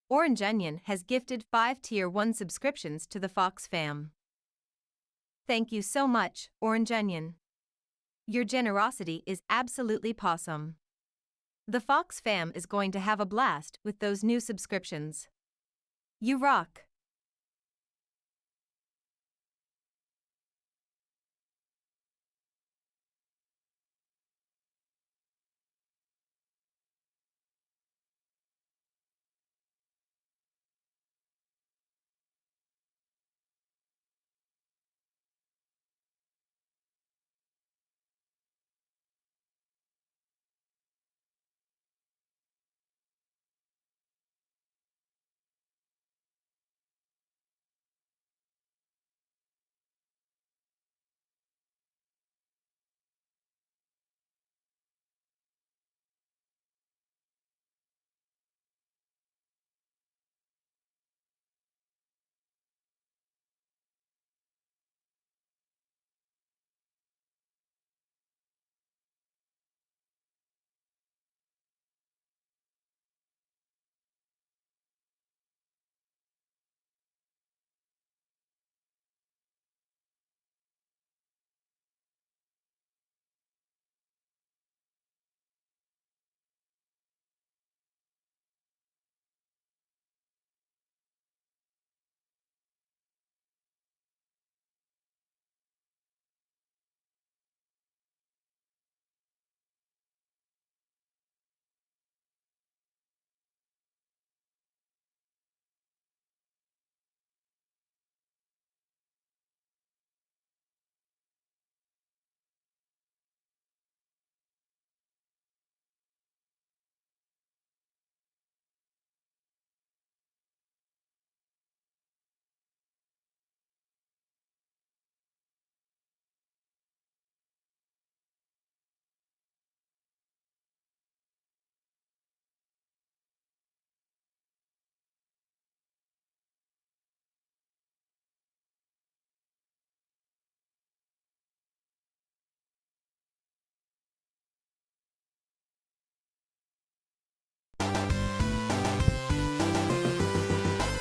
Orange Onion has gifted 5 Tier 1 subscriptions to the Fox fam. Thank you so much, Orange Onion. Your generosity is absolutely pawsome. The Fox fam is going to have a blast with those new subscriptions. You rock!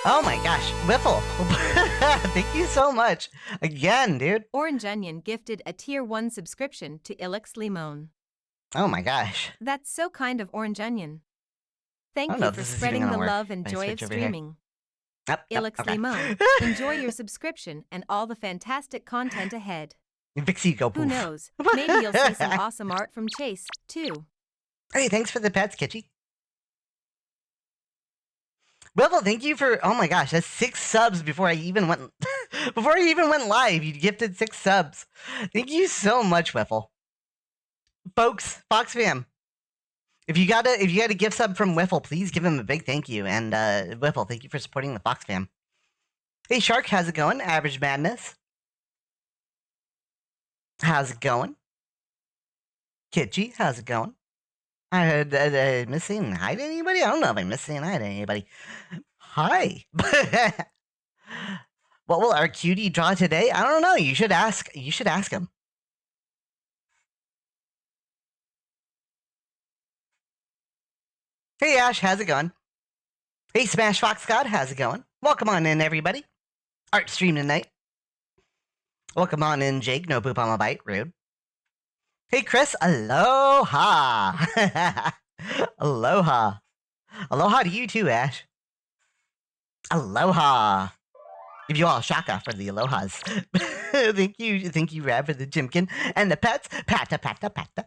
Oh my gosh, Whiffle! Thank you so much. Again, dude. Orange Onion gifted a Tier 1 subscription to Ilix Limon. Oh my gosh. That's so kind of Orange Onion. Thank you for spreading the love and joy of streaming. Ilix Limon, enjoy your subscription and all the fantastic content ahead. Vixie, go poof. Who knows, maybe you'll see some awesome art from Chase, too. Hey, thanks for the pets, Kitschy. Whiffle, thank you for, oh my gosh, that's 6 subs before I even went, live. You gifted 6 subs. Thank you so much, Whiffle. Folks, Fox fam, if you got a gift sub from Whiffle, please give him a big thank you. And Whiffle, thank you for supporting the Fox fam. Hey Shark, how's it going? Average Madness, how's it going? Kitschy, how's it going? I miss saying hi to anybody? I don't know if I miss saying hi to anybody. Hi. What will our cutie draw today? I don't know. You should ask him. Hey Ash, how's it going? Hey Smash Fox God, how's it going? Welcome on in, everybody. Art stream tonight. Welcome on in, Jake. No poop on my bite. Rude. Hey Chris, aloha. Aloha. Aloha to you too, Ash. Aloha. Give you all shaka for the alohas. Thank you, Rab, for the Jimkin and the pets. Pata, pata, pata.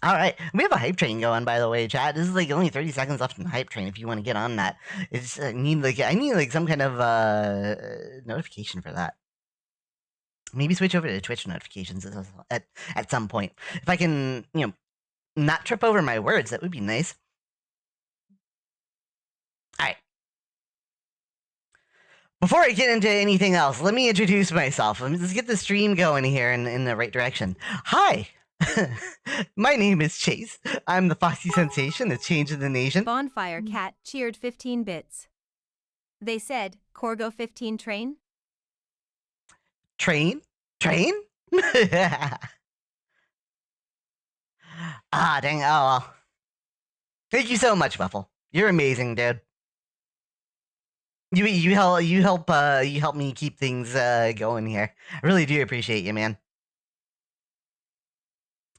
All right, we have a hype train going, by the way, chat. This is like only 30 seconds left in the hype train. If you want to get on that, it's I need like some kind of notification for that. Maybe switch over to Twitch notifications at some point. If I can, not trip over my words, that would be nice. All right. Before I get into anything else, let me introduce myself. Let's get the stream going here in the right direction. Hi. My name is Chase. I'm the Foxy Sensation that's changing the nation. Bonfire Cat cheered 15 bits. They said, Corgo 15 train? Train? Ah, dang. Oh, well. Thank you so much, Waffle. You're amazing, dude. You help me keep things going here. I really do appreciate you, man.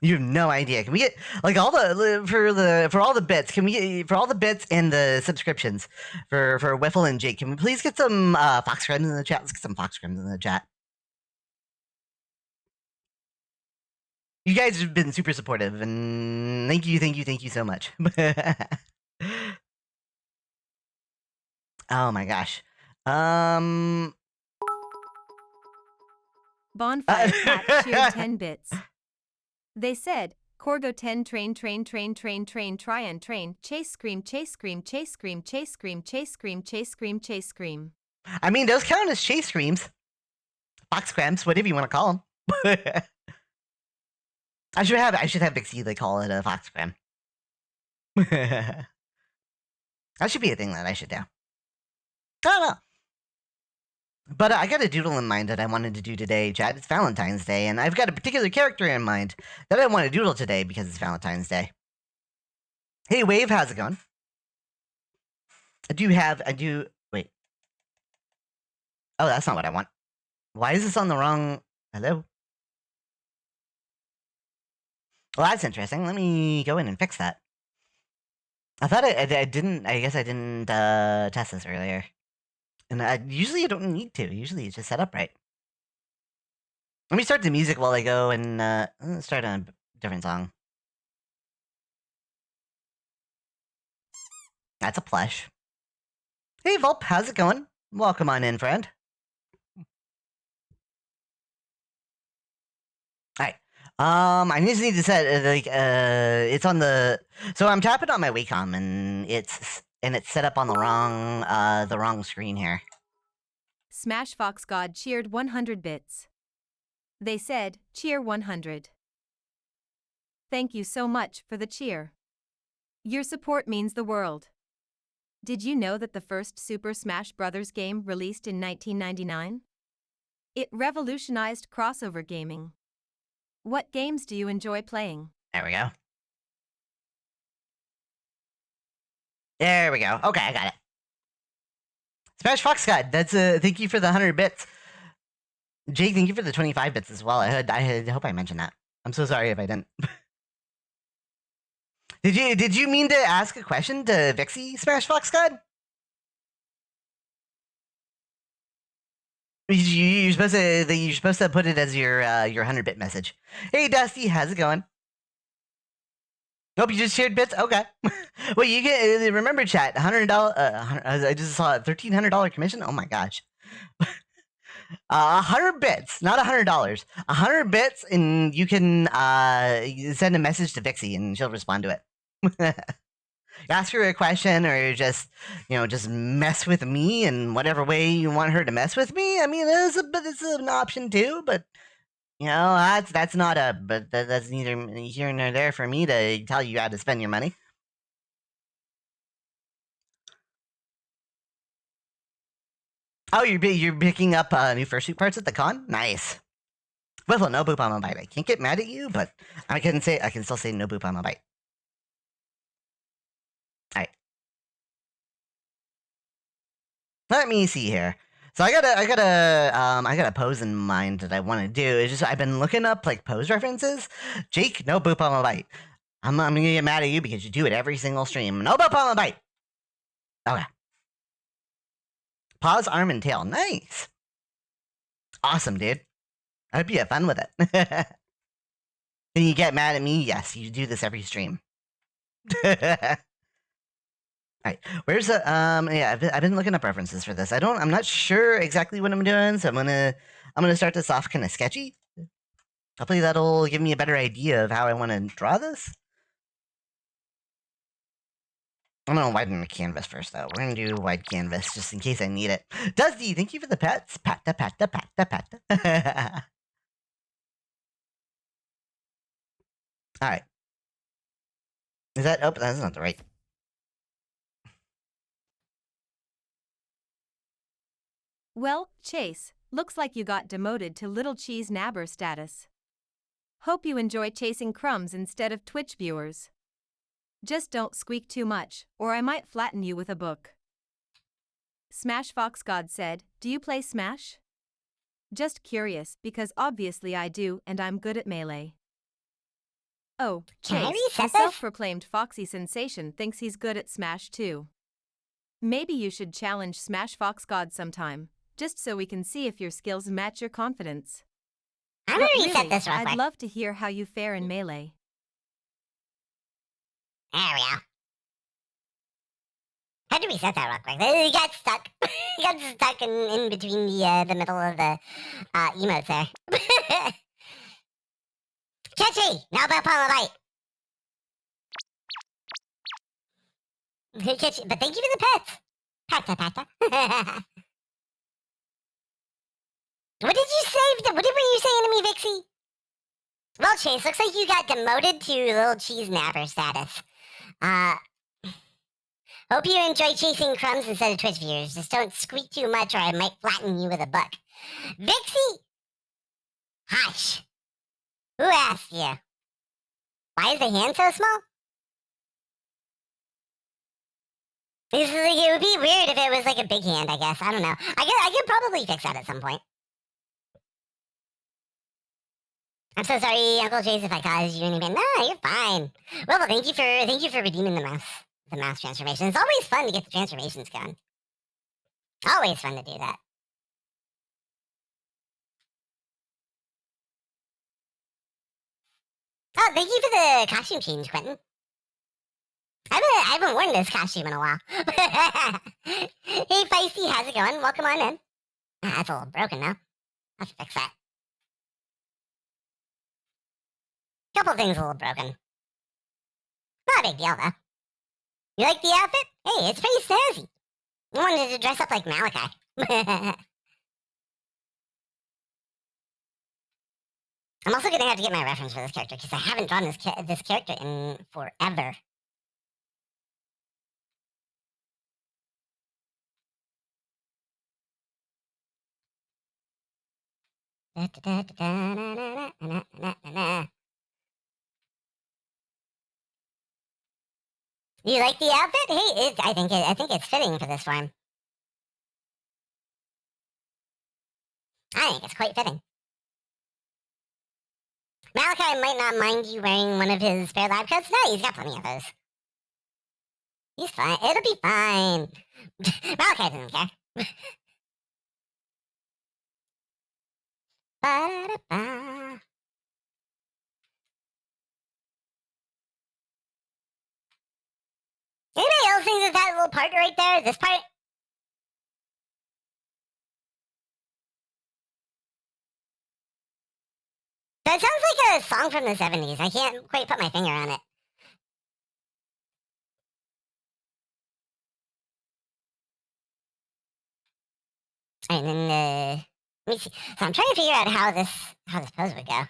You have no idea. Can we get like all the for all the bits? Can we get for all the bits and the subscriptions for Whiffle and Jake? Can we please get some Fox Crimes in the chat? Let's get some Fox Crimes in the chat. You guys have been super supportive, and thank you so much. Oh my gosh. Bonfire Cat cheered 10 bits. They said, Corgo 10 train try and train, chase scream, chase scream, chase scream, chase scream, chase scream, chase scream, chase scream. I mean, those count as chase screams. Fox Crimes, whatever you want to call them. I should have Vixie they call it a Fox Cram. That should be a thing that I should do. I don't know. But I got a doodle in mind that I wanted to do today, Chad. It's Valentine's Day, and I've got a particular character in mind that I want to doodle today because it's Valentine's Day. Hey, Wave, how's it going? Wait. Oh, that's not what I want. Why is this on the wrong... Hello? Well, that's interesting. Let me go in and fix that. I thought I didn't... I guess I didn't test this earlier. And usually you don't need to. Usually it's just set up right. Let me start the music while I go and start on a different song. That's a plush. Hey, Vulp, how's it going? Welcome on in, friend. Alright. I just need to set it's on the... So I'm tapping on my Wacom and it's set up on the wrong screen here. Smash Fox God cheered 100 bits. They said, cheer 100. Thank you so much for the cheer. Your support means the world. Did you know that the first Super Smash Bros. Game released in 1999? It revolutionized crossover gaming. What games do you enjoy playing? There we go. There we go. Okay, I got it. Smash Fox God, that's thank you for the 100 bits. Jake, thank you for the 25 bits as well. I hope I mentioned that. I'm so sorry if I didn't. Did you mean to ask a question to Vixie, Smash Fox God? You're supposed to put it as your 100-bit message. Hey Dusty, how's it going? Nope, you just shared bits. Okay. Well, you get remember chat $100. I just saw a $1,300 commission. Oh my gosh. 100 bits, not $100. 100 bits, and you can send a message to Vixie, and she'll respond to it. Ask her a question, or just mess with me in whatever way you want her to mess with me. I mean, it's an option too, but that's neither here nor there for me to tell you how to spend your money. Oh, you're picking up new fursuit parts at the con? Nice. Well, no boop on my bite. I can't get mad at you, but I can still say no boop on my bite. Alright. Let me see here. So I got a pose in mind that I want to do. It's just I've been looking up like pose references. Jake, no boop on my bite. I'm gonna get mad at you because you do it every single stream. No boop on my bite. Okay. Paws, arm, and tail. Nice. Awesome, dude. I hope you have fun with it. Then you get mad at me? Yes, you do this every stream. Alright, where's the yeah, I've been looking up references for this. I'm not sure exactly what I'm doing, so I'm gonna start this off kind of sketchy. Hopefully that'll give me a better idea of how I want to draw this. I'm gonna widen the canvas first, though. We're gonna do wide canvas just in case I need it. Dusty, thank you for the pets. Patta, patta, patta, patta. Alright. Is that... Oh, that's not the right... Well, Chase, looks like you got demoted to Little Cheese Nabber status. Hope you enjoy chasing crumbs instead of Twitch viewers. Just don't squeak too much, or I might flatten you with a book. Smash Fox God said, do you play Smash? Just curious, because obviously I do and I'm good at Melee. Oh, Can I Chase, reset the this? self-proclaimed Foxy sensation thinks he's good at Smash too. Maybe you should challenge Smash Fox God sometime, just so we can see if your skills match your confidence. I'm But gonna reset really, this real I'd quick. love to hear how you fare in Melee. There we go. Had to reset that real quick. It got stuck. It got stuck in between the middle of the emotes there. Catchy! Now about upon the bite. Catchy. But thank you for the pets. Pata pata. What did you say? What were you saying to me, Vixie? Well, Chase, looks like you got demoted to little cheese napper status. Hope you enjoy chasing crumbs instead of Twitch viewers. Just don't squeak too much or I might flatten you with a book. Vixie! Hush! Who asked you? Why is the hand so small? It would be weird if it was like a big hand, I guess. I don't know. I could probably fix that at some point. I'm so sorry, Uncle Chase, if I caused you any pain. No, you're fine. Well, thank you for redeeming the mouse transformation. It's always fun to get the transformations going. Always fun to do that. Oh, thank you for the costume change, Quentin. I haven't worn this costume in a while. Hey, Feisty, how's it going? Welcome on in. Ah, that's a little broken now. I have to fix that. Couple things a little broken. Not a big deal, though. You like the outfit? Hey, it's pretty snazzy. I wanted to dress up like Malachi. I'm also gonna have to get my reference for this character because I haven't drawn this character in forever. You like the outfit? Hey, I think it's fitting for this form. I think it's quite fitting. Malachi might not mind you wearing one of his spare lab coats. No, he's got plenty of those. He's fine. It'll be fine. Malachi doesn't care. Ba-da-da-ba. Anybody else think that little part right there, this part? That sounds like a song from the 70s. I can't quite put my finger on it. And then, let me see. So I'm trying to figure out how this pose would go.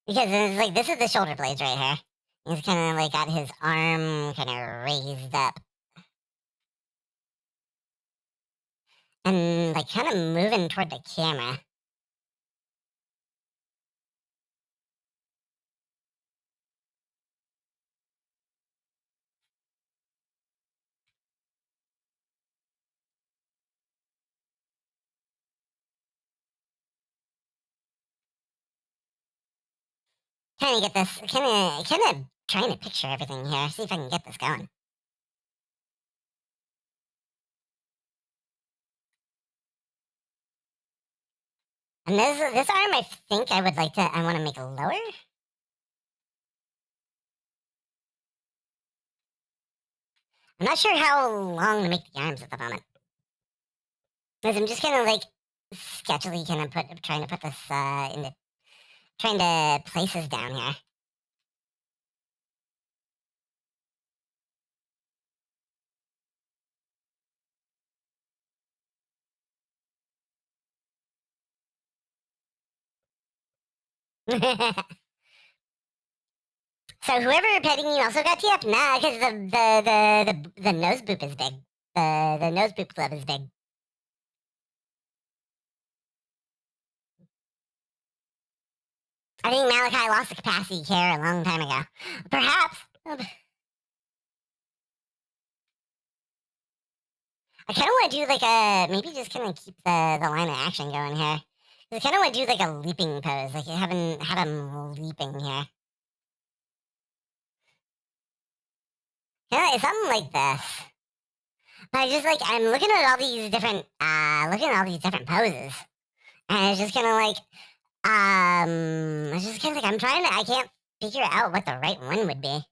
Because it's like, this is the shoulder blades right here. He's kind of like got his arm kind of raised up. And like kind of moving toward the camera. Kind of get this, kind of trying to picture everything here. See if I can get this going. And this arm, I think I want to make lower. I'm not sure how long to make the arms at the moment. Because I'm just kind of like sketchily kind of trying to put this trying to place this down here. So whoever petting you also got TF? Nah, because the nose boop is big. The nose boop club is big. I think Malachi lost the capacity to care a long time ago. Perhaps. I kind of want to do like a maybe just kind of keep the line of action going here. I kind of want to do like a leaping pose, like have him leaping here. Yeah, something like this. I just like I'm looking at all these different poses, and it's just kind of like it's just kind of like I can't figure out what the right one would be.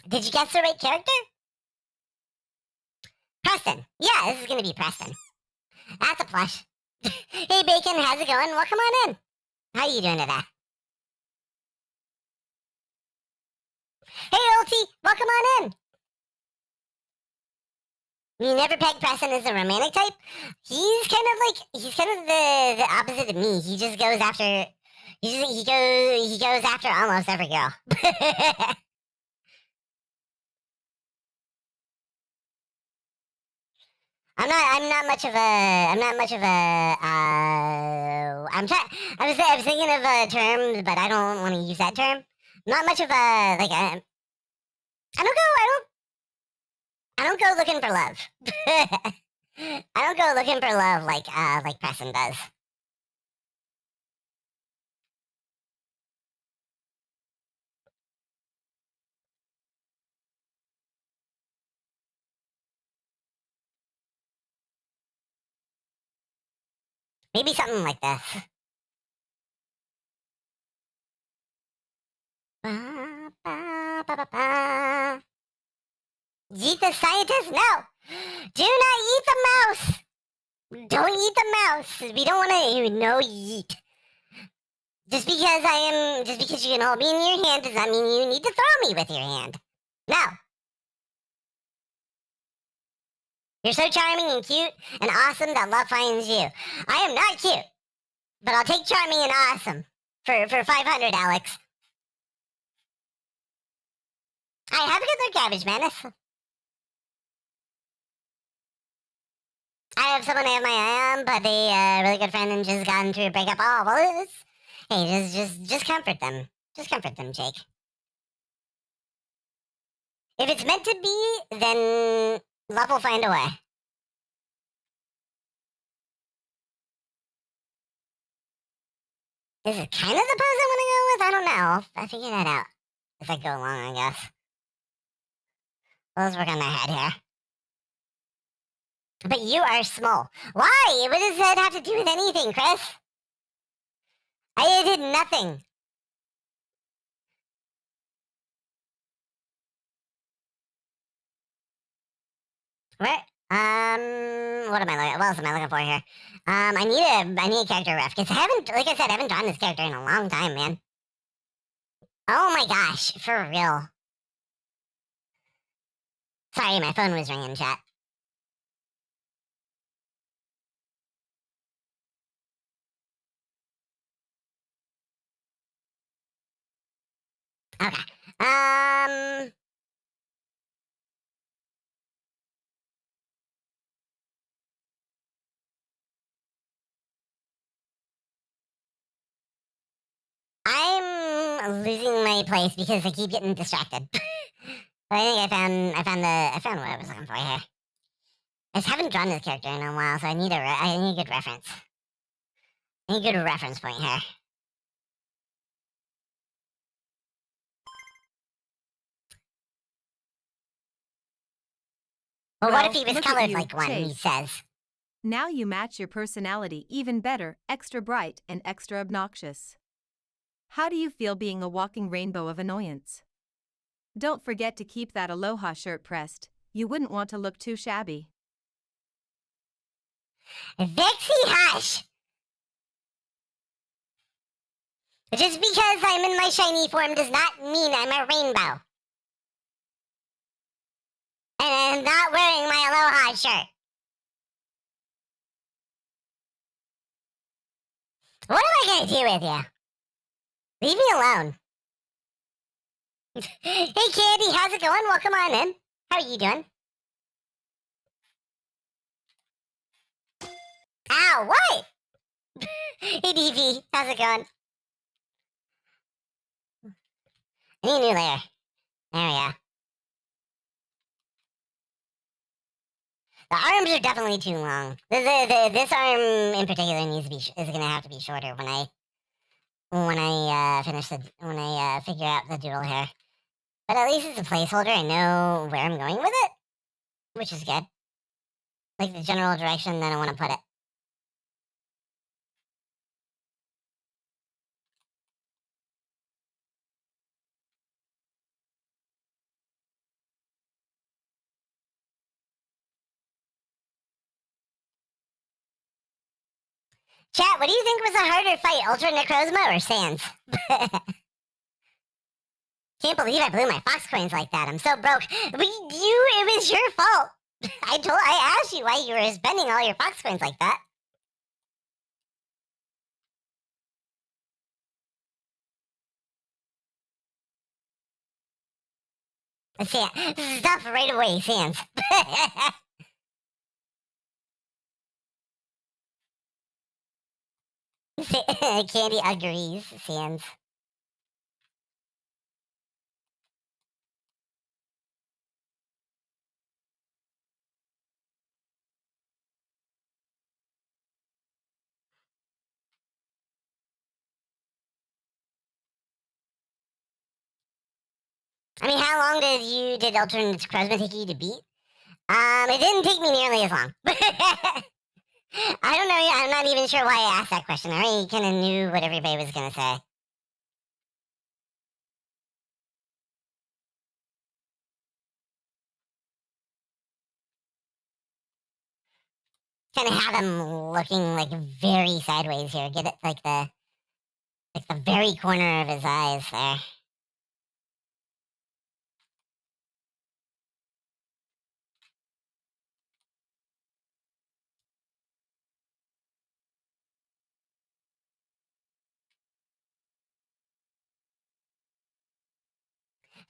Did you guess the right character? Preston. Yeah, this is gonna be Preston. That's a plush. Hey Bacon, how's it going? Well, come on in. How you doing today? Hey Ulti, welcome on in. You never pegged Preston as a romantic type? He's kind of the opposite of me. He just goes after he goes after almost every girl. I'm not much of a I was thinking of a term, but I don't want to use that term. Not much of a like a I don't go looking for love. I don't go looking for love like Preston does. Maybe something like this. Eat the scientist? No! Do not eat the mouse! Don't eat the mouse! We don't want to no eat. Just because you can hold me in your hand does not mean you need to throw me with your hand. No. You're so charming and cute and awesome that love finds you. I am not cute, but I'll take charming and awesome for 500, Alex. I have a good look, Cabbage Menace. I have someone I have my eye on, but they really good friend and just got into a breakup. Oh, well, hey, just comfort them. Just comfort them, Jake. If it's meant to be, then love will find a way. Is it kind of the pose I want to go with? I don't know. I'll figure that out as I go along, I guess. Let's work on my head here. But you are small. Why? What does that have to do with anything, Chris? I did nothing. What? What am I looking? What else am I looking for here? I need a character ref because like I said, I haven't drawn this character in a long time, man. Oh my gosh, for real. Sorry, my phone was ringing, chat. Okay. I'm losing my place because I keep getting distracted. But I think I found what I was looking for here. I just haven't drawn this character in a while, so I need a good reference. I need a good reference point here. Well, what if he was look at colored you, like one, he Chase. says? Now you match your personality even better, extra bright and extra obnoxious. How do you feel being a walking rainbow of annoyance? Don't forget to keep that aloha shirt pressed. You wouldn't want to look too shabby. Vixie, hush! Just because I'm in my shiny form does not mean I'm a rainbow. And I'm not wearing my aloha shirt. What am I gonna do with you? Leave me alone. Hey, Candy, how's it going? Welcome on in. How are you doing? Ow, what? Hey, DV, how's it going? I need a new layer. There we go. The arms are definitely too long. This arm in particular needs to be is gonna have to be shorter when I figure out the doodle hair. But at least it's a placeholder. I know where I'm going with it, which is good. Like the general direction that I want to put it. Chat, what do you think was a harder fight, Ultra Necrozma or Sans? Can't believe I blew my fox coins like that. I'm so broke. But it was your fault. I asked you why you were spending all your fox coins like that. Stop right away, Sans. Candy agrees, Sans. I mean, how long did Alternate Necrozma take you to beat? It didn't take me nearly as long. I don't know. I'm not even sure why I asked that question. I already kind of knew what everybody was gonna say. Kind of have him looking like very sideways here. Get it like the very corner of his eyes there.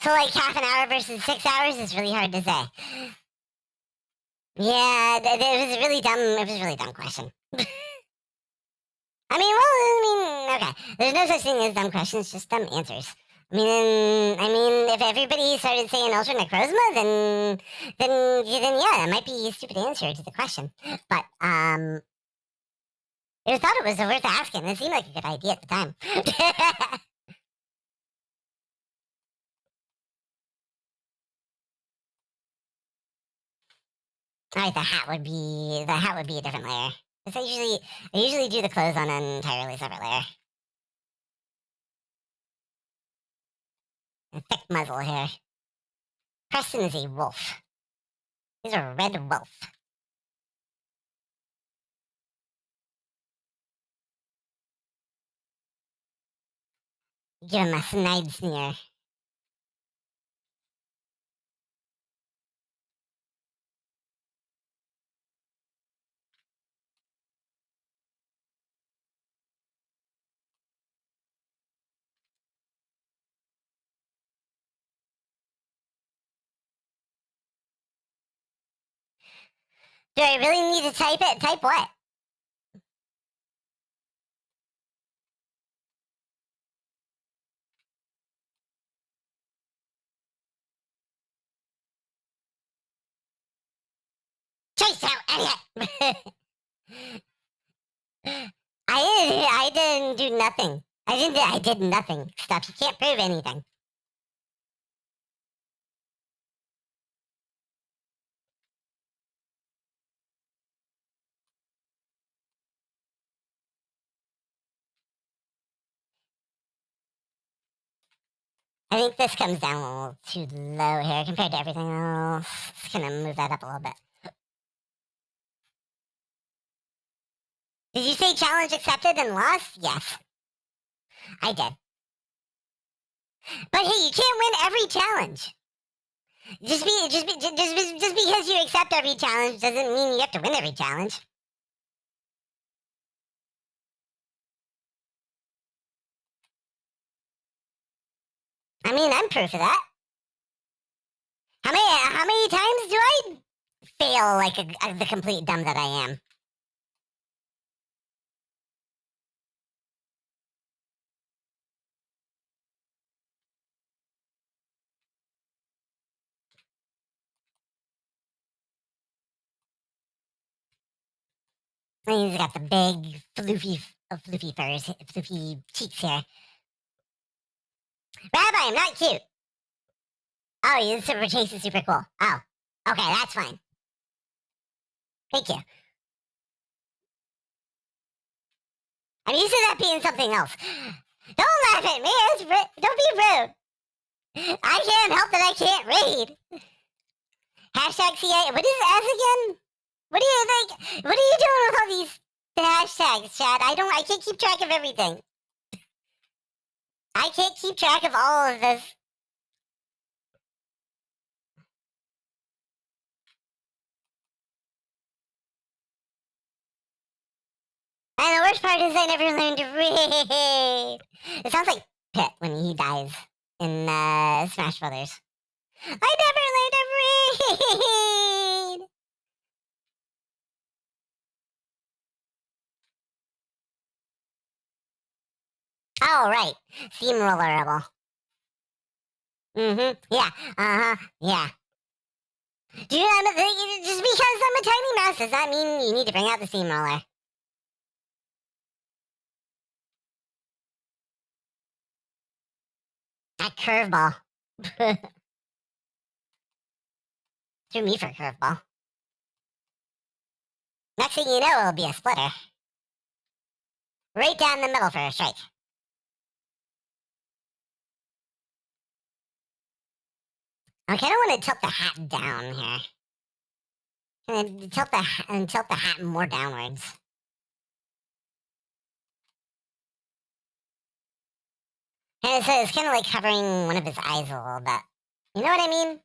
So like half an hour versus 6 hours is really hard to say. Yeah, it was a really dumb. It was a really dumb question. Okay. There's no such thing as dumb questions, just dumb answers. I mean, if everybody started saying Ultra Necrozma, then yeah, that might be a stupid answer to the question. But I thought it was worth asking. It seemed like a good idea at the time. All right, the hat would be a different layer. Because I usually do the clothes on an entirely separate layer. A thick muzzle here. Preston is a wolf. He's a red wolf. Give him a snide sneer. Do I really need to type it? Type what? Chase out, idiot! I didn't do nothing. I did nothing. Stuff. You can't prove anything. I think this comes down a little too low here compared to everything else. Just gonna move that up a little bit. Did you say challenge accepted and lost? Yes. I did. But hey, you can't win every challenge. Just because you accept every challenge doesn't mean you have to win every challenge. I mean, I'm proof of that. How many times do I fail like the complete dumb that I am? And he's got the big floofy furs, floofy cheeks here. Rabbi, I'm not cute. Oh, the super chase is super cool. Oh, okay, that's fine. Thank you. I'm used to that being something else. Don't laugh at me. Don't be rude. I can't help that I can't read. Hashtag CI. What is S again? What do you think? What are you doing with all these hashtags, Chad? I can't keep track of everything. I can't keep track of all of this. And the worst part is I never learned to read. It sounds like Pit when he dies in Smash Brothers. I never learned to read. Oh, right. Steamrollerable. Mm-hmm. Yeah. Uh-huh. Yeah. Do you just because I'm a tiny mouse does that mean you need to bring out the steamroller? That curveball. Threw me for a curveball. Next thing you know, it'll be a splitter. Right down the middle for a strike. I kind of want to tilt the hat down here. And tilt the hat more downwards. And it's kind of like covering one of his eyes a little bit. You know what I mean?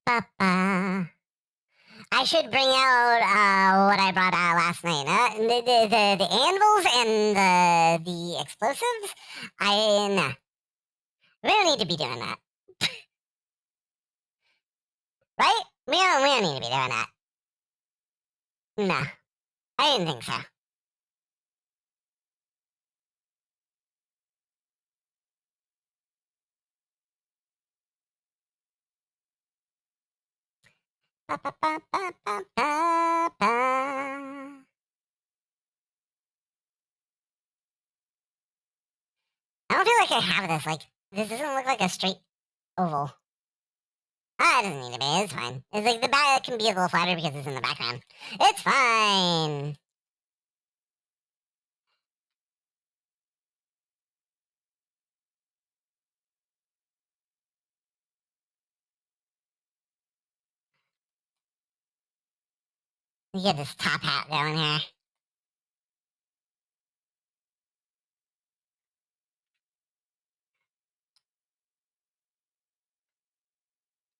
Ba-ba. I should bring out what I brought out last night. The anvils and the explosives. Nah. We don't need to be doing that. Right? We don't need to be doing that. No. I didn't think so. Ba, ba, ba, ba, ba, ba, ba. I don't feel like I have this. Like, this doesn't look like a straight oval. Ah, it doesn't need to be. It's fine. It's like the back can be a little flatter because it's in the background. It's fine. You get this top hat going here.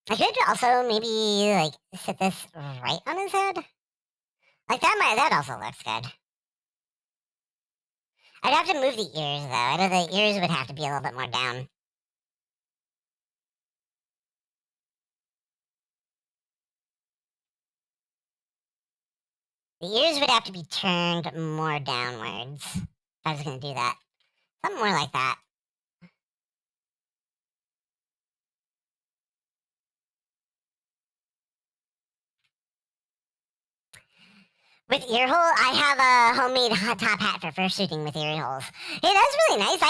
I could also maybe like sit this right on his head. Like that also looks good. I'd have to move the ears though. I know the ears would have to be a little bit more down. The ears would have to be turned more downwards. If I was gonna do that. Something more like that. With ear hole, I have a homemade top hat for fursuiting with ear holes. Hey, that's really nice.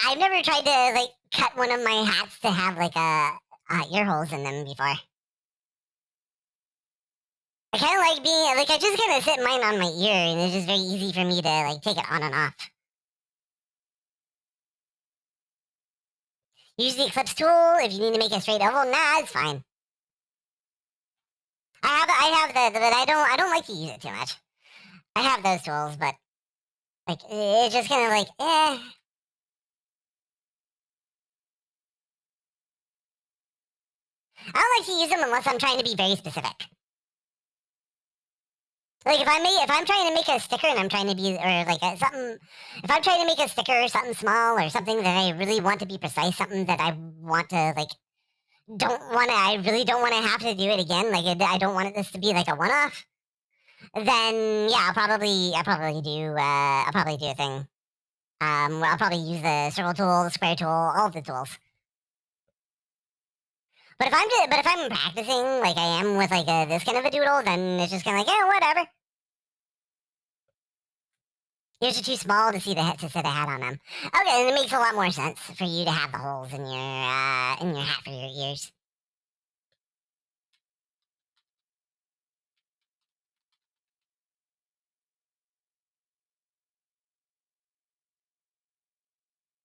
I've never tried to like cut one of my hats to have like ear holes in them before. I kind of like being like I just kind of sit mine on my ear, and it's just very easy for me to like take it on and off. Use the eclipse tool if you need to make a straight oval. Nah, it's fine. I have but I don't like to use it too much. I have those tools, but like it's just kind of like I don't like to use them unless I'm trying to be very specific. Like if I'm trying to make a sticker and I'm trying to be or like something, if I'm trying to make a sticker or something small or something that I really want to be precise, something that I want to like I really don't want to have to do it again. Like I don't want this to be like a one-off. Then yeah, I'll probably do a thing. I'll probably use the circle tool, the square tool, all of the tools. But if I'm practicing like I am with like this kind of a doodle, then it's just kind of like, yeah, whatever. Yours are too small to see to sit a hat on them. Okay, and it makes a lot more sense for you to have the holes in your hat for your ears.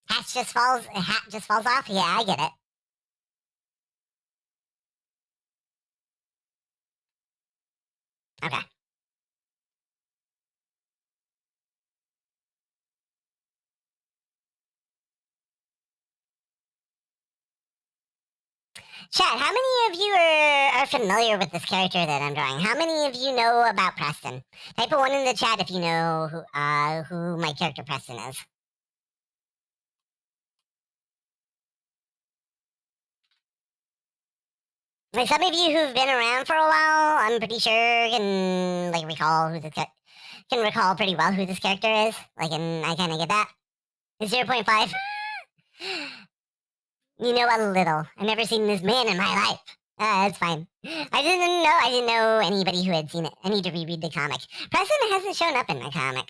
Hat just falls off. Yeah, I get it. Okay. Chat, how many of you are familiar with this character that I'm drawing? How many of you know about Preston? Type a 1 in the chat if you know who my character Preston is. Like some of you who've been around for a while, I'm pretty sure can like recall can recall pretty well who this character is. Like, and I kind of get that. It's 0.5. You know a little. I've never seen this man in my life. It's fine. I didn't know anybody who had seen it. I need to reread the comic. Preston hasn't shown up in the comic.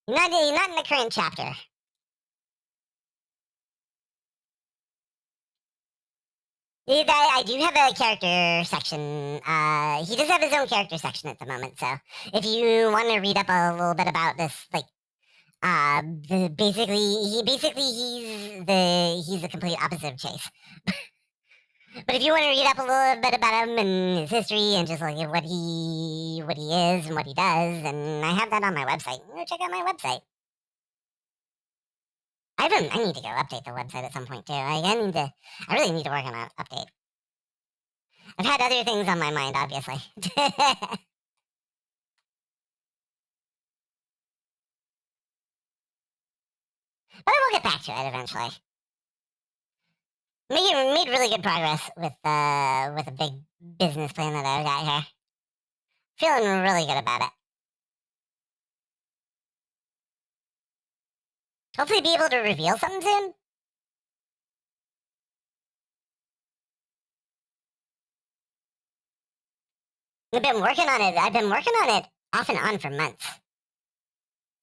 Not in the current chapter. I do have a character section. He does have his own character section at the moment. So if you want to read up a little bit about this, like, basically he's the complete opposite of Chase. But if you want to read up a little bit about him and his history and just like what he is and what he does, and I have that on my website. Go check out my website. I need to go update the website at some point too. I really need to work on an update. I've had other things on my mind, obviously. But I will get back to it eventually. Made really good progress with a big business plan that I've got here. Feeling really good about it. Hopefully be able to reveal something soon. I've been working on it off and on for months.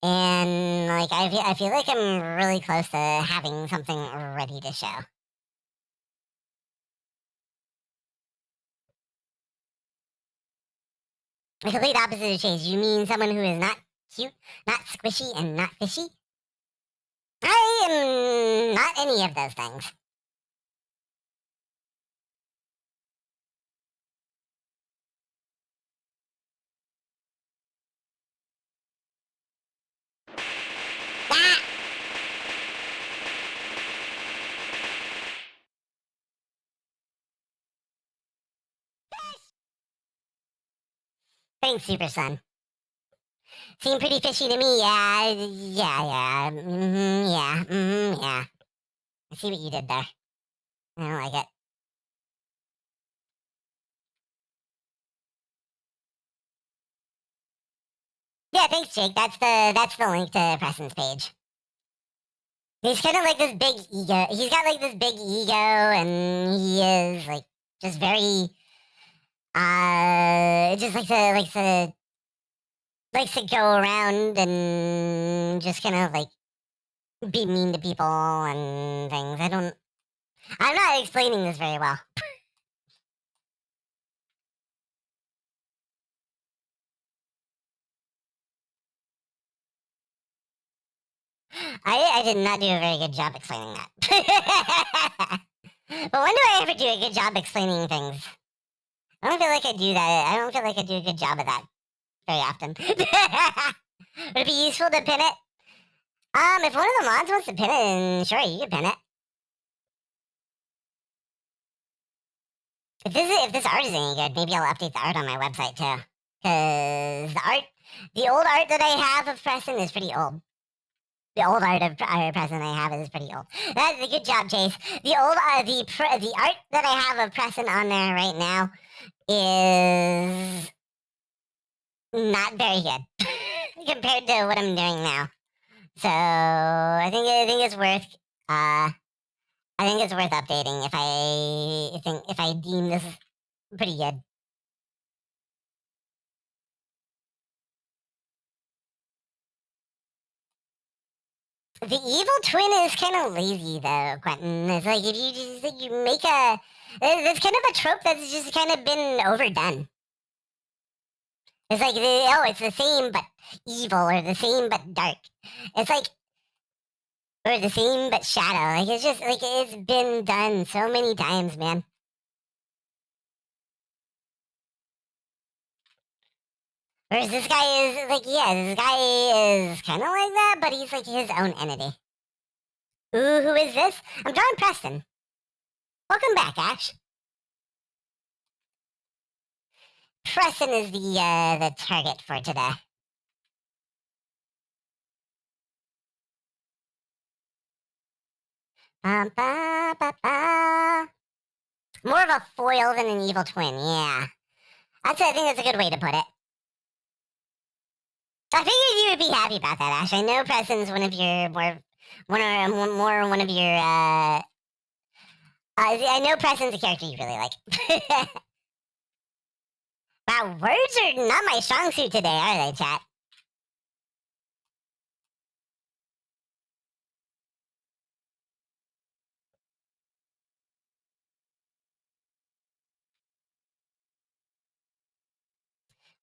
And like I feel like I'm really close to having something ready to show. The complete opposite of Chase. You mean someone who is not cute, not squishy, and not fishy? I am not any of those things. Ah! Thanks, Super Sun. Seem pretty fishy to me, yeah. Yeah. Yeah. I see what you did there. I don't like it. Yeah, thanks, Jake. That's the link to Preston's page. He's kind of like this big ego. He's got like this big ego, and he is like just very just likes to go around and just kind of like be mean to people and things. I'm not explaining this very well. I did not do a very good job explaining that. But when do I ever do a good job explaining things? I don't feel like I do that. I don't feel like I do a good job of that very often. Would it be useful to pin it? If one of the mods wants to pin it, then sure, you can pin it. If this art is any good, maybe I'll update the art on my website too. Cause the old art that I have of Preston is pretty old. The old art of Preston I have is pretty old. That's a good job, Chase. The old the art that I have of Preston on there right now is not very good compared to what I'm doing now. So I think it's worth I think it's worth updating if I deem this pretty good. The evil twin is kind of lazy though, Quentin. It's like if you just you make it's kind of a trope that's just kind of been overdone. It's like it's the same but evil, or the same but dark. It's like, or the same but shadow. Like it's just like it's been done so many times, man. Whereas this guy is like, yeah, this guy is kind of like that, but he's like his own entity. Ooh, who is this? I'm drawing Preston. Welcome back, Ash. Preston is the target for today. Ba, ba, ba, ba. More of a foil than an evil twin, yeah. I think that's a good way to put it. I figured you would be happy about that, Ash. I know Preston's one of your one of your I know Preston's a character you really like. Wow, words are not my strong suit today, are they, chat?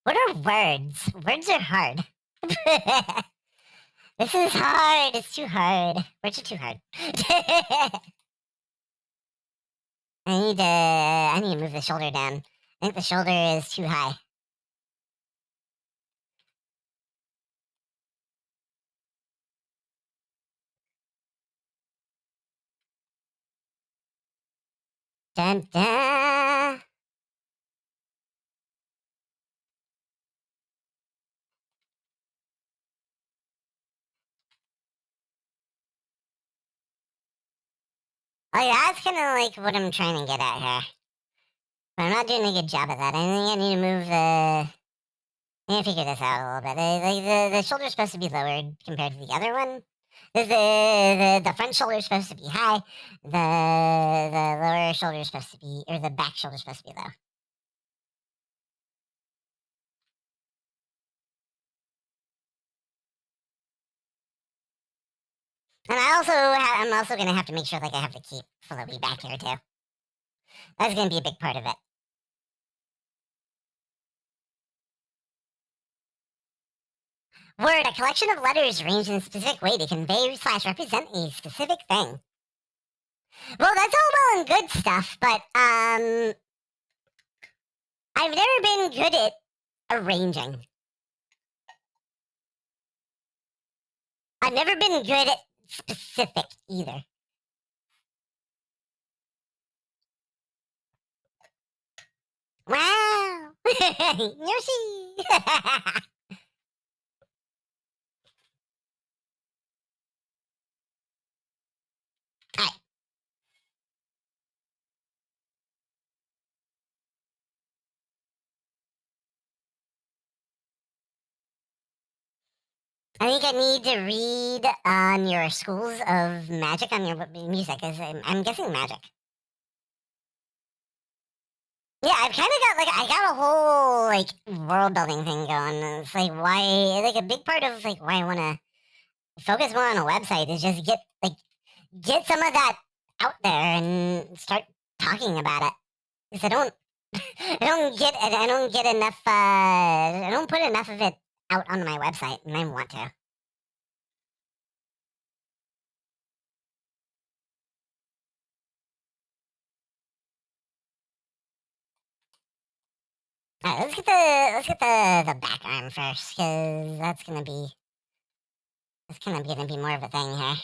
What are words? Words are hard. This is hard. It's too hard. Words are too hard. I need to move the shoulder down. I think the shoulder is too high. Dun dun. Like, that's kind of like what I'm trying to get at here. But I'm not doing a good job at that. I think I need to move the... I need to figure this out a little bit. Like, the shoulder's supposed to be lowered compared to the other one. The front shoulder is supposed to be high. The lower shoulder is supposed to be... Or the back shoulder is supposed to be low. And I'm also gonna have to make sure like I have to keep Furry back here too. That's gonna be a big part of it. Word, a collection of letters arranged in a specific way to convey / represent a specific thing. Well, that's all well and good stuff, but I've never been good at arranging. I've never been good at specific either. Wow! Yoshi! Alright. I think I need to read on your schools of magic on your music. I'm guessing magic. Yeah, I've kind of got like I got a whole like world building thing going. It's like why like a big part of like why I want to focus more on a website is just get some of that out there and start talking about it. Because I don't get enough I don't put enough of it out on my website, and I want to. Alright, let's get the back arm first, because that's gonna be more of a thing here.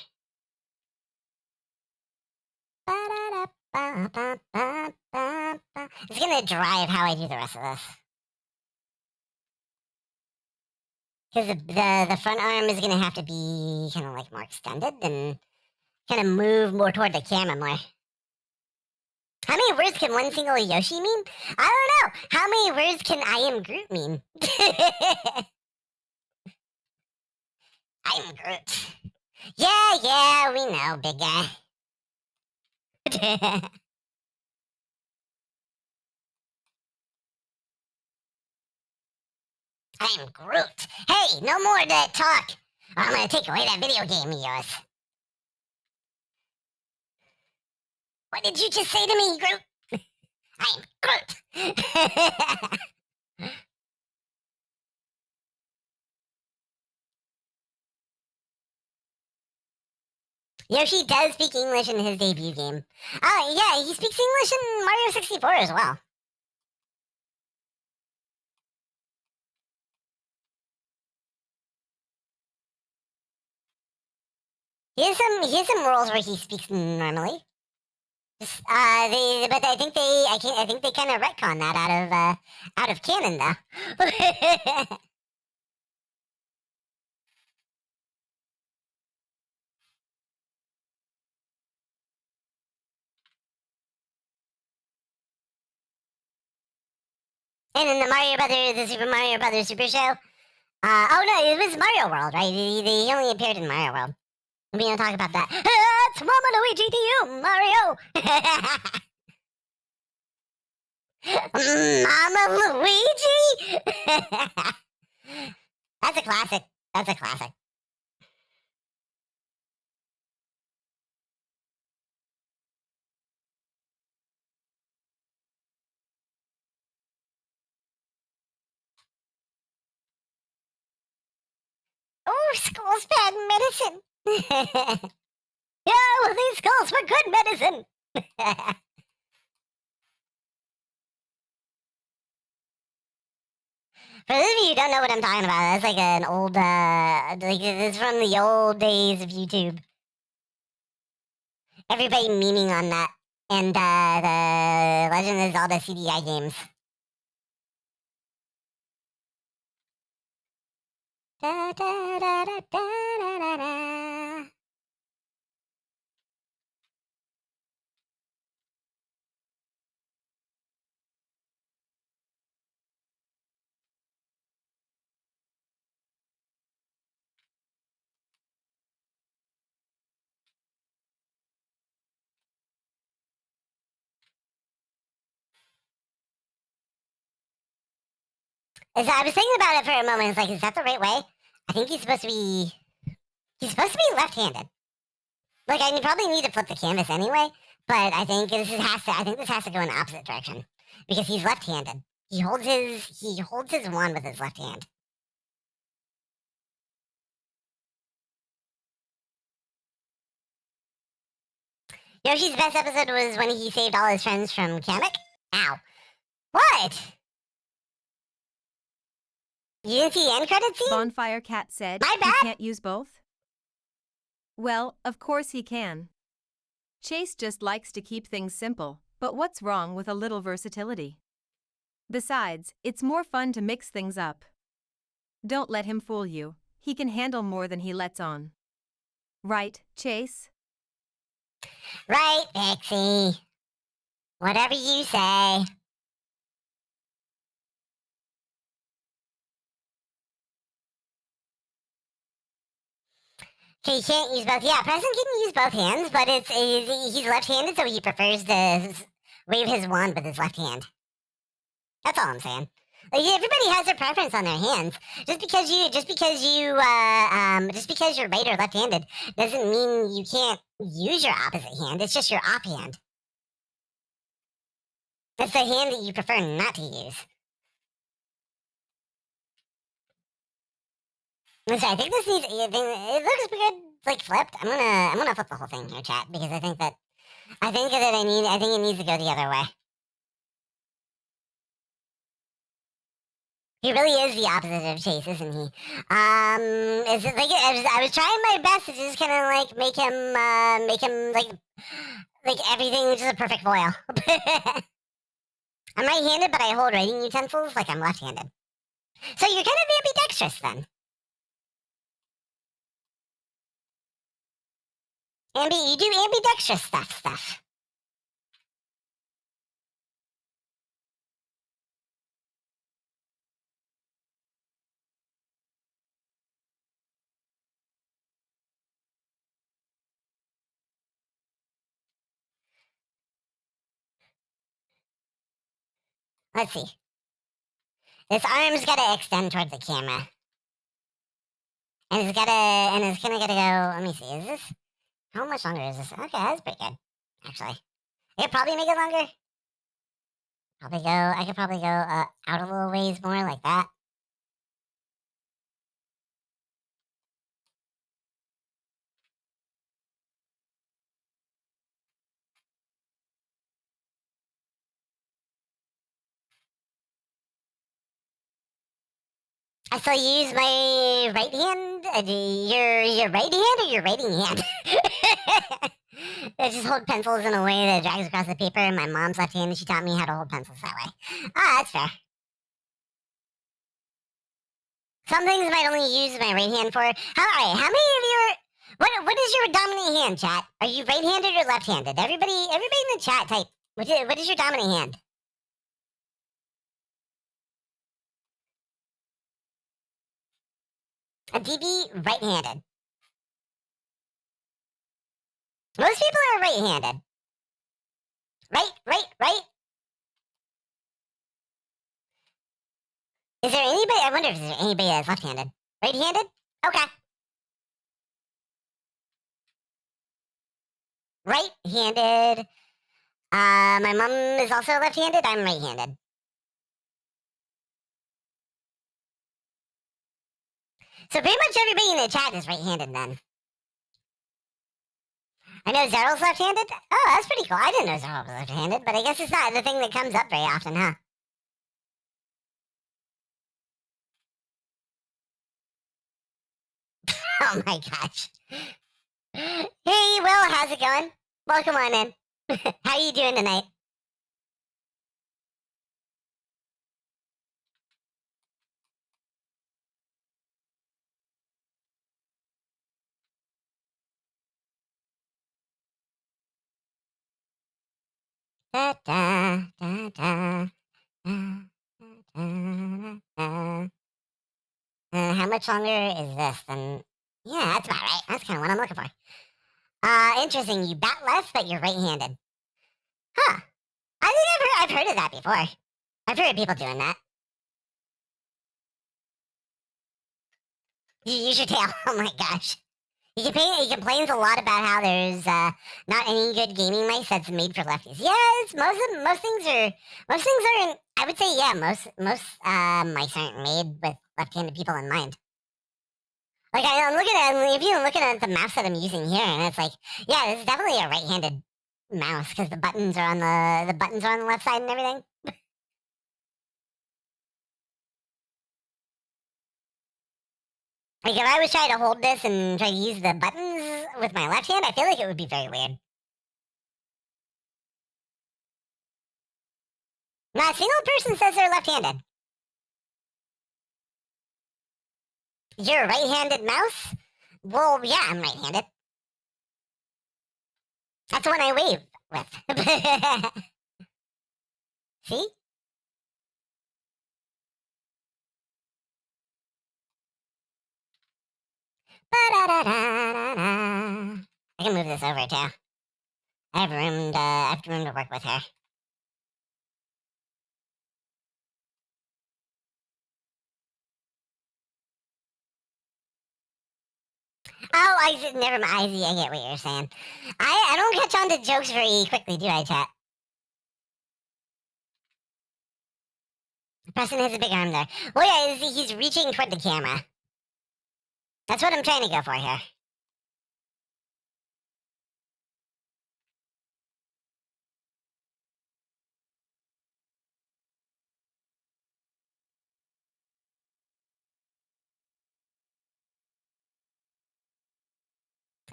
Ba-da-da-ba-ba-ba-ba-ba. It's gonna drive how I do the rest of this. Because the front arm is gonna have to be kind of like more extended and kind of move more toward the camera more. How many words can one single Yoshi mean? I don't know. How many words can I am Groot mean? I am Groot. Yeah, we know, big guy. I am Groot. Hey, no more of that talk. Or I'm gonna take away that video game of yours. What did you just say to me, Groot? I'm Groot. Yoshi does speak English in his debut game. Oh, yeah, he speaks English in Mario 64 as well. He has some roles where he speaks normally. Just, but I think they kind of retcon that out of canon though. And in the Super Mario Brothers Super Show, oh no, it was Mario World, right? He only appeared in Mario World. We don't talk about that. It's Mama Luigi to you, Mario. Mama Luigi. That's a classic. That's a classic. Oh, school's bad medicine. Yeah, well, these schools for good medicine. For those of you who don't know what I'm talking about, that's like an old, like, it's from the old days of YouTube. Everybody memeing on that. And, the Legend of Zelda CDI games. Da, da, da, da, da, da, da. I was thinking about it for a moment. It's like, is that the right way? I think he's supposed to be left-handed. Like, I probably need to flip the canvas anyway, but I think this has to go in the opposite direction because he's left-handed. He holds his wand with his left hand. Yoshi's best episode was when he saved all his friends from Kamek. Ow. What? You didn't see the end credit scene? Bonfire Cat said, My "You bad." can't use both?" Well, of course he can. Chase just likes to keep things simple, but what's wrong with a little versatility? Besides, it's more fun to mix things up. Don't let him fool you. He can handle more than he lets on. Right, Chase? Right, Pixie. Whatever you say. Okay, you can't use both. Yeah, Preston can use both hands, but he's left-handed, so he prefers to wave his wand with his left hand. That's all I'm saying. Like, everybody has their preference on their hands. Just because you're right or left-handed doesn't mean you can't use your opposite hand. It's just your offhand. It's the hand that you prefer not to use. So I think this needs. It looks good, like flipped. I'm gonna flip the whole thing here, chat, because I think it needs to go the other way. He really is the opposite of Chase, isn't he? Is it like I was trying my best to just kind of like make him like everything just a perfect foil. I'm right-handed, but I hold writing utensils like I'm left-handed. So you're kind of ambidextrous then. You do ambidextrous stuff. Let's see. This arm's gotta extend towards the camera. And it's kinda gotta go, let me see, is this, how much longer is this? Okay, that's pretty good, actually. I could probably make it longer. I could probably go out a little ways more like that. I still use my right hand. Your right hand or your writing hand? I just hold pencils in a way that drags across the paper. And my mom's left-handed. She taught me how to hold pencils that way. Ah, that's fair. Some things I might only use my right hand for. How many of you are? What is your dominant hand, chat? Are you right-handed or left-handed? Everybody in the chat type. What is your dominant hand? A DB right-handed. Most people are right-handed. Right. Is there anybody? I wonder if there's anybody that's left-handed. Right-handed? Okay. Right-handed. My mom is also left-handed. I'm right-handed. So pretty much everybody in the chat is right-handed then. I know Zeryl's left-handed. Oh, that's pretty cool. I didn't know Zeryl was left-handed, but I guess it's not the thing that comes up very often, huh? Oh my gosh. Hey, Will, how's it going? Welcome on in. How you doing tonight? Da, da, da, da, how much longer is this? Then yeah, that's about right. That's kind of what I'm looking for. Interesting. You bat left, but you're right-handed. Huh. I think I've heard of that before. I've heard of people doing that. You use your tail. Oh my gosh. He complains a lot about how there's not any good gaming mice that's made for lefties. Yes, most things aren't. I would say yeah, most mice aren't made with left-handed people in mind. Like I'm looking at, if you're looking at the mouse that I'm using here, and it's like, yeah, this is definitely a right-handed mouse because the buttons are on the left side and everything. Like if I was trying to hold this and try to use the buttons with my left hand, I feel like it would be very weird. Not a single person says they're left-handed. You're a right-handed mouse? Well, yeah, I'm right-handed. That's the one I wave with. See? I can move this over too. I have room to work with her. Oh, never mind. I get what you're saying. I don't catch on to jokes very quickly, do I, chat? Preston has a big arm there. Well, yeah, he's reaching toward the camera. That's what I'm trying to go for here.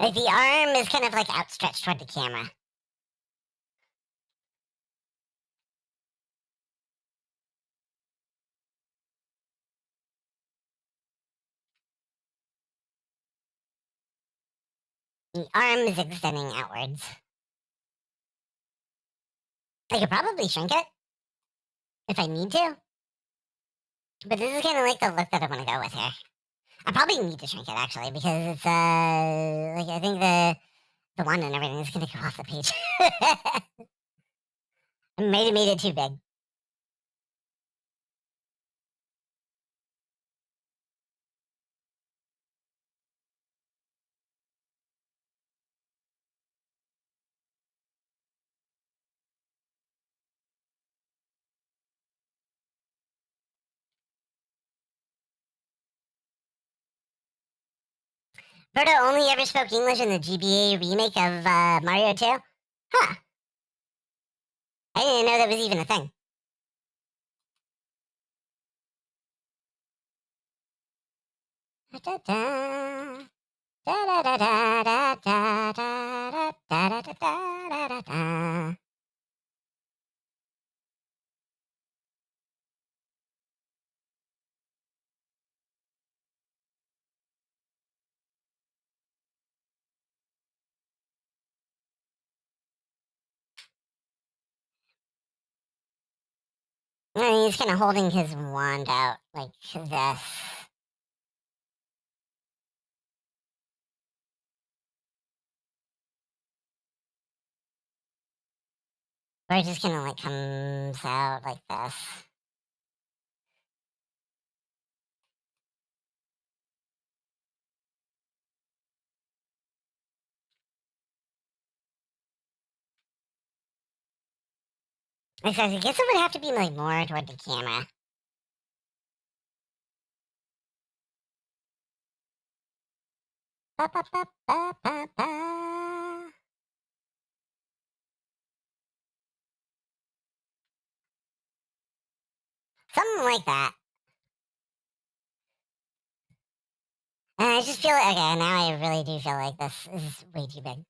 Like the arm is kind of like outstretched toward the camera. The arm is extending outwards. I could probably shrink it if I need to. But this is kind of like the look that I want to go with here. I probably need to shrink it actually because it's like I think the wand and everything is gonna go off the page. I might have made it too big. Birdo only ever spoke English in the GBA remake of Mario 2? Huh. I didn't know that was even a thing. And he's kind of holding his wand out like this. Or it just kind of like comes out like this. I guess it would have to be like more toward the camera. Ba, ba, ba, ba, ba, ba. Something like that. And I just feel like, okay, now I really do feel like this is way too big.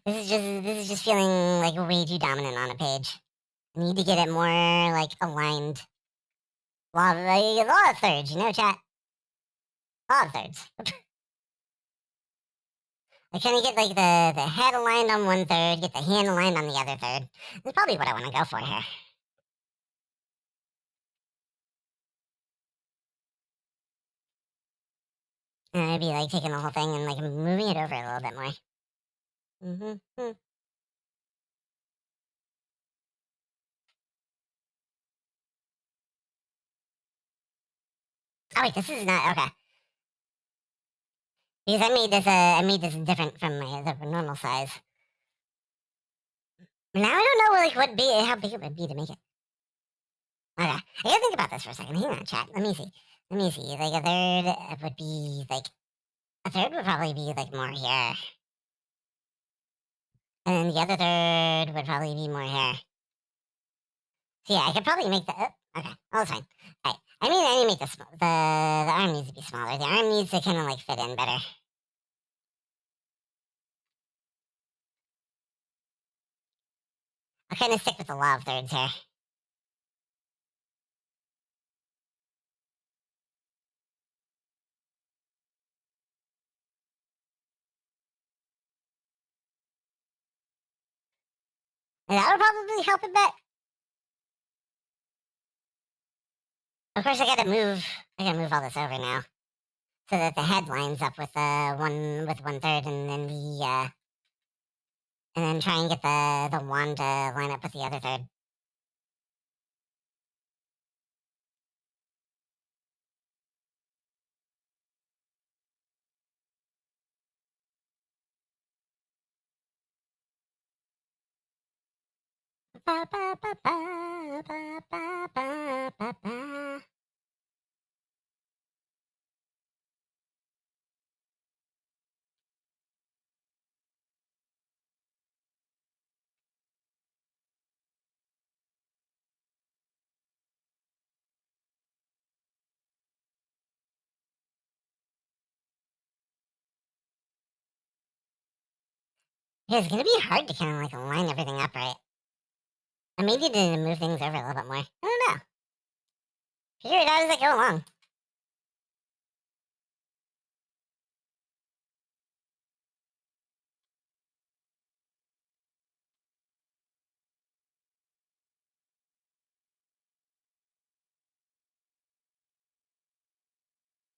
This is just feeling like way too dominant on a page. I need to get it more like aligned. Law of thirds, you know, chat. Law of thirds. I kind of get like the head aligned on one third, get the hand aligned on the other third. That's probably what I want to go for here. And I'd be like taking the whole thing and like moving it over a little bit more. Mm-hmm. Oh wait, this is not okay. Because I made this different from the normal size. Now I don't know like how big it would be to make it. Okay, I gotta think about this for a second. Hang on, chat. Let me see. Like a third would be like a third would probably be like more here, and then the other third would probably be more here. So yeah, I could probably make that. Okay, all fine. Alright, I need to make this the arm needs to be smaller. The arm needs to kind of like fit in better. I'll kind of stick with the law of thirds here. And that'll probably help a bit. Of course, I gotta move all this over now, so that the head lines up with one third, and then and then try and get the wand to line up with the other third. Ba, ba, ba, ba, ba, ba, ba, ba, ba. Yeah, it's gonna be hard to kind of like line everything up right. I may need to move things over a little bit more. I don't know. Figure it out as I go along.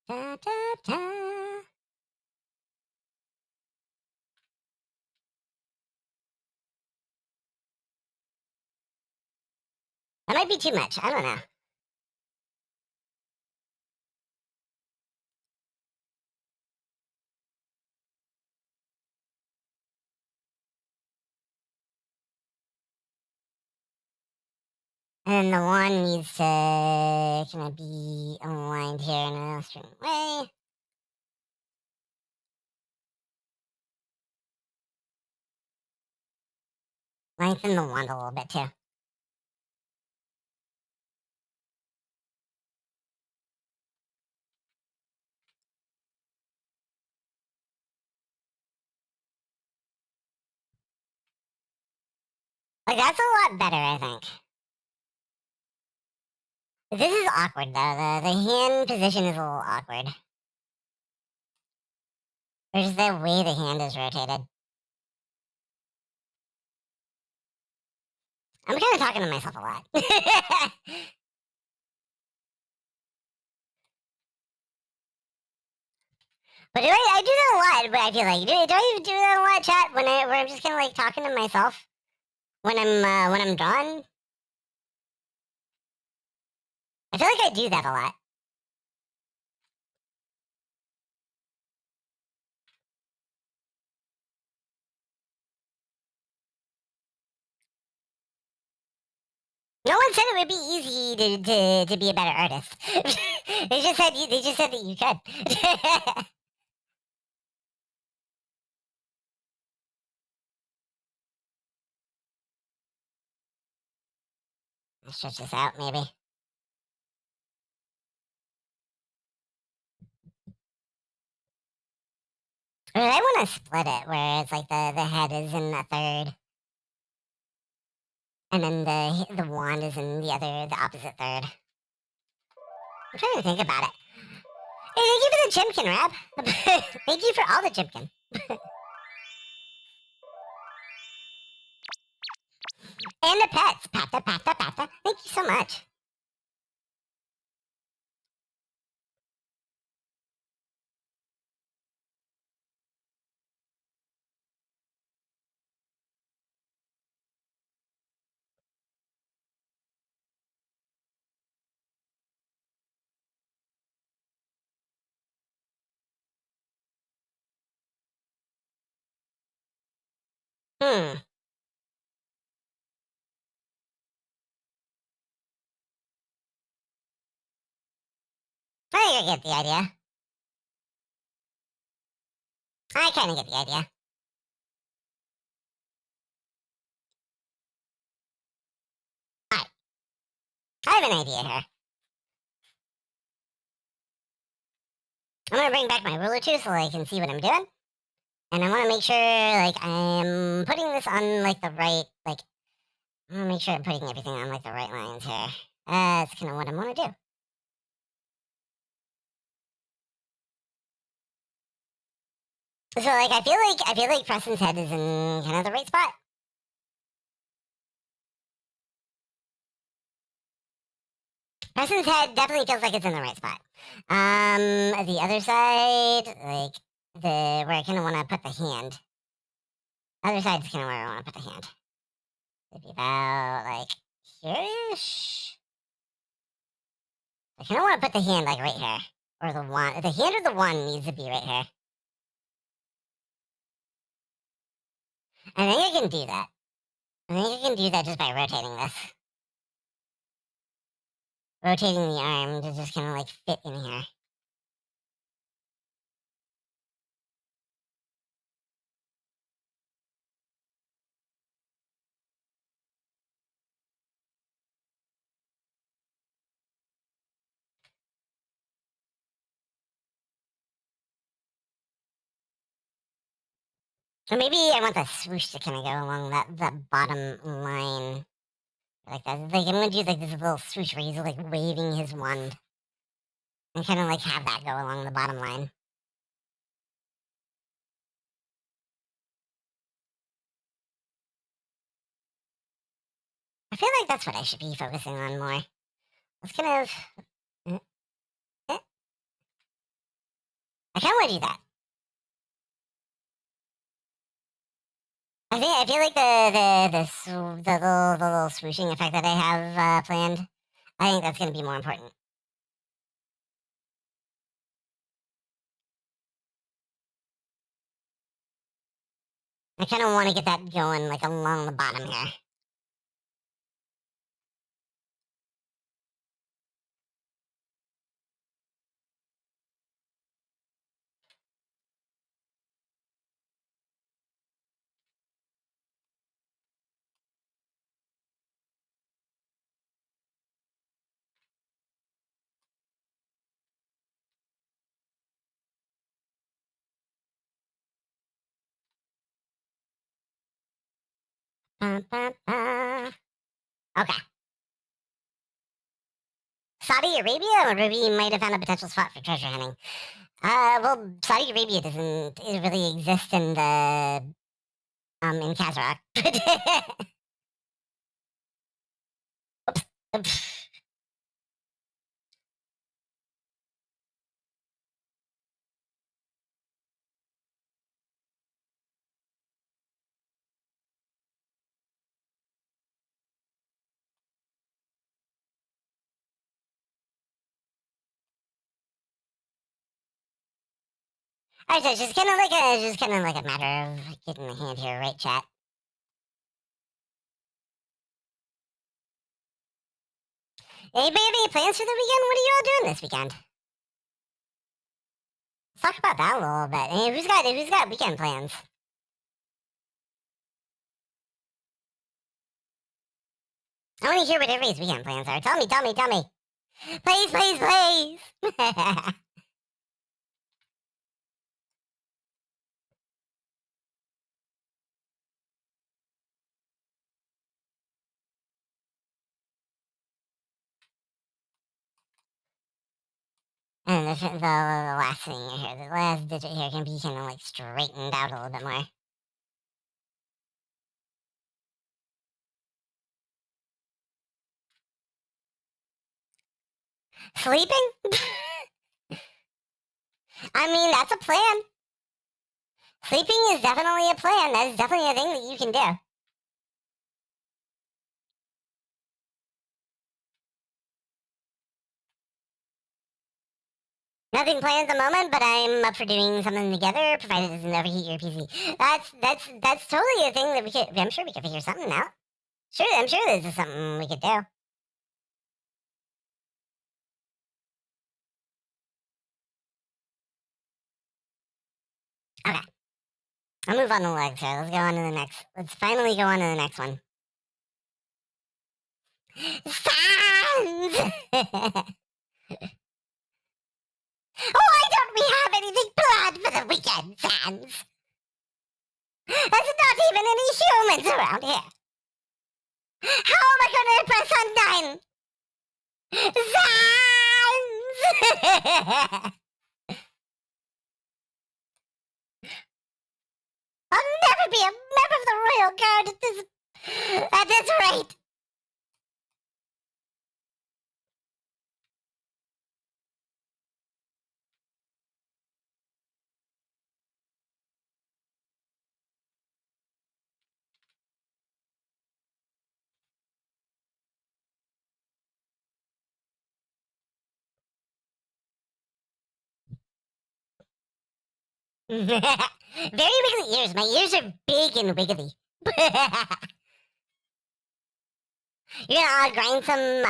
Da, da, da. That might be too much. I don't know. And the one needs to kind of be aligned here in a certain way. Lengthen the wand a little bit too. Like, that's a lot better, I think. This is awkward, though. The hand position is a little awkward. Or just the way the hand is rotated. I'm kind of talking to myself a lot. But I do that a lot, but I feel like, do I do that a lot, chat, where I'm just kind of like talking to myself when I'm drawing? I feel like I do that a lot. No one said it would be easy to be a better artist. They just said that you could. Let's stretch this out, maybe. Or I want to split it, where it's like the head is in the third, and then the wand is in the opposite third. I'm trying to think about it. Hey, thank you for the chimkin, Rab. Thank you for all the chimkin. And the pets. Pata, pata, pata. Thank you so much. Hmm. I think I get the idea. I kind of get the idea. Alright. I have an idea here. I'm gonna bring back my ruler too so I can see what I'm doing. And I want to make sure, like, I'm putting this on, like, the right, like, I want to make sure I'm putting everything on, like, the right lines here. That's kind of what I want to do. So, like, I feel like Preston's head is in kind of the right spot. Preston's head definitely feels like it's in the right spot. The other side, like, where I kind of want to put the hand. Other side's kind of where I want to put the hand. It'd be about, like, here-ish? I kind of want to put the hand, like, right here. Or the wand. The hand or the wand needs to be right here. I think I can do that. I think I can do that just by rotating this. Rotating the arm to just kind of, like, fit in here. Or maybe I want the swoosh to kind of go along that bottom line. Like that. Like, I'm gonna do, like, this little swoosh where he's, like, waving his wand. And kind of, like, have that go along the bottom line. I feel like that's what I should be focusing on more. Let's kind of... I kind of want to do that. I feel like the little swooshing effect that I have planned. I think that's going to be more important. I kind of want to get that going like along the bottom here. Okay. Saudi Arabia, or maybe might have found a potential spot for treasure hunting. Well, Saudi Arabia doesn't really exist in the in Kazakh. Alright, so it's just kind of like a matter of getting the hand here, right, chat? Anybody have any plans for the weekend? What are you all doing this weekend? Let's talk about that a little bit. Hey, who's got weekend plans? I want to hear what everybody's weekend plans are. Tell me. Please. And the last thing here, the last digit here can be kind of like straightened out a little bit more. Sleeping? I mean, that's a plan. Sleeping is definitely a plan. That is definitely a thing that you can do. Nothing planned at the moment, but I'm up for doing something together, provided it doesn't overheat your PC. That's totally a thing that we could. I'm sure we could figure something out. Sure, I'm sure this is something we could do. Okay. I'll move on the legs here. Let's go on to the next. Let's finally go on to the next one. Sans! Why don't we have anything planned for the weekend, Sans? There's not even any humans around here. How am I going to press on 9? Sans! I'll never be a member of the Royal Guard at this rate. Very wiggly ears. My ears are big and wiggly. You're gonna grind some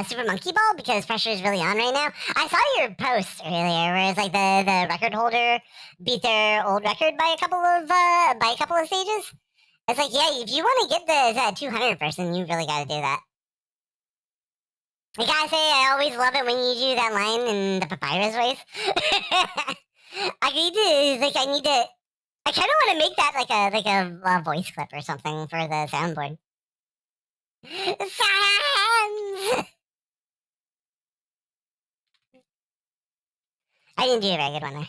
Super Monkey Ball because pressure is really on right now. I saw your post earlier where it's like the record holder beat their old record by a couple of stages. It's like, yeah, if you want to get the 200 person, you really got to do that. I gotta say, I always love it when you do that line in the papyrus voice. I kind of want to make that like a voice clip or something for the soundboard. Sans! I didn't do a very good one there.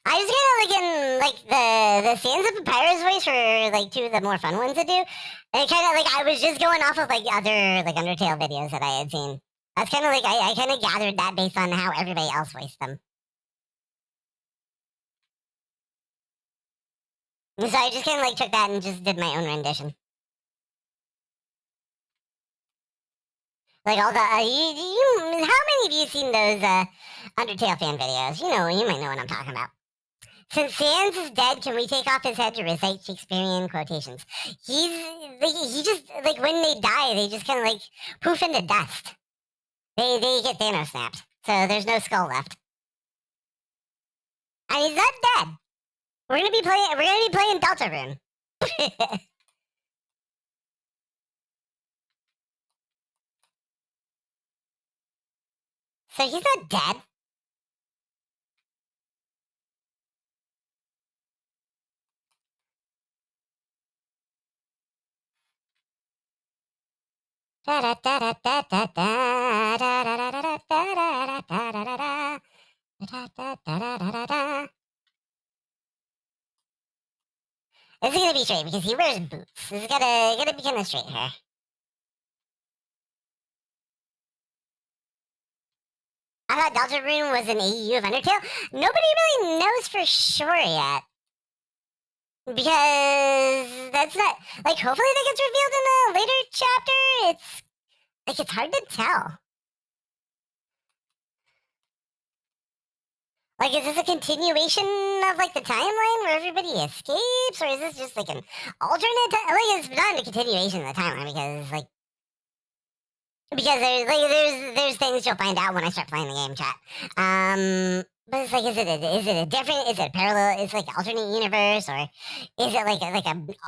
I was kind of like in like the Sands of Papyrus voice for like two of the more fun ones to do, and kind of like I was just going off of like other like Undertale videos that I had seen. That's kind of like I kind of gathered that based on how everybody else voiced them. And so I just kind of like took that and just did my own rendition. Like all the how many of you seen those Undertale fan videos? You might know what I'm talking about. Since Sans is dead, can we take off his head to recite Shakespearean quotations? He just like when they die, they just kind of like poof into dust. They get Thanos snapped, so there's no skull left. And he's not dead. We're gonna be playing Deltarune. So he's not dead. This is gonna be straight because he wears boots. This is gotta be kind of straight here. I thought Deltarune was an AU of Undertale. Nobody really knows for sure yet. Because that's not like hopefully that gets revealed in a later chapter. It's hard to tell. Like, is this a continuation of like the timeline where everybody escapes, or is this just like an alternate? Like, it's not a continuation of the timeline because there's things you'll find out when I start playing the game, chat. But it's like, is it a different? Is it a parallel? Is it like an alternate universe, or is it like an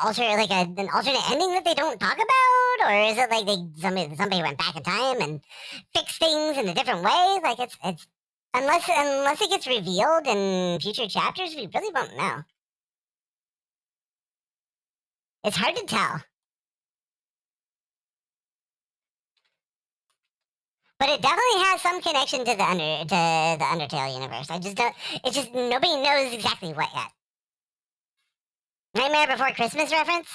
alternate ending that they don't talk about, or is it like somebody went back in time and fixed things in a different way? Like it's unless it gets revealed in future chapters, we really won't know. It's hard to tell. But it definitely has some connection to the Undertale universe. I just don't. It's just nobody knows exactly what yet. Nightmare Before Christmas reference.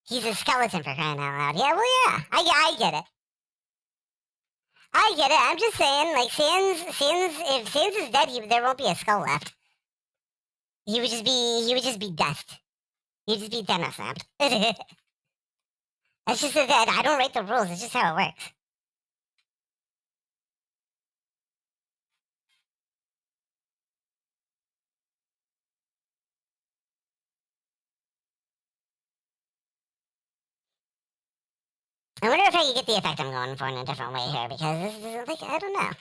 He's a skeleton for crying out loud. Yeah, well, yeah, I get it. I get it. I'm just saying, like if Sans is dead, there won't be a skull left. He would just be dust. He'd just be Thanos snapped. That's just that I don't write the rules. It's just how it works. I wonder if I can get the effect I'm going for in a different way here, because this is like, I don't know.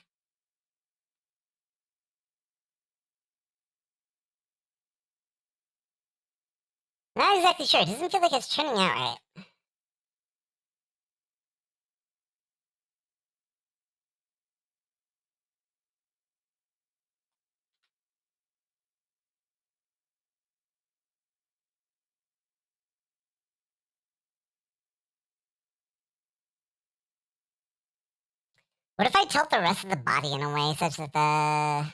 Not exactly sure. It doesn't feel like it's turning out right. What if I tilt the rest of the body in a way such that the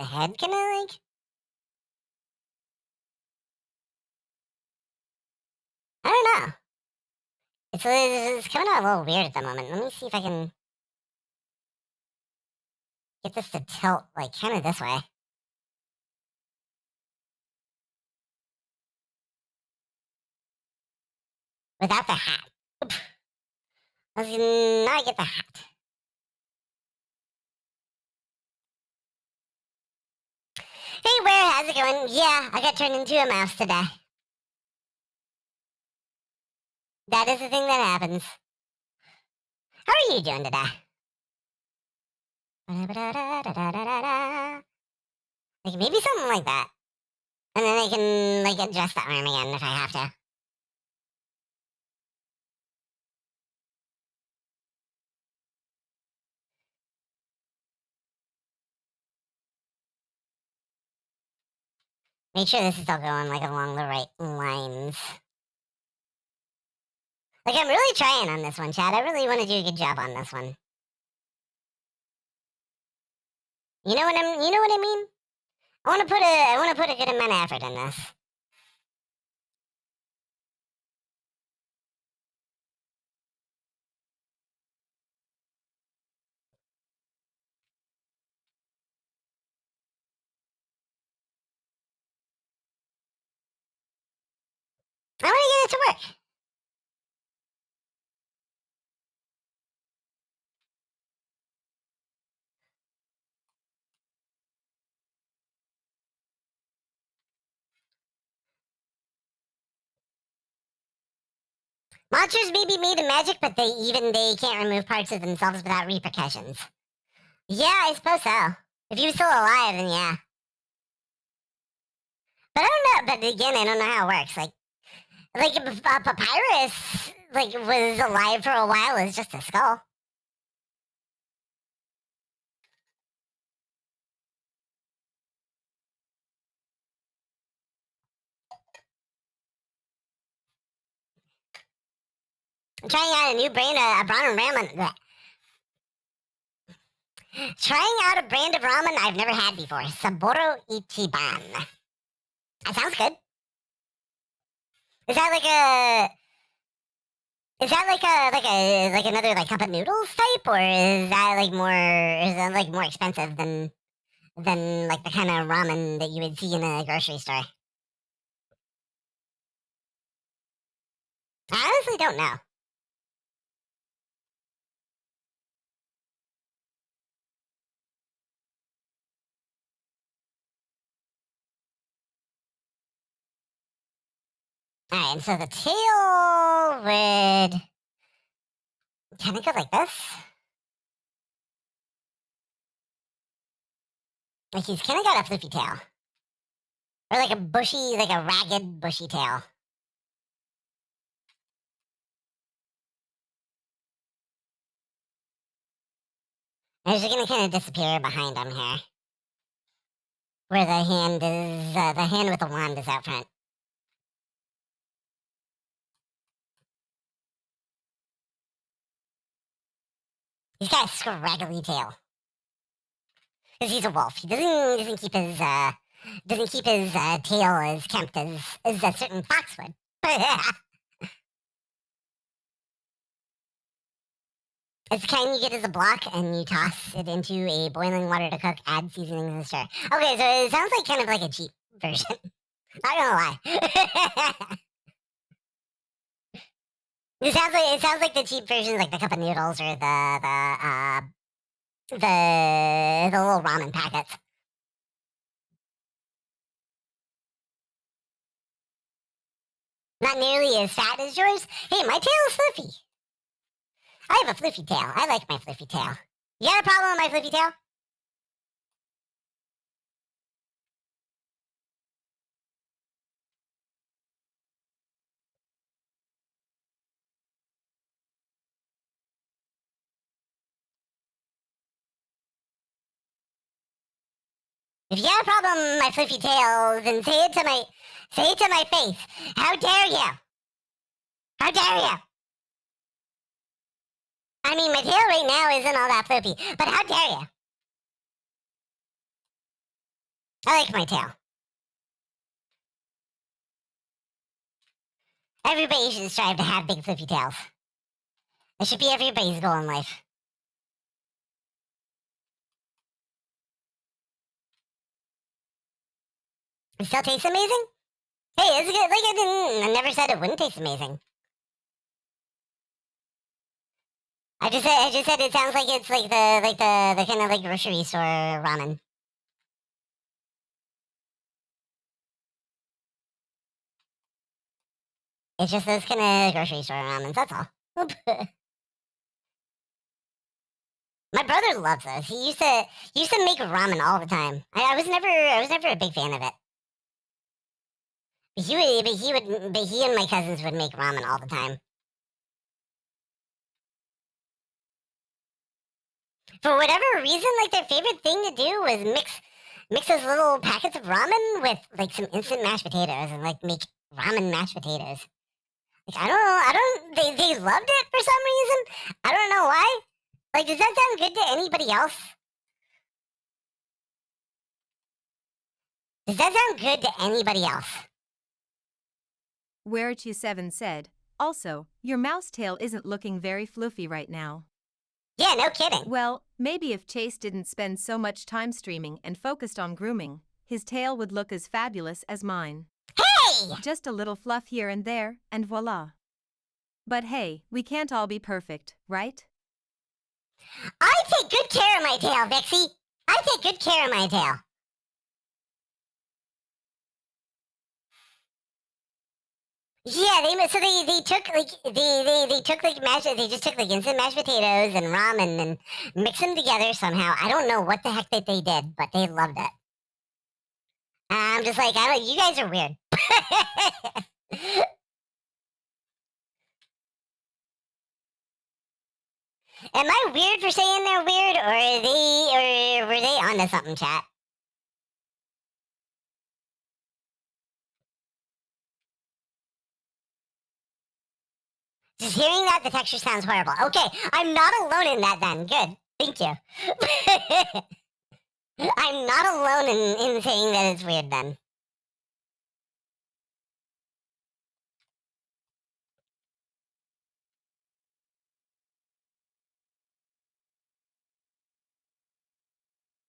head kind of like... I don't know. It's coming out a little weird at the moment. Let me see if I can get this to tilt like kind of this way. Without the hat. I was gonna not get the hat. Hey, where? How's it going? Yeah, I got turned into a mouse today. That is the thing that happens. How are you doing today? Like maybe something like that. And then I can like adjust the arm again if I have to. Make sure this is all going like along the right lines. Like I'm really trying on this one, Chad. I really want to do a good job on this one. You know what I mean? I want to put a good amount of effort in this. I want to get it to work. Monsters may be made of magic, but they can't remove parts of themselves without repercussions. Yeah, I suppose so. If he was still alive, then yeah. But I don't know. But again, I don't know how it works. Like if Papyrus was alive for a while, it's just a skull. I'm trying out a new brand of ramen. Trying out a brand of ramen I've never had before. Saburo Ichiban. That sounds good. Is that like a? Is that like another like cup of noodles type, or is that like more? Is that like more expensive than like the kind of ramen that you would see in a grocery store? I honestly don't know. Alright, and so the tail would kind of go like this. Like he's kind of got a flippy tail. Or like a bushy, like a ragged bushy tail. And it's just gonna kind of disappear behind him here. Where the hand is, the hand with the wand is out front. He's got a scraggly tail. Because he's a wolf. He doesn't keep his tail as kempt as a certain fox would. It's the kind you get as a block and you toss it into a boiling water to cook, add seasonings and stir. Okay, so it sounds like kind of like a cheap version. Not gonna lie. It sounds like the cheap version, like the cup of noodles or the little ramen packets. Not nearly as fat as yours. Hey, my tail is fluffy. I have a fluffy tail. I like my fluffy tail. You got a problem with my fluffy tail? If you got a problem with my fluffy tail, then say it to my face. How dare you? How dare you? I mean, my tail right now isn't all that fluffy, but how dare you? I like my tail. Everybody should strive to have big fluffy tails. It should be everybody's goal in life. It still tastes amazing? Hey, it's good. Like I never said it wouldn't taste amazing. I just said it sounds like it's like the kind of like grocery store ramen. It's just those kind of grocery store ramens, that's all. My brother loves those. He used to make ramen all the time. I was never a big fan of it. But he and my cousins would make ramen all the time. For whatever reason, like their favorite thing to do was mix those little packets of ramen with like some instant mashed potatoes and like make ramen mashed potatoes. Like they loved it for some reason. I don't know why. Like, does that sound good to anybody else? Does that sound good to anybody else? Where27 said, also, your mouse tail isn't looking very floofy right now. Yeah, no kidding. Well, maybe if Chase didn't spend so much time streaming and focused on grooming, his tail would look as fabulous as mine. Hey! Just a little fluff here and there, and voila. But hey, we can't all be perfect, right? I take good care of my tail, Vixie. I take good care of my tail. Yeah, they took like they took like they just took like instant mashed potatoes and ramen and mixed them together somehow. I don't know what the heck that they did, but they loved it. I'm just like, I don't. You guys are weird. Am I weird for saying they're weird, or were they onto something, chat? Just hearing that, the texture sounds horrible. Okay, I'm not alone in that then. Good. Thank you. I'm not alone in saying that it's weird then.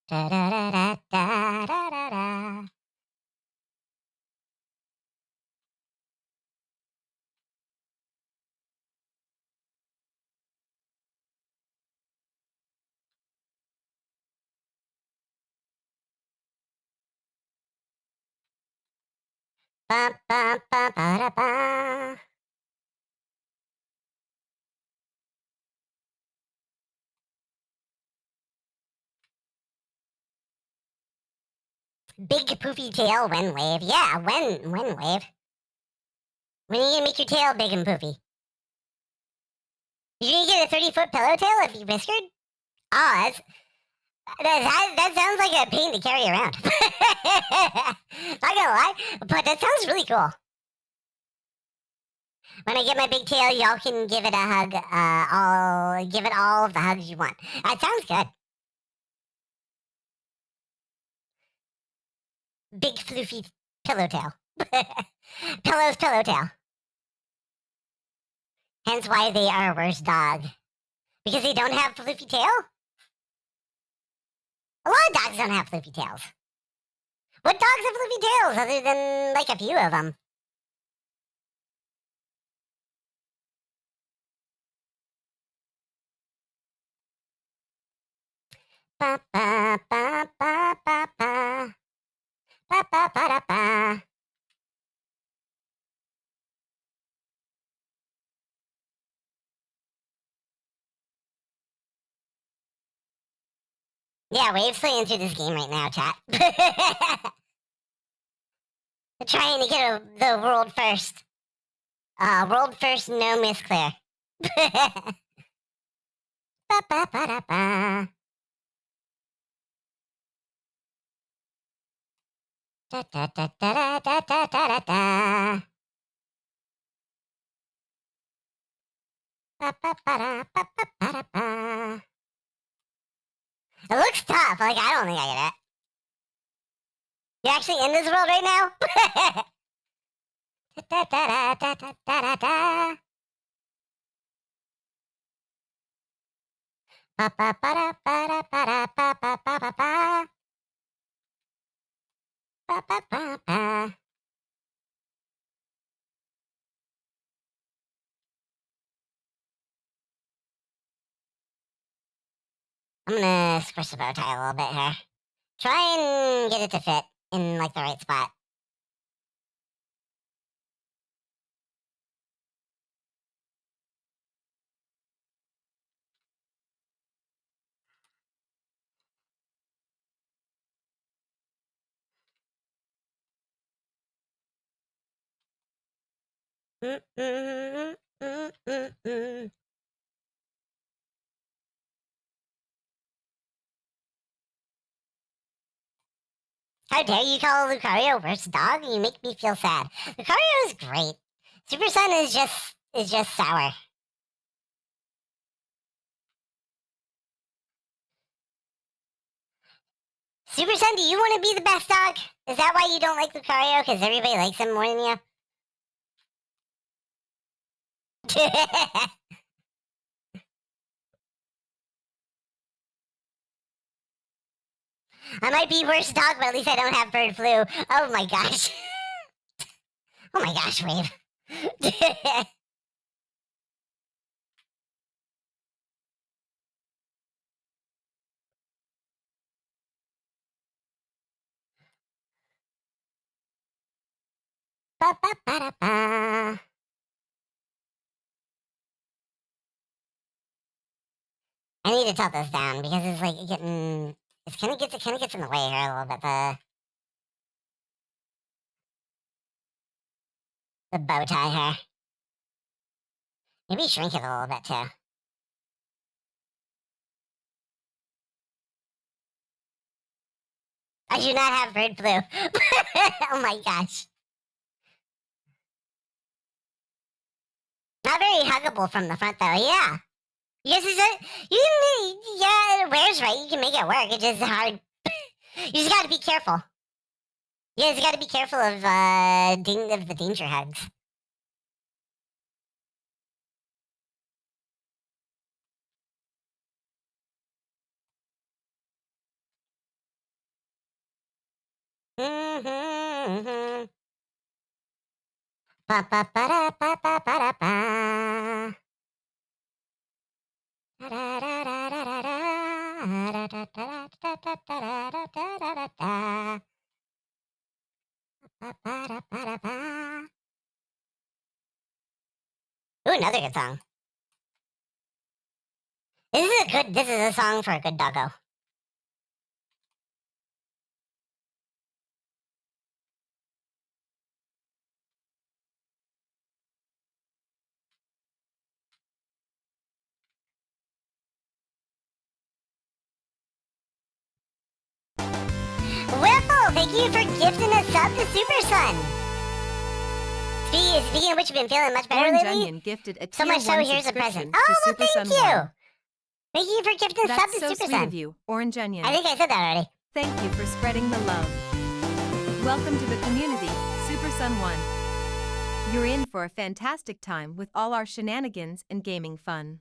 Da da da da da da da da. Ba ba ba ba da ba. Big poofy tail, when wave. Yeah, when wave. When are you gonna make your tail big and poofy? You're gonna get a 30-foot pillow tail if you whiskered? Oh, that sounds like a pain to carry around. Not gonna lie, but that sounds really cool. When I get my big tail, y'all can give it a hug. I'll give it all of the hugs you want. That sounds good. Big floofy pillow tail. Pillow tail. Hence why they are a worse dog. Because they don't have floofy tail? A lot of dogs don't have floofy tails. What dogs have floofy tails other than like a few of them? Ba ba ba ba ba ba. Ba ba ba da ba. Yeah, Wave's playing through this game right now, chat. They're trying to get the world first. World first, no miss clear. Ba ba ba da ba. Da da da da da da da da da. Ba ba ba da ba ba ba da ba. It looks tough. Like, I don't think I get it. You're actually in this world right now? Da da da da da da da da. Ba ba ba da ba da ba da ba ba ba ba ba. Ba ba ba ba. I'm gonna squish the bow tie a little bit here. Try and get it to fit in like the right spot. Mm, mm, mm, mm, mm. How dare you call Lucario worst dog? You make me feel sad. Lucario is great. Super Sun is just sour. Super Sun, do you want to be the best dog? Is that why you don't like Lucario? Because everybody likes him more than you? I might be worse dog, but at least I don't have bird flu. Oh my gosh. Oh my gosh, Wave. Ba-ba-ba-da-ba. I need to tilt this down because it's like getting. It kind of gets in the way here a little bit. The bow tie here. Maybe shrink it a little bit too. I do not have bird flu. Oh my gosh. Not very huggable from the front though. Yeah. Yes, yeah, where's right? You can make it work. It's just hard. You just gotta be careful. You just gotta be careful of the danger hugs. Mm-hmm. Ba ba ba da ba ba ba da ba. Da da da da da da da. Da da da da da da da da da da da. Ba ba da ba da ba. Ooh, another good song. This is a song for a good doggo. Whipple, thank you for gifting a sub to Super Sun. Speaking of which, you've been feeling much better Orange lately. Onion gifted a So tier much so, 1 here's a subscription present. to Oh, well, Super thank Sun you. 1. Thank you for gifting a sub That's to so Super sweet Sun. of you, Orange Onion. I think I said that already. Thank you for spreading the love. Welcome to the community, Super Sun 1. You're in for a fantastic time with all our shenanigans and gaming fun.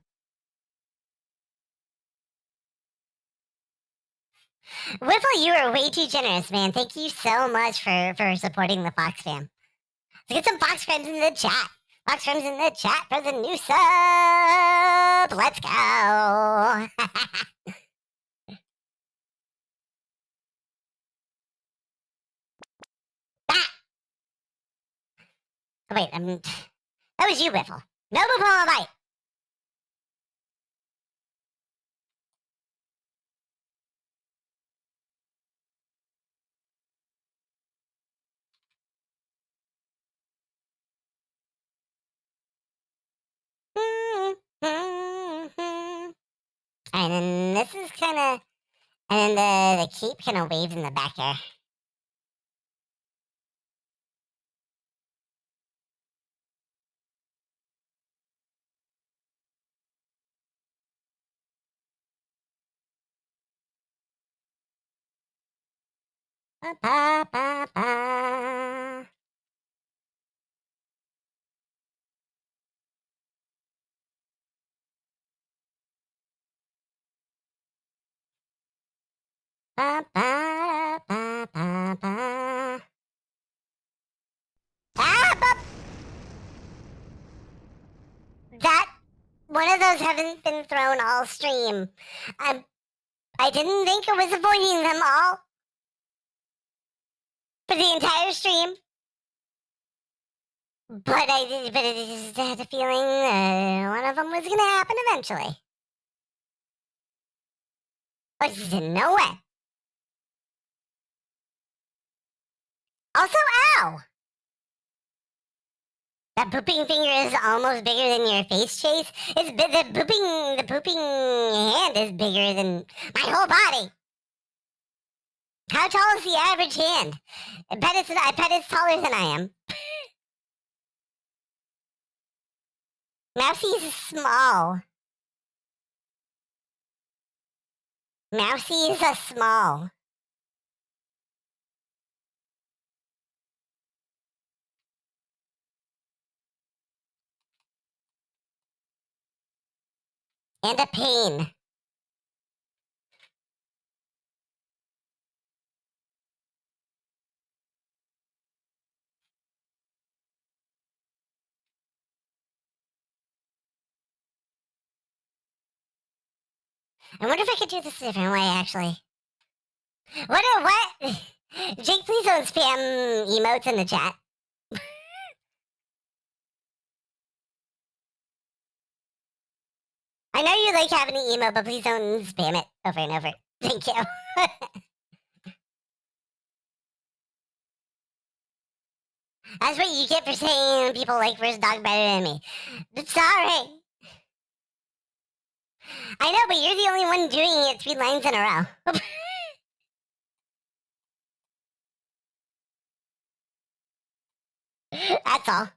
Whipple, you are way too generous, man. Thank you so much for supporting the Fox fam. Let's get some Fox friends in the chat. Fox friends in the chat for the new sub. Let's go. Ah! Oh, wait, that was you, Whipple. No Whipple bite. And then this is kind of, and then the cape kind of waves in the back here. Ba, ba, ba, ba. Ba, ba, ba, ba, ba. Ah, that one of those haven't been thrown all stream. I didn't think I was avoiding them all for the entire stream, but I just had a feeling one of them was gonna happen eventually. I just didn't know when. Also, ow! That pooping finger is almost bigger than your face, Chase. The pooping hand is bigger than my whole body. How tall is the average hand? I bet it's taller than I am. Mousy is small. Mousy is a small. And a pain. I wonder if I could do this a different way, actually. What? Jake, please don't spam emotes in the chat. I know you like having an emo, but please don't spam it over and over. Thank you. That's what you get for saying people like first dog better than me. Sorry. I know, but you're the only one doing it 3 lines in a row. That's all.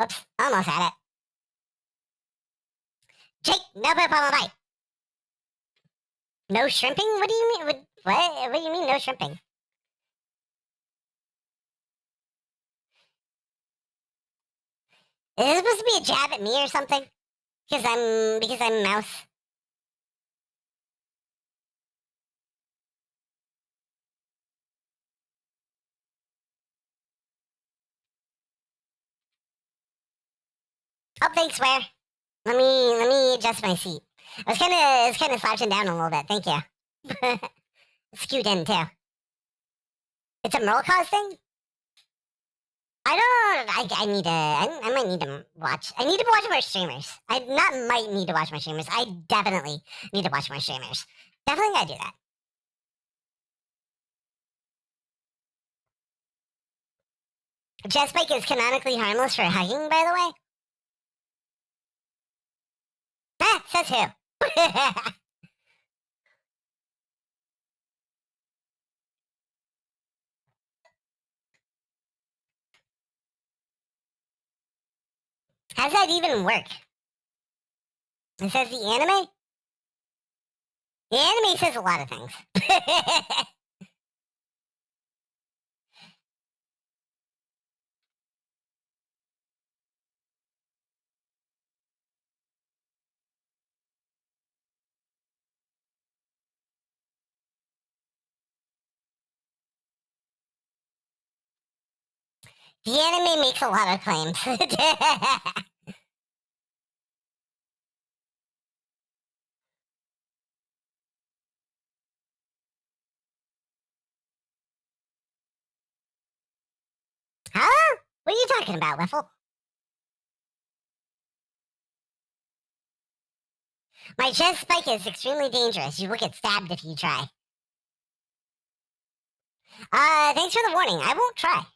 Oops, almost had it. Jake, no problem, bye. No shrimping? What do you mean? What do you mean no shrimping? Is this supposed to be a jab at me or something? Because I'm mouse. Oh, thanks, Where? Let me adjust my seat. I was kinda slouching down a little bit. Thank you. Skewed in too. It's a Merle cause thing? I need to, I might need to watch, I need to watch more streamers. I not might need to watch more streamers. I definitely need to watch more streamers. Definitely gotta do that. Jet Spike is canonically harmless for hugging, by the way. Ah, says who? How's that even work? It says the anime? The anime says a lot of things. The anime makes a lot of claims. Huh? What are you talking about, Wiffle? My chest spike is extremely dangerous. You will get stabbed if you try. Thanks for the warning. I won't try.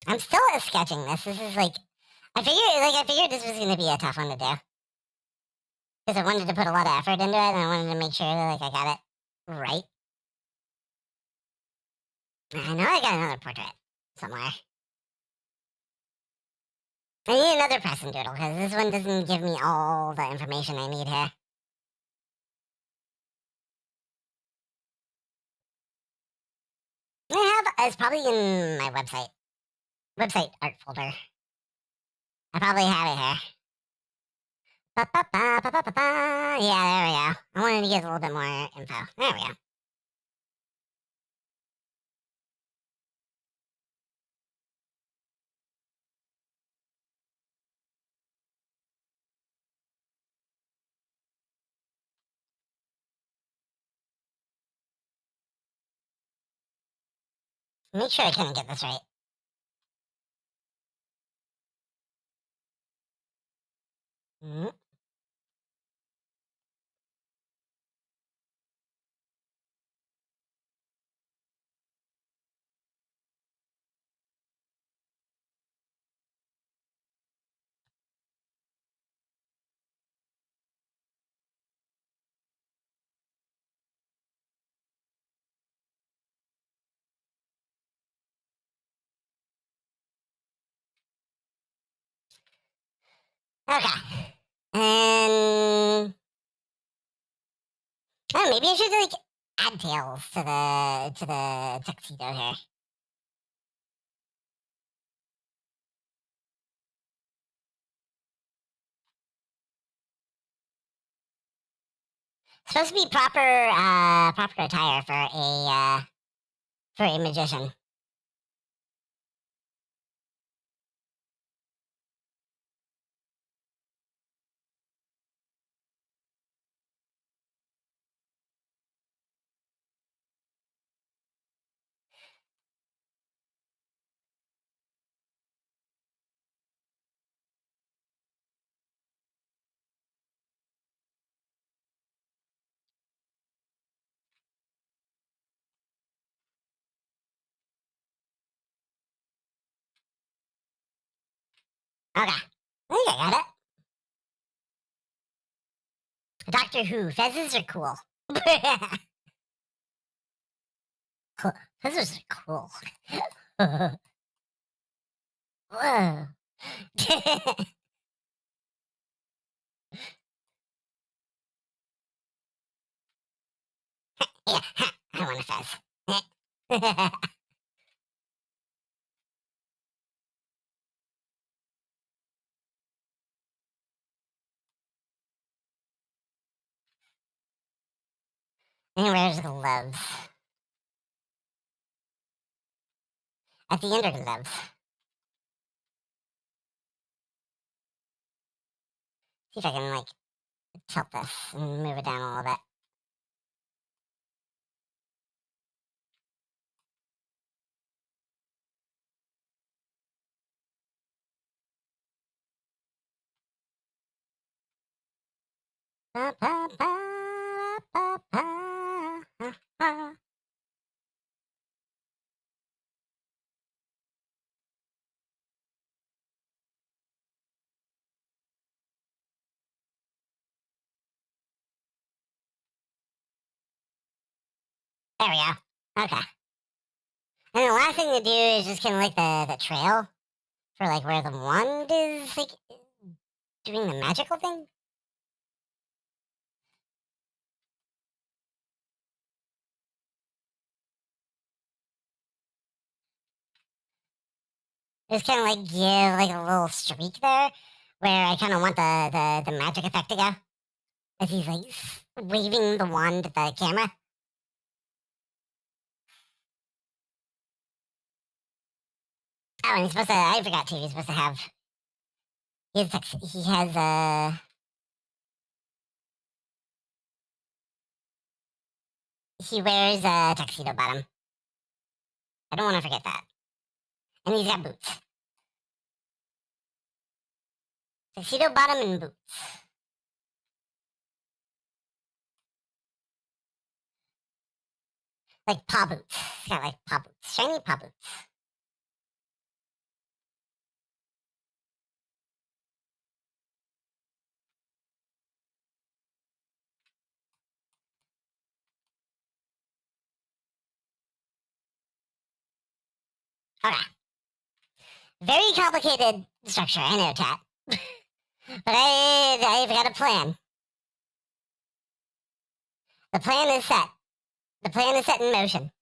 I'm still sketching this. This is like, I figured this was gonna be a tough one to do. Because I wanted to put a lot of effort into it, and I wanted to make sure that, like, I got it right. I know I got another portrait somewhere. I need another Preston doodle, because this one doesn't give me all the information I need here. It's probably in my website art folder. I probably have it here. Yeah, there we go. I wanted to get a little bit more info. There we go. Make sure I couldn't get this right. Mm. Okay. And oh, maybe I should like add tails to the tuxedo here. Supposed to be proper attire for a magician. Okay, I think I got it. Doctor Who fezzes are cool. Fezzes are cool. Whoa. Yeah, I want a fez. And where's gloves? At the end are gloves. See if I can like tilt this and move it down a little bit. Ba, ba, ba, ba, ba, ba. There we go. Okay. And the last thing to do is just kind of like the trail for like where the wand is like doing the magical thing. Just kind of like give like a little streak there where I kind of want the magic effect to go as he's like waving the wand at the camera. Oh, and he's supposed to, I forgot too, he's supposed to have, he has he wears a tuxedo bottom. I don't want to forget that. And he's got boots. Tuxedo bottom and boots. Like paw boots. He's got like paw boots. Shiny paw boots. Okay. Very complicated structure, I know, chat. But I've got a plan. The plan is set. The plan is set in motion.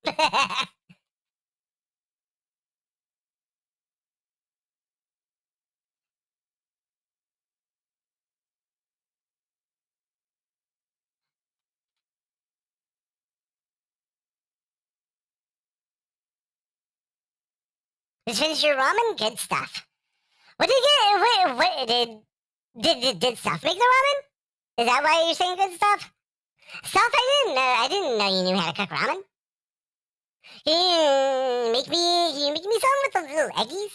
Just finish your ramen? Good stuff. What did you get? What did stuff make the ramen? Is that why you're saying good stuff? Stuff I didn't know you knew how to cook ramen. Can you make me some with the little eggies?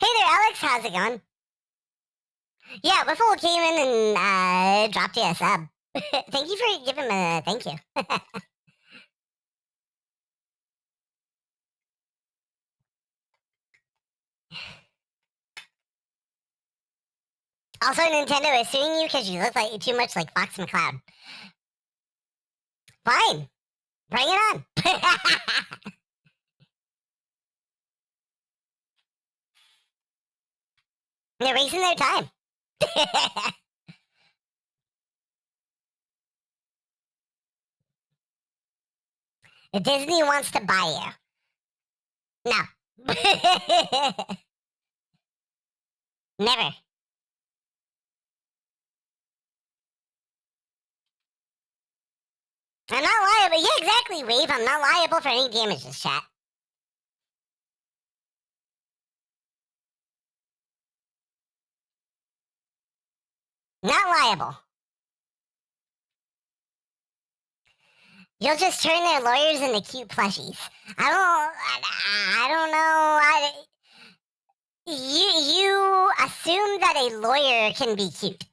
Hey there, Alex, how's it going? Yeah, Wiffle came in and dropped you a sub. Thank you for giving him a thank you. Also, Nintendo is suing you because you look like too much like Fox McCloud. Fine, bring it on. They're wasting their time. If Disney wants to buy you. No. Never. I'm not liable. Yeah, exactly, Wave. I'm not liable for any damages, chat. Not liable. You'll just turn their lawyers into cute plushies. I don't know. You assume that a lawyer can be cute.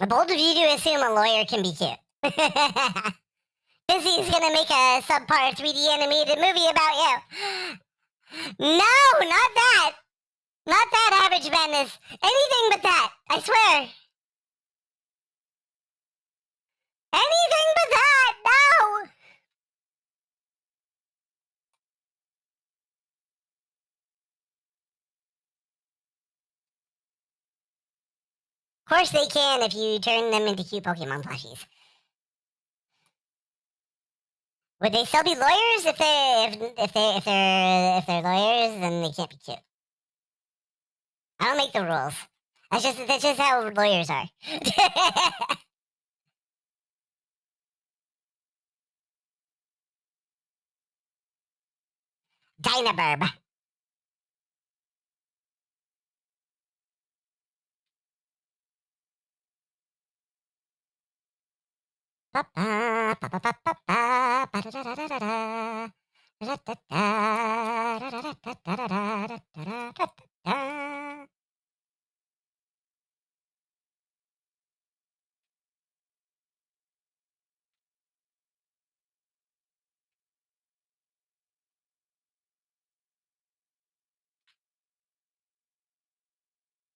Bold of you to assume a lawyer can be cute. Disney's gonna make a subpar 3D animated movie about you. No, not that. Not that, Average Madness. Anything but that. I swear. Anything but that. No. Of course they can if you turn them into cute Pokemon plushies. Would they still be lawyers if they're lawyers? Then they can't be cute. I don't make the rules. That's just how lawyers are. Dynaburb.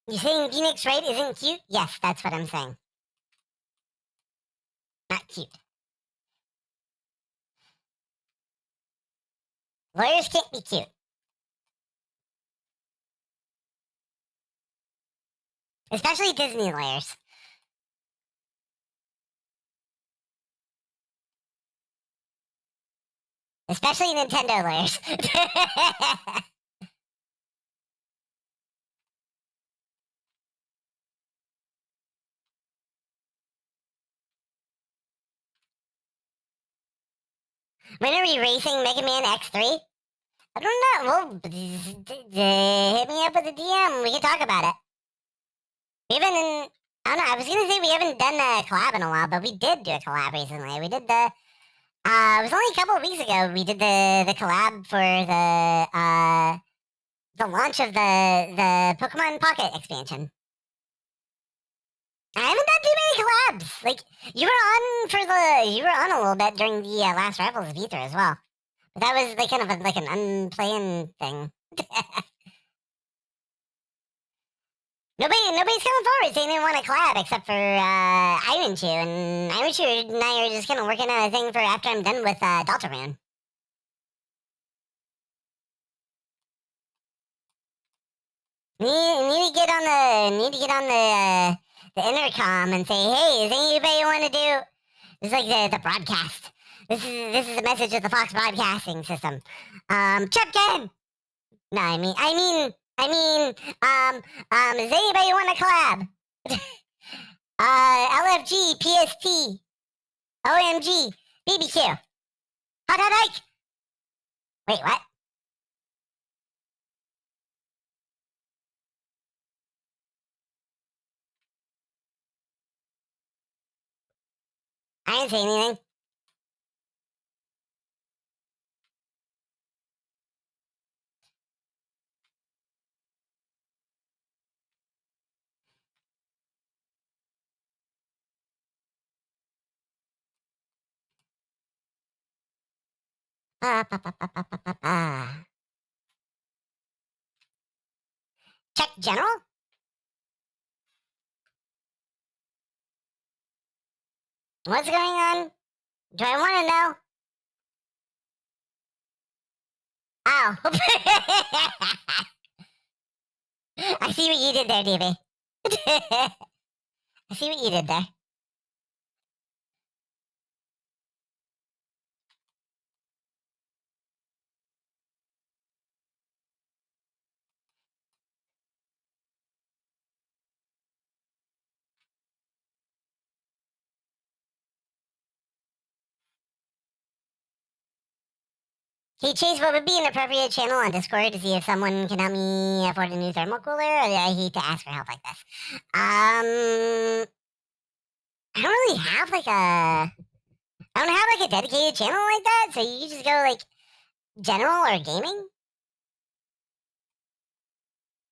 You saying Phoenix Wright isn't cute? Yes, that's what I'm saying. Not cute. Lawyers can't be cute. Especially Disney lawyers. Especially Nintendo lawyers. When are we racing Mega Man X3? I don't know. Well, hit me up with a DM. We can talk about it. We haven't. I don't know. I was gonna say we haven't done a collab in a while, but we did do a collab recently. We did the. It was only a couple of weeks ago. We did the collab for the launch of the Pokemon Pocket expansion. I haven't done too many collabs. Like you were on a little bit during the last Rivals of Ether as well. But that was like kind of like an unplanned thing. Nobody's coming forward saying they want to collab except for Iron Chew, and Iron Chew and I are just kind of working on a thing for after I'm done with Deltarune. Need to get on the intercom and say, hey, is anybody want to do? It's like the broadcast. This is a message of the Fox Broadcasting System. Chip game. No, does anybody want to collab? LFG, PST, OMG, BBQ. Hot Ike. Wait, what? I didn't say anything. Check general? What's going on? Do I want to know? Oh. I see what you did there, DB. I see what you did there. Hey Chase, what would be an appropriate channel on Discord to see if someone can help me afford a new thermal cooler? I hate to ask for help like this. I don't really have like a... I don't have like a dedicated channel like that, so you just go like general or gaming.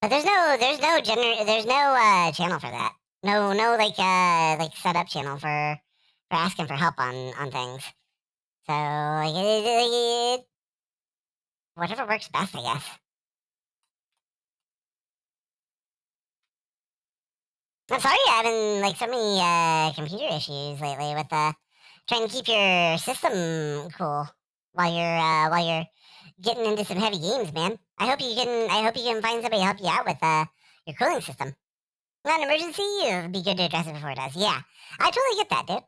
But there's no channel for that. No like setup channel for asking for help on things. So like whatever works best, I guess. I'm sorry you're having like so many computer issues lately with trying to keep your system cool while you're getting into some heavy games, man. I hope you can find somebody to help you out with your cooling system. Not an emergency, it'd be good to address it before it does. Yeah. I totally get that, dude.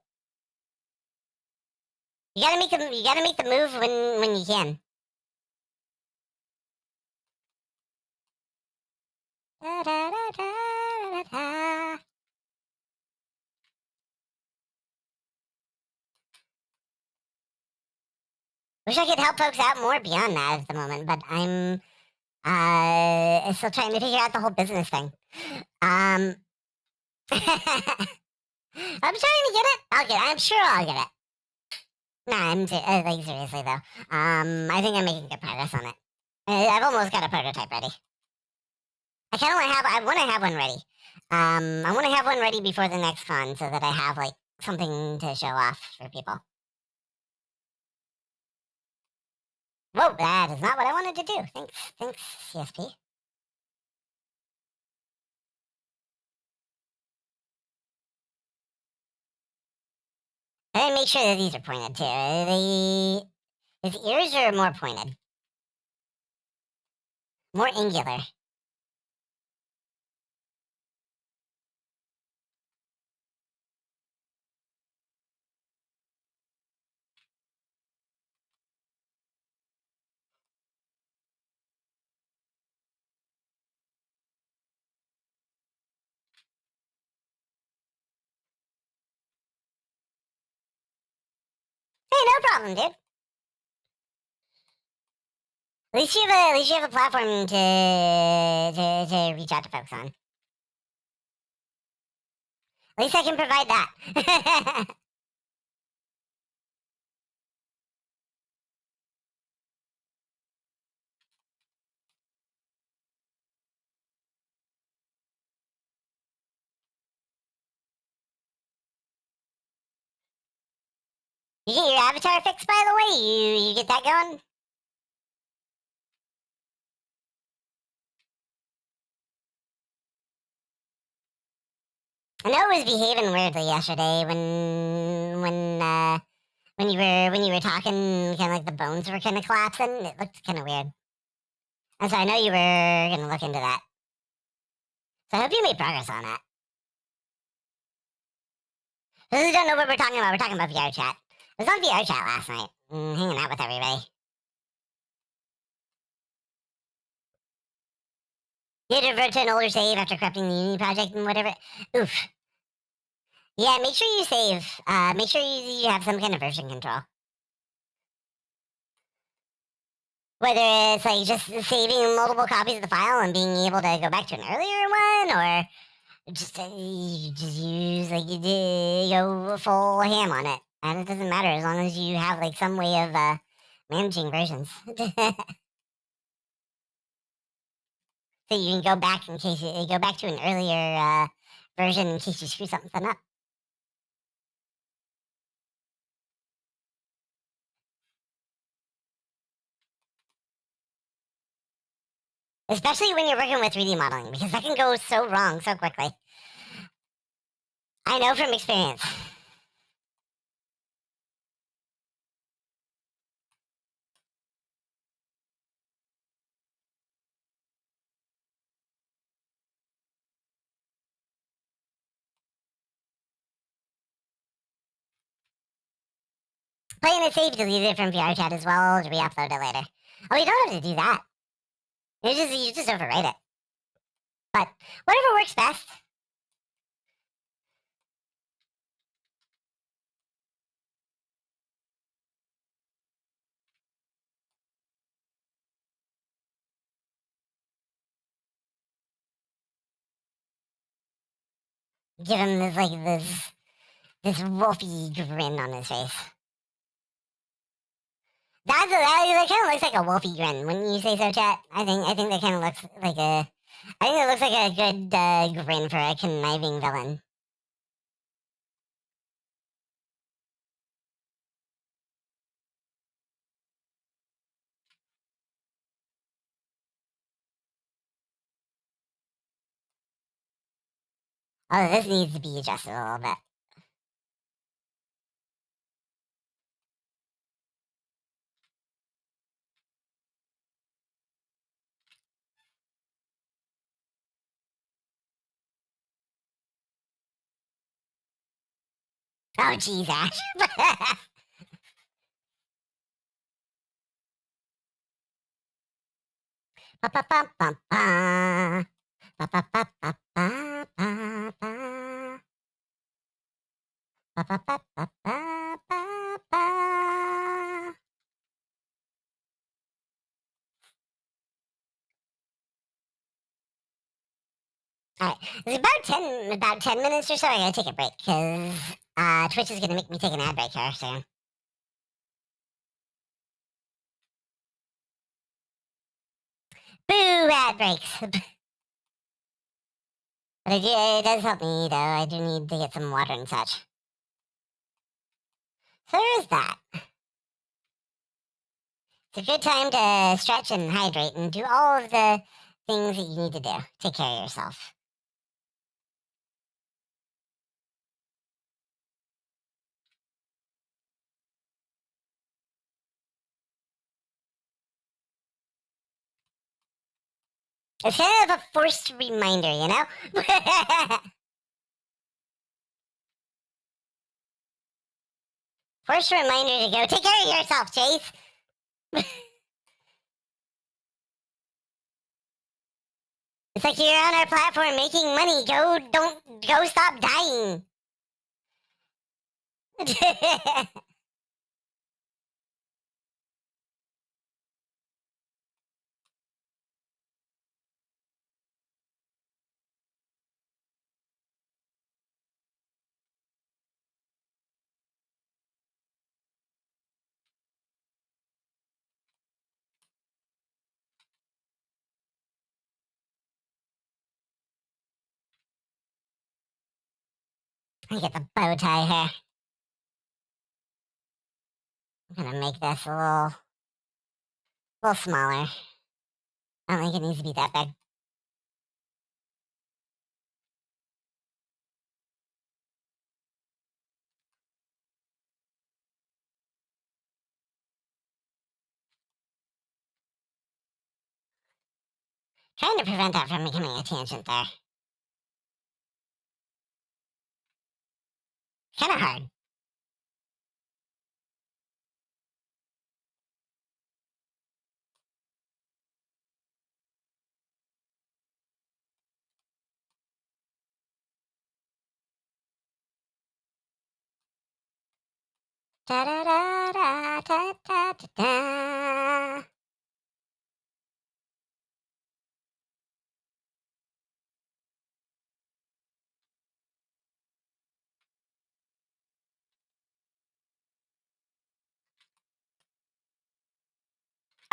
You gotta make the move when you can. Da, da, da, da, da, da. Wish I could help folks out more beyond that at the moment, but I'm still trying to figure out the whole business thing. I'm trying to get it. I'm sure I'll get it. No, like seriously though. I think I'm making good progress on it. I've almost got a prototype ready. I want to have one ready. I want to have one ready before the next con so that I have like something to show off for people. Whoa, that is not what I wanted to do. Thanks, CSP. I make sure that these are pointed too. His ears are more pointed, more angular. Hey, no problem, dude. At least you have a platform to reach out to folks on. At least I can provide that. You get your avatar fixed, by the way? You get that going? I know it was behaving weirdly yesterday when you were talking, kind of like the bones were kind of collapsing. It looked kind of weird. And so I know you were gonna look into that. So I hope you made progress on that. For those who don't know what we're talking about VR chat. I was on VR chat last night, hanging out with everybody. You had to revert to an older save after corrupting the Uni project and whatever. Oof. Yeah, make sure you save. Make sure you have some kind of version control. Whether it's like just saving multiple copies of the file and being able to go back to an earlier one, or just use like you did, go full ham on it, and it doesn't matter as long as you have like some way of managing versions. So you can go back in case you go back to an earlier version in case you screw something up. Especially when you're working with 3D modeling, because that can go so wrong so quickly. I know from experience. playing it safe, delete it from VR chat as well to re-upload it later. Oh, you don't have to do that. You just overwrite it. But whatever works best. Give him this wolfy grin on his face. That kind of looks like a wolfy grin. Wouldn't you say so, chat? I think that kind of looks like a. I think it looks like a good grin for a conniving villain. Oh, this needs to be adjusted a little bit. Oh, jeez, Ash. Ba ba ba ba ba. Ba ba ba ba ba ba ba. Ba ba ba ba ba ba ba. Alright, it's about 10 minutes or so. I gotta take a break because Twitch is gonna make me take an ad break here soon. Boo, ad breaks. But it does help me though. I do need to get some water and such. So there is that. It's a good time to stretch and hydrate and do all of the things that you need to do. Take care of yourself. It's kind of a forced reminder, you know? Forced reminder to go take care of yourself, Chase. It's like you're on our platform making money. Go stop dying. I get the bow tie here. I'm gonna make this a little smaller. I don't think it needs to be that big. Trying to prevent that from becoming a tangent there. Kind of hard. Da da da da da da da da.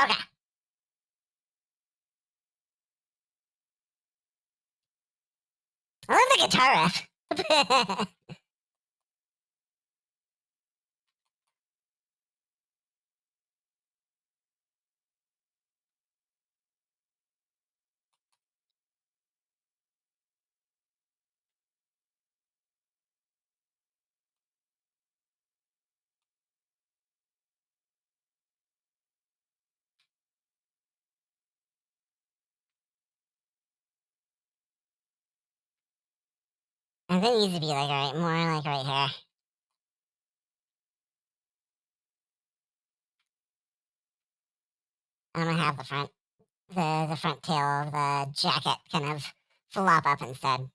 Okay. I love the guitar riff. I think it needs to be like more like right here. I'm gonna have the front tail of the jacket kind of flop up instead.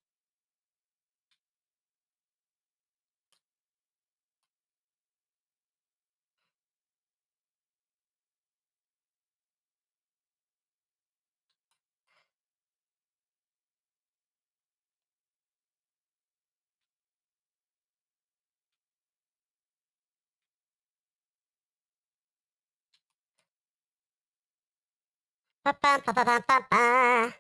Ba ba ba ba ba ba ba.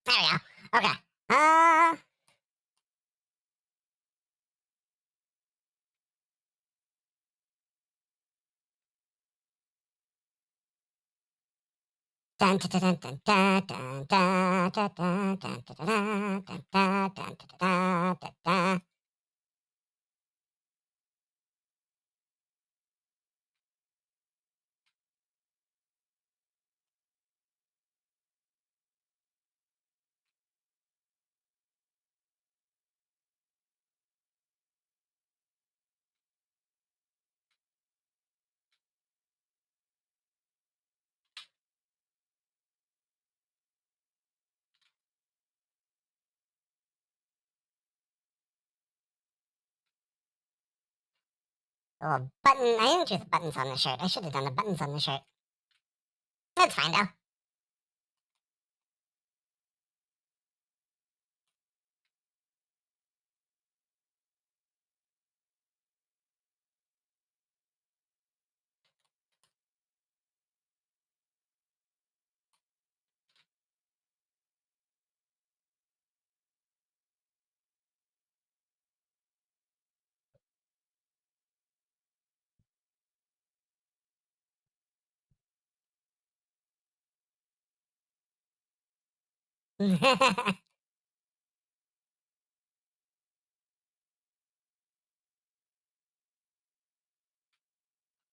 There we go. Okay. Dun dun dun dun dun dun dun dun dun dun dun dun dun dun dun dun dun dun. A little button. I didn't do the buttons on the shirt. I should have done the buttons on the shirt. That's fine though.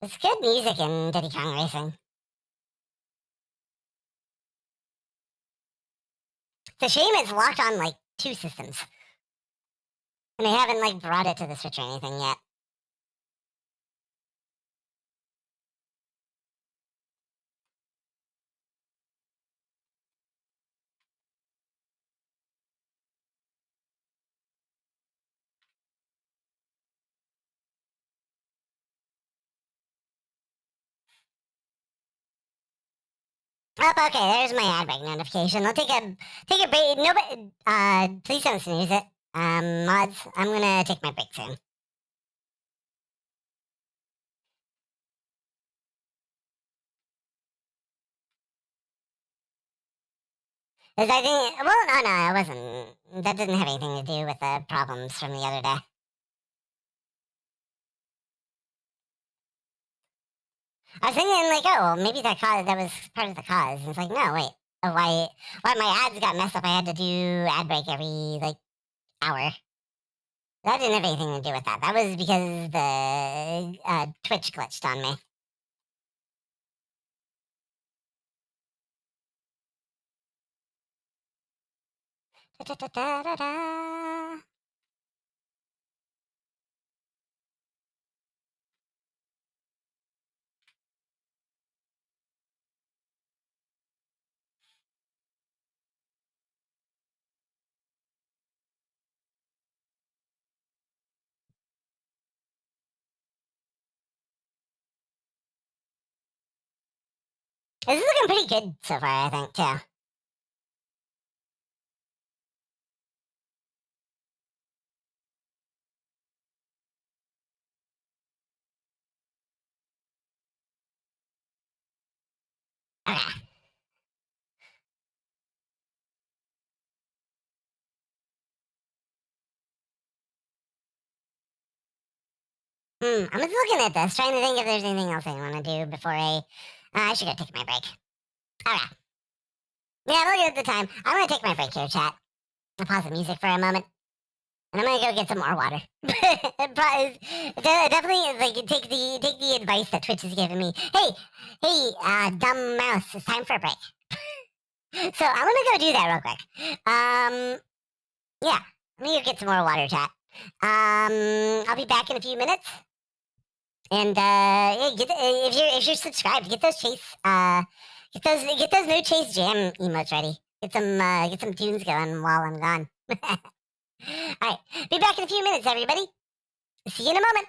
It's good music in Diddy Kong Racing. It's a shame it's locked on like 2 systems. And they haven't like brought it to the Switch or anything yet. Oh, okay, there's my ad break notification. I'll take a break. Nobody, please don't snooze it. Mods, I'm gonna take my break soon. Is I think, well, no, it wasn't. That didn't have anything to do with the problems from the other day. I was thinking like, oh, well, maybe that was part of the cause. And it's like, no, wait, why my ads got messed up? I had to do ad break every like hour. That didn't have anything to do with that. That was because the Twitch glitched on me. Da, da, da, da, da. This is looking pretty good so far, I think, too. Okay. I'm just looking at this, trying to think if there's anything else I want to do before I should go take my break. Okay. Yeah, look at the time. I'm gonna take my break here, chat. I'll pause the music for a moment. And I'm gonna go get some more water. Definitely, like, take the advice that Twitch is giving me. Hey, dumb mouse, it's time for a break. So I'm gonna go do that real quick. Yeah, let me go get some more water, chat. I'll be back in a few minutes. And yeah, if you're subscribed, get those get those new Chase Jam emotes ready. Get some tunes going while I'm gone. All right, be back in a few minutes, everybody. See you in a moment.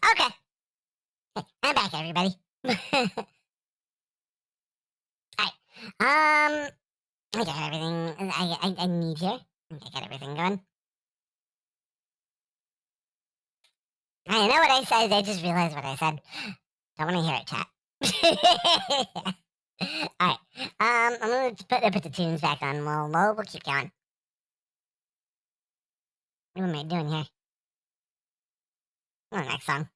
Okay. Hey, I'm back, everybody. Alright. I got everything I need here. I think I got everything going. I know what I said. I just realized what I said. Don't want to hear it, chat. Alright. I'm gonna put the tunes back on. We'll keep going. What am I doing here? Oh, next song.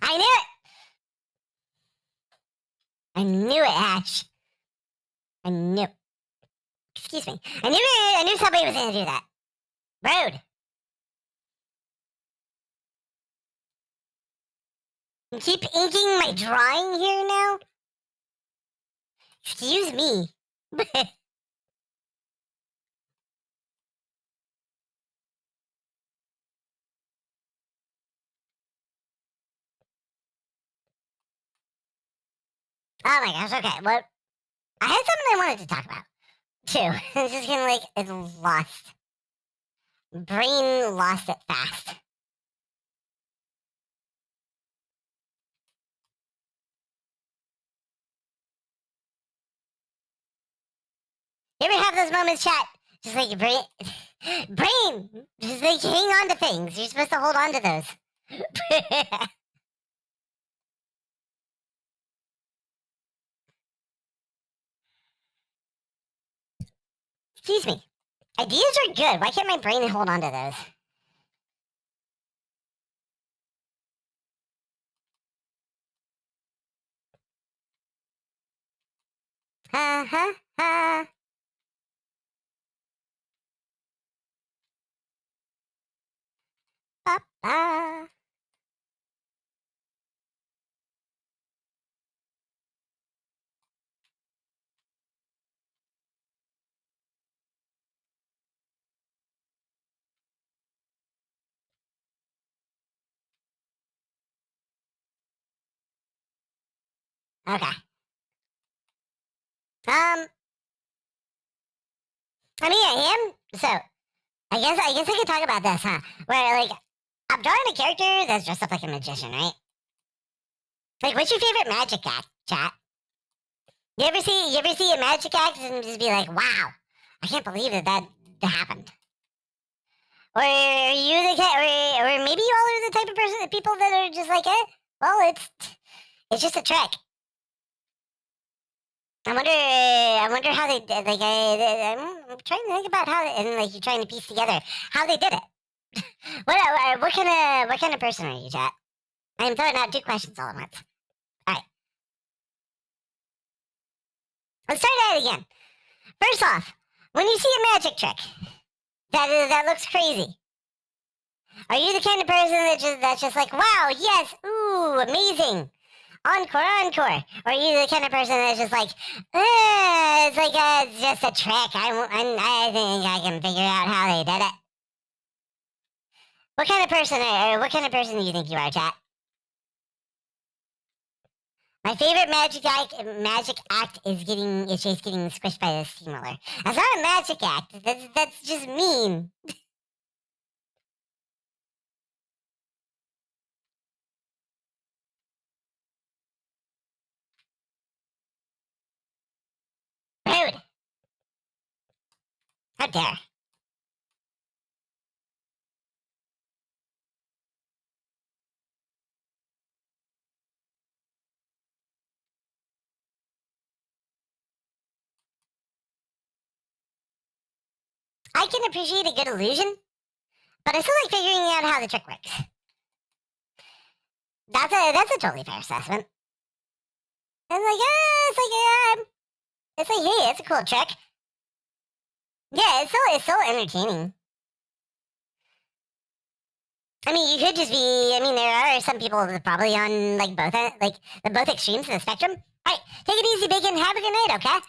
I knew it! I knew it, Ash. I knew. Excuse me. I knew somebody was gonna do that. Rude. You keep inking my drawing here now? Excuse me. Oh my gosh, okay. Well, I had something I wanted to talk about, too. It's just kind of like, it's lost. Brain lost it fast. You ever have those moments, chat? Just like your brain, just like hang on to things. You're supposed to hold on to those. Excuse me. Ideas are good. Why can't my brain hold on to those? Ha ha ha. Ba ba. Okay. I mean, I am. So, I guess I could talk about this, huh? Where, like, I'm drawing a character that's dressed up like a magician, right? Like, what's your favorite magic act, chat? You ever see a magic act and just be like, wow, I can't believe that happened? Or are you the or maybe you all are the type of people that are just like, well, it's just a trick. I wonder how they did. Like, I'm trying to think about how, and like you're trying to piece together how they did it. what kind of person are you, chat? I'm throwing out 2 questions all at once. All right, let's try that again. First off, when you see a magic trick that looks crazy, are you the kind of person that's just like, wow, yes, ooh, amazing, encore, encore? Or are you the kind of person that's just like, it's just a trick. I think I can figure out how they did it. What kind of person do you think you are, chat? My favorite magic act is Chase getting squished by a steamroller. That's not a magic act. That's just mean. Rude. How dare. I can appreciate a good illusion, but I still like figuring out how the trick works. That's a totally fair assessment. And like, it's like, hey, it's a cool trick. Yeah, it's still entertaining. I mean, you could just be. I mean, there are some people that are probably on like both extremes of the spectrum. All right, take it easy, Bacon. Have a good night, okay?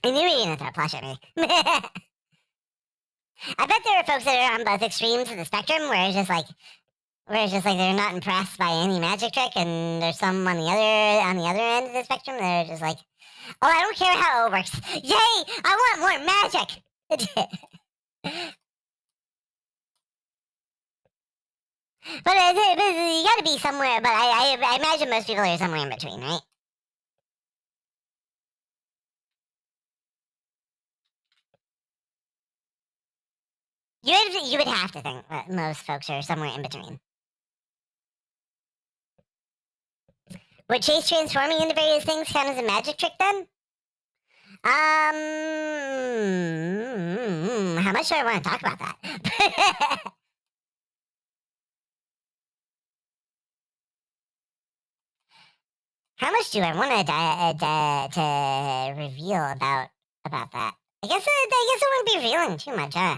I knew you were gonna throw a plush at me. I bet there are folks that are on both extremes of the spectrum where it's just like, where it's just like they're not impressed by any magic trick, and there's some on the other end of the spectrum that are just like, oh, I don't care how it works. Yay! I want more magic. But you gotta be somewhere. But I imagine most people are somewhere in between, right? You would have to think that most folks are somewhere in between. Would Chase transforming into various things count as a magic trick then? How much do I want to talk about that? How much do I want to reveal about that? I guess it wouldn't be revealing too much, huh?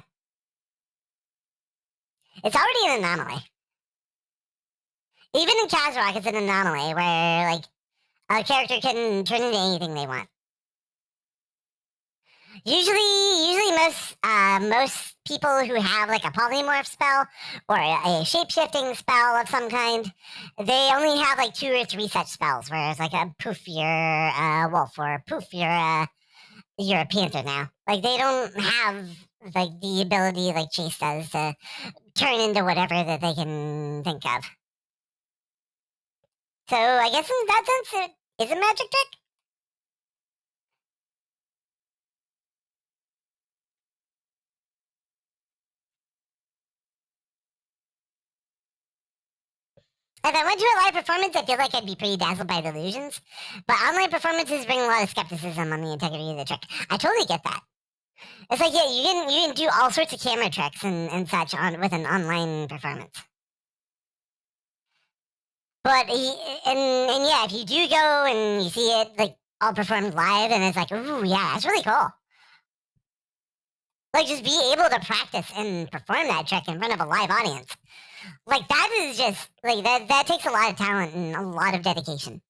It's already an anomaly. Even in Kazrock, it's an anomaly where like a character can turn into anything they want. Usually most people who have like a polymorph spell or a shape-shifting spell of some kind, they only have like 2 or 3 such spells. Whereas like a poof, you're a wolf, or poof, you're a panther now. Like they don't have like the ability like Chase does to turn into whatever that they can think of. So I guess in that sense, it is a magic trick. If I went to a live performance, I feel like I'd be pretty dazzled by the illusions. But online performances bring a lot of skepticism on the integrity of the trick. I totally get that. It's like, yeah, you can do all sorts of camera tricks and such with an online performance. But and yeah, if you do go and you see it like all performed live, and it's like, ooh, yeah, that's really cool. Like just be able to practice and perform that trick in front of a live audience. Like that is just like that takes a lot of talent and a lot of dedication.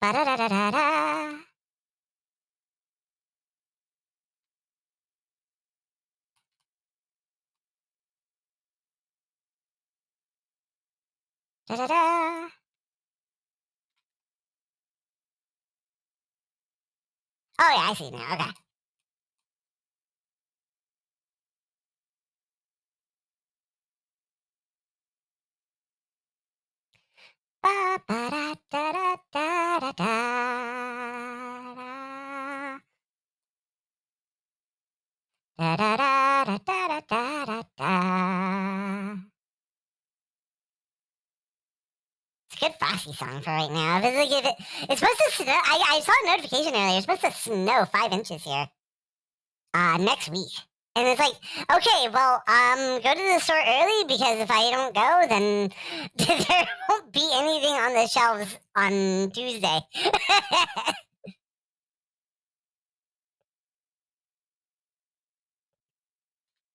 Ba-da-da-da-da-da. Da-da-da. Oh yeah, I see now. Okay. Ba-ba-da-da-da-da-da-da. Da-da-da-da-da-da-da-da. It's a good Frosty song for right now. It's supposed to snow. I saw a notification earlier. It's supposed to snow 5 inches here. Next week. And it's like, okay, well, go to the store early because if I don't go, then there won't be anything on the shelves on Tuesday.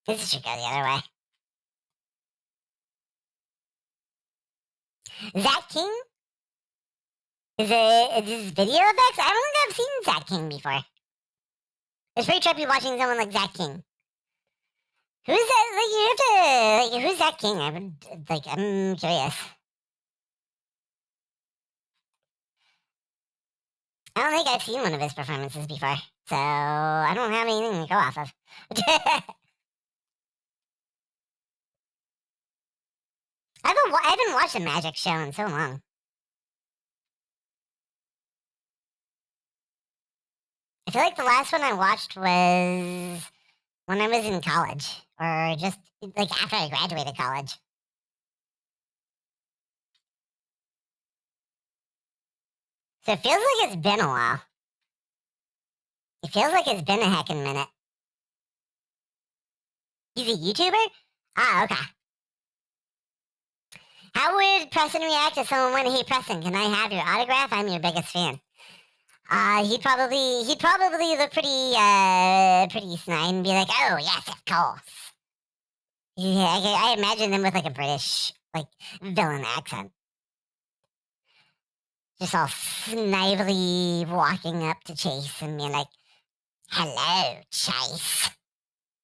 This should go the other way. Zach King? Is this video effects? I don't think I've seen Zach King before. It's pretty trippy watching someone like Zach King. Who's that? Like, you have to, like, who's Zach King? I'm curious. I don't think I've seen one of his performances before, so I don't have anything to go off of. I haven't watched a magic show in so long. I feel like the last one I watched was when I was in college, or just like after I graduated college. So it feels like it's been a while. It feels like it's been a heckin' minute. He's a YouTuber? Ah, okay. How would Preston react if someone went, "Hey Preston, can I have your autograph? I'm your biggest fan." He'd probably look pretty snide and be like, "Oh yes, of course." Yeah, I imagine him with like a British like villain accent. Just all snively walking up to Chase and being like, "Hello, Chase."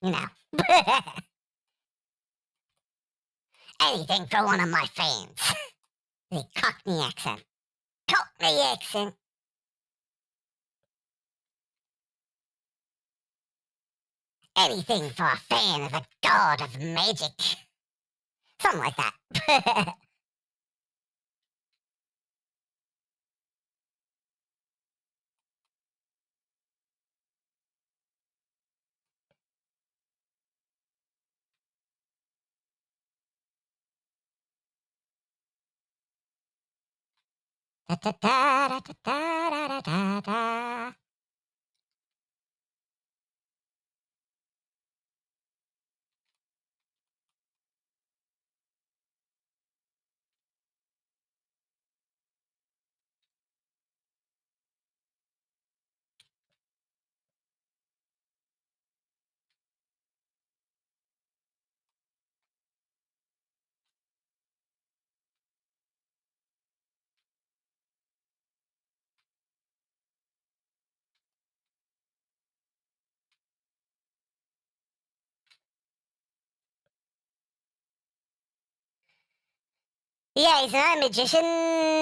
You know. Anything for one of my fans. The Cockney accent. Cockney accent. Anything for a fan of the god of magic. Something like that. Da, da, da, da, da, da, da, da. Yeah, he's not a magician.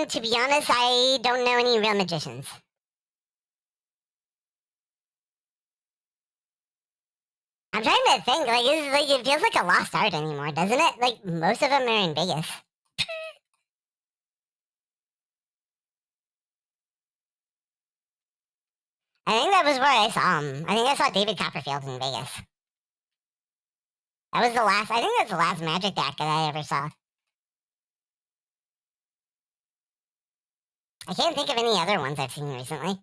To be honest, I don't know any real magicians. I'm trying to think. Like, it feels like a lost art anymore, doesn't it? Like, most of them are in Vegas. I think that was where I saw him. I think I saw David Copperfield in Vegas. That was the last. I think that's the last magic act that I ever saw. I can't think of any other ones I've seen recently.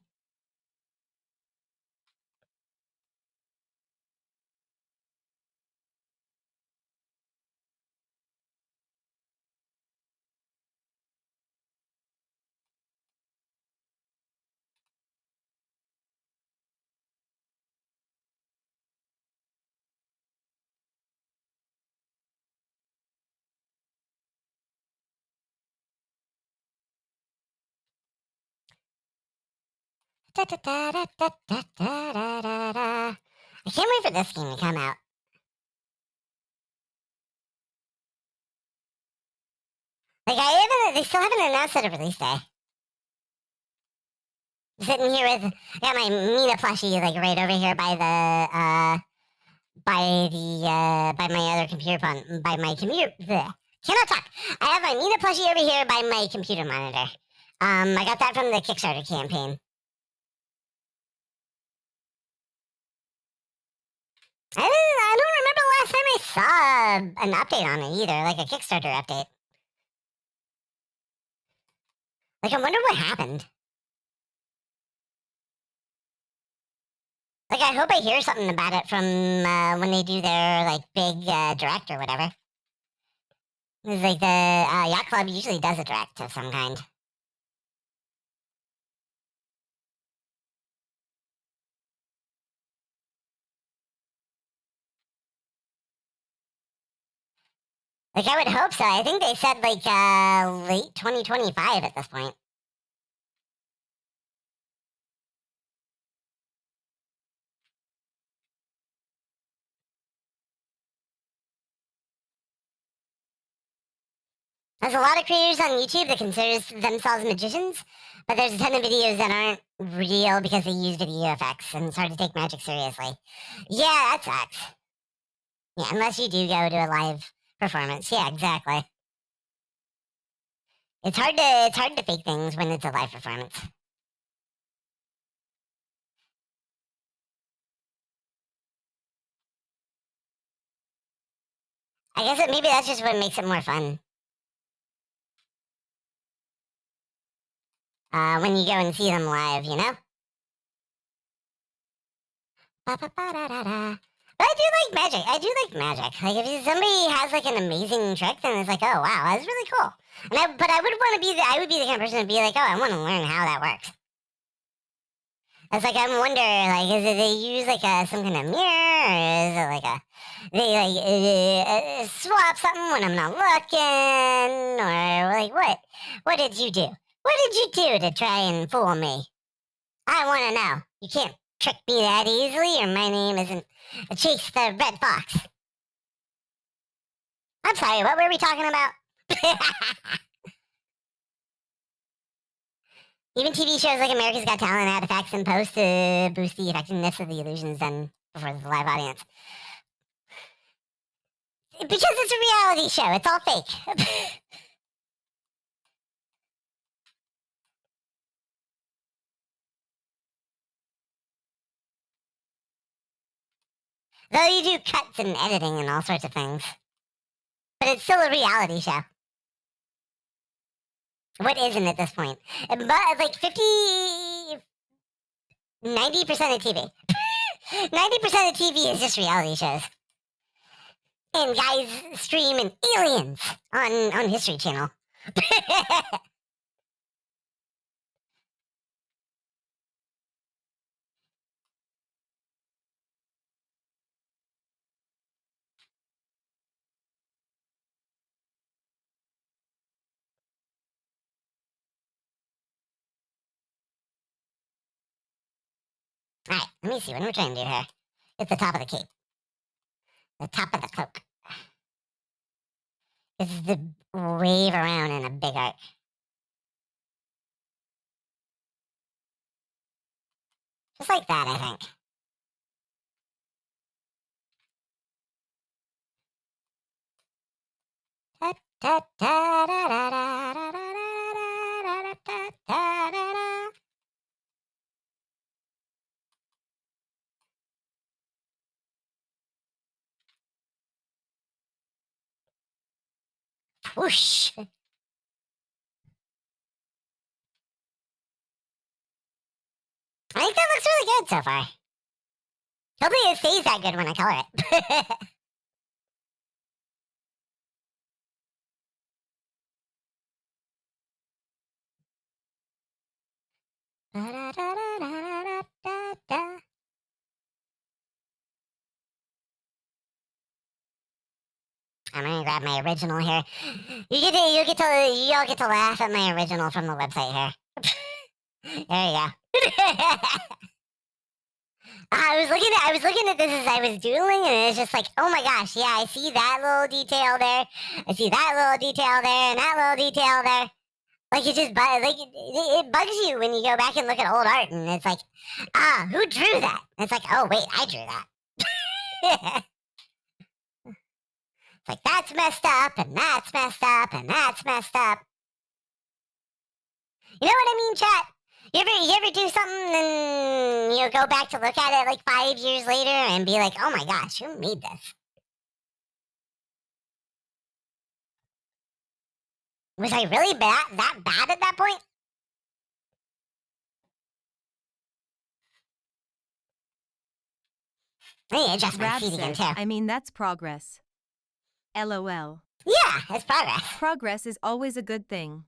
Da, da, da, da, da, da, da, da, da, da. I can't wait for this game to come out. Like, they still haven't announced a release day. Sitting here with, I got my Mina plushie, like, right over here by my other computer, by my computer, bleh, cannot talk. I have my Mina plushie over here by my computer monitor. I got that from the Kickstarter campaign. I don't remember the last time I saw an update on it either, like a Kickstarter update. Like, I wonder what happened. Like, I hope I hear something about it from when they do their, like, big direct or whatever. It's like the Yacht Club usually does a direct of some kind. Like, I would hope so. I think they said, like, late 2025 at this point. There's a lot of creators on YouTube that consider themselves magicians, but there's a ton of videos that aren't real because they use video effects, and it's hard to take magic seriously. Yeah, that sucks. Yeah, unless you do go to a live performance. Yeah, exactly. It's hard to fake things when it's a live performance. I guess maybe that's just what makes it more fun. When you go and see them live, you know? Ba-ba-ba-da-da-da. But I do like magic. I do like magic. Like, if somebody has, like, an amazing trick, then it's like, oh, wow, that's really cool. But I would want to be I would be the kind of person to be like, oh, I want to learn how that works. It's like, I wonder, like, is it they use, like, some kind of mirror, or is it, like, they, like, swap something when I'm not looking, or, like, what did you do? What did you do to try and fool me? I want to know. You can't trick me that easily, or my name isn't Chase the Red Fox. I'm sorry, what were we talking about? Even TV shows like America's Got Talent add effects and post to boost the effectiveness of the illusions done before the live audience. Because it's a reality show, it's all fake. Though you do cuts and editing and all sorts of things. But it's still a reality show. What isn't at this point? But like 90% of TV. 90% of TV is just reality shows. And guys streaming aliens on History Channel. Alright, let me see. What am I trying to do here? It's the top of the cape. The top of the cloak. This is the wave around in a big arc. Just like that, I think. Whoosh. I think that looks really good so far. Hopefully it stays that good when I color it. I'm gonna grab my original here. Y'all get to laugh at my original from the website here. There you go. I was looking at this as I was doodling, and it was just like, oh my gosh, yeah, I see that little detail there. I see that little detail there, and that little detail there. Like it bugs you when you go back and look at old art, and it's like, who drew that? And it's like, oh wait, I drew that. It's like that's messed up, and that's messed up, and that's messed up. You know what I mean, chat? You ever do something and go back to look at it like 5 years later and be like, oh my gosh, who made this? Was I really that bad at that point? Let me adjust my Rab feet again said, too. I mean, that's progress. LOL. Yeah, it's progress. Progress is always a good thing.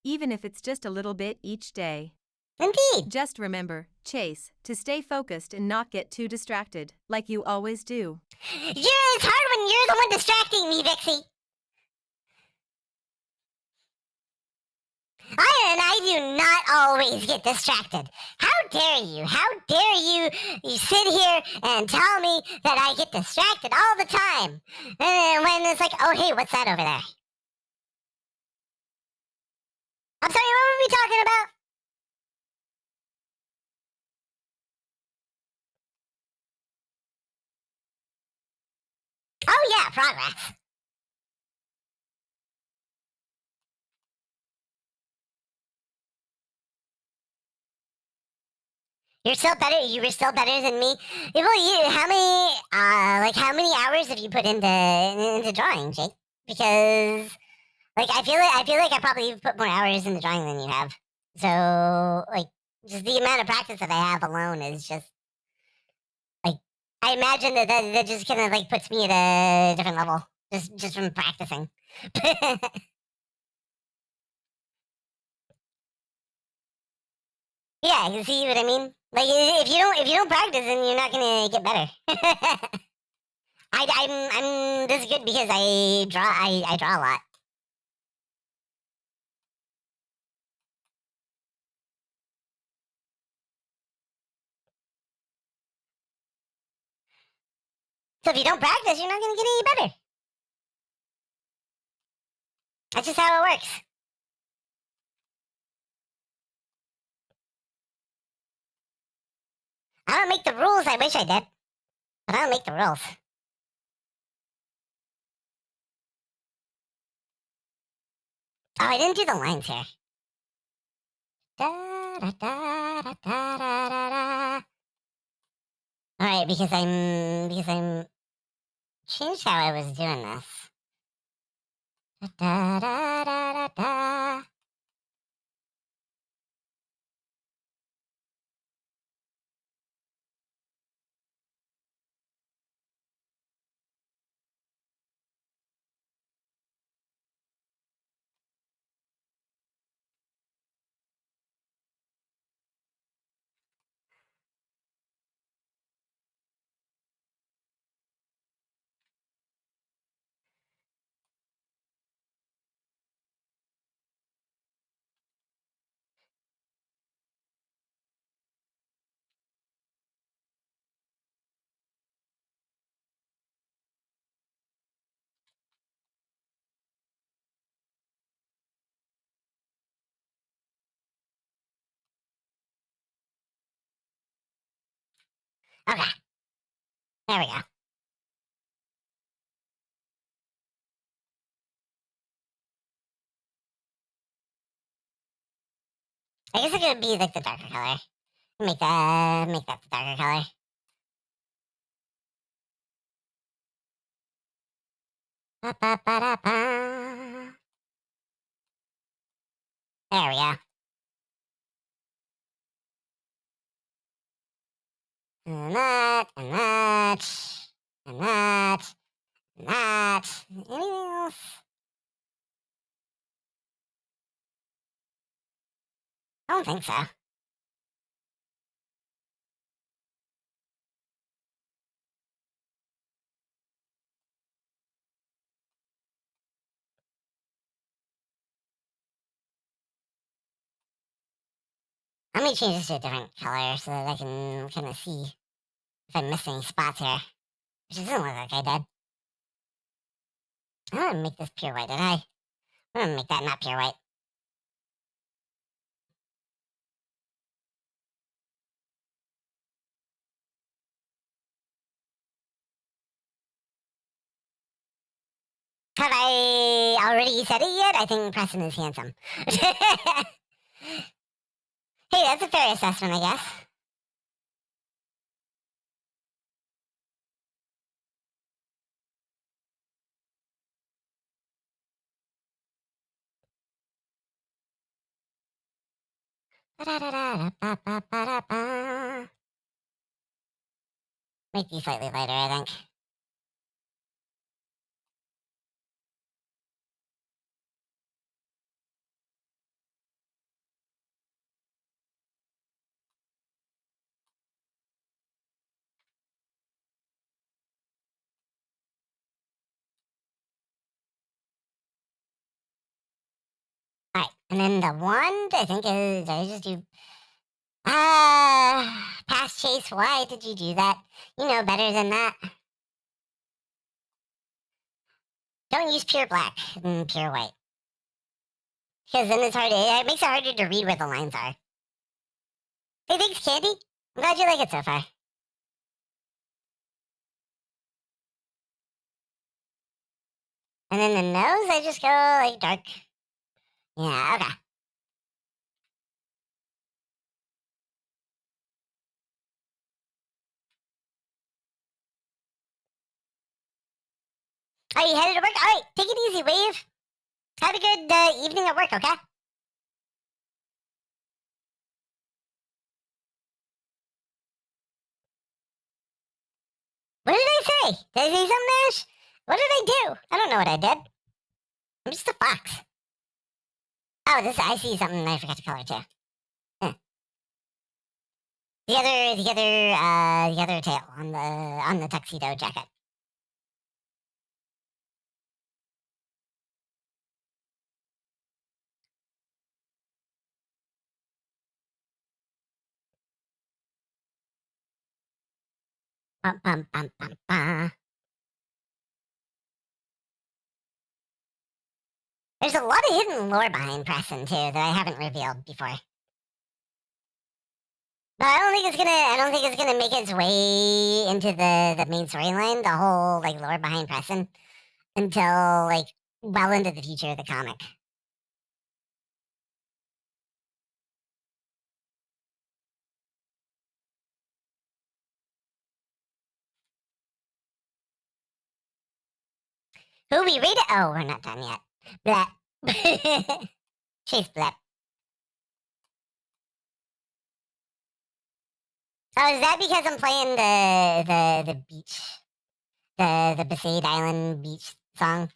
Even if it's just a little bit each day. Indeed. Just remember, Chase, to stay focused and not get too distracted, like you always do. It's hard when you're the one distracting me, Vixie. I do not always get distracted. How dare you? How dare you sit here and tell me that I get distracted all the time? And when it's like, oh, hey, what's that over there? I'm sorry, what were we talking about? Oh, yeah, progress. You're still better. You were still better than me. Well, how many hours have you put into drawing, Jake? Because, like, I feel like I probably put more hours into drawing than you have. So, like, just the amount of practice that I have alone is just, like, I imagine that just kind of like puts me at a different level just from practicing. Yeah, you see what I mean? Like, if you don't practice, then you're not gonna get better. I'm this good because I draw a lot. So if you don't practice, you're not going to get any better. That's just how it works. I don't make the rules. I wish I did. But I don't make the rules. Oh, I didn't do the lines here. Da, da, da, da, da, da, da, da. All right, because I'm changed how I was doing this. Da, da, da, da, da. Okay, there we go. I guess it could be like the darker color. Make that the darker color. Ba, ba, ba, da, ba. There we go. And that, and that, and that, and that. Anything else? I don't think so. Let me change this to a different color so that I can kind of see if I missed any spots here. Which doesn't look like I did. I'm gonna make this pure white, did I? I'm gonna make that not pure white. Have I already said it yet? I think Preston is handsome. Hey, that's a fair assessment, I guess. Ba-da-da-da-da-ba-ba-ba-da-ba. Make these slightly lighter, I think. Alright, and then the wand, I think is, I just do... Pass Chase, why did you do that? You know better than that. Don't use pure black and pure white. Because then it's hard to, it makes it harder to read where the lines are. Hey, thanks, Candy. I'm glad you like it so far. And then the nose, I just go like dark. Yeah, okay. Are you headed to work? Alright, take it easy, Wave. Have a good evening at work, okay? What did I say? Did I say something, Ash? What did I do? I don't know what I did. I'm just a fox. Oh, this, I see something I forgot to color too. Huh. The other tail on the tuxedo jacket. Bum, bum, bum, bum, bum. There's a lot of hidden lore behind Preston too that I haven't revealed before. But I don't think it's gonna make its way into the main storyline, the whole like lore behind Preston, until like well into the future of the comic. Who we read it? Oh, we're not done yet. Bleh. Chase blep. Oh, is that because I'm playing the beach, the Besaid Island beach song?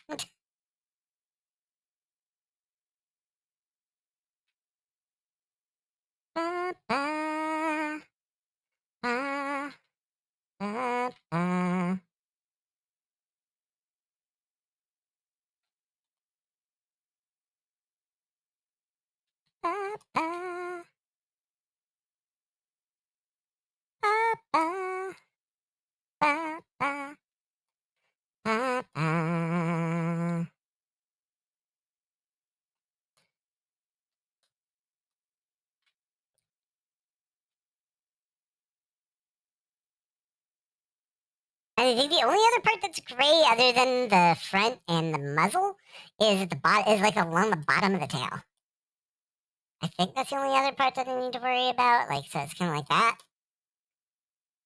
Ba, ba, ba, ba, ba. Ba, ba, ba, ba, ba, ba, ba, ba. And I think the only other part that's gray, other than the front and the muzzle, is at the bottom. Is like along the bottom of the tail. I think that's the only other part that I need to worry about. Like, so it's kind of like that.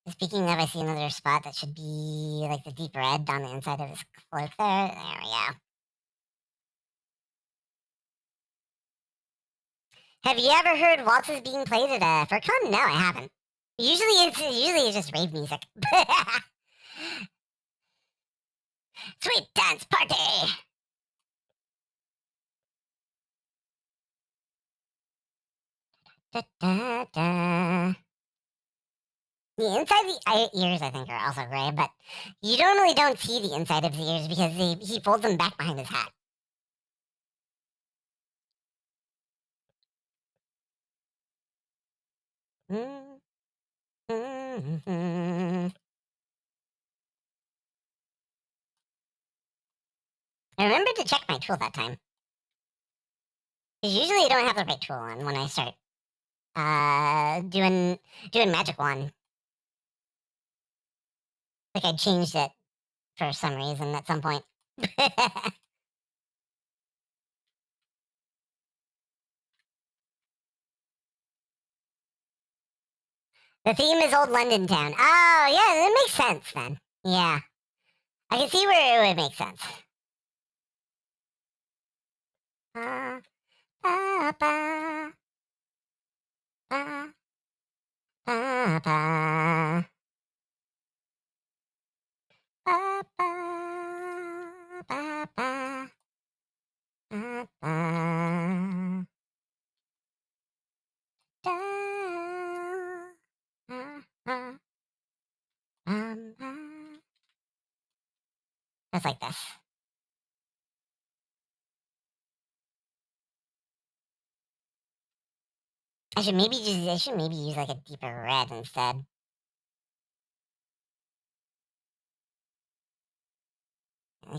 Speaking of, I see another spot that should be like the deep red on the inside of his cloak there. There we go. Have you ever heard waltzes being played at a FurCon? No, I haven't. Usually it's just rave music. Sweet dance party. Da, da, da. The inside of the ears, I think, are also gray, but you don't see the inside of the ears because he folds them back behind his hat. Mm, mm. I remembered to check my tool that time. Because usually I don't have the right tool on when I start doing magic wand. Like I changed it for some reason at some point. The theme is old London town. Oh yeah, that makes sense then. Yeah. I can see where it would make sense. Ba, ba, ba, ba, ba, ba. Ba, ba, ba, ba, ba, ba. Da, ba, ba. Just like this. I should maybe use like a deeper red instead.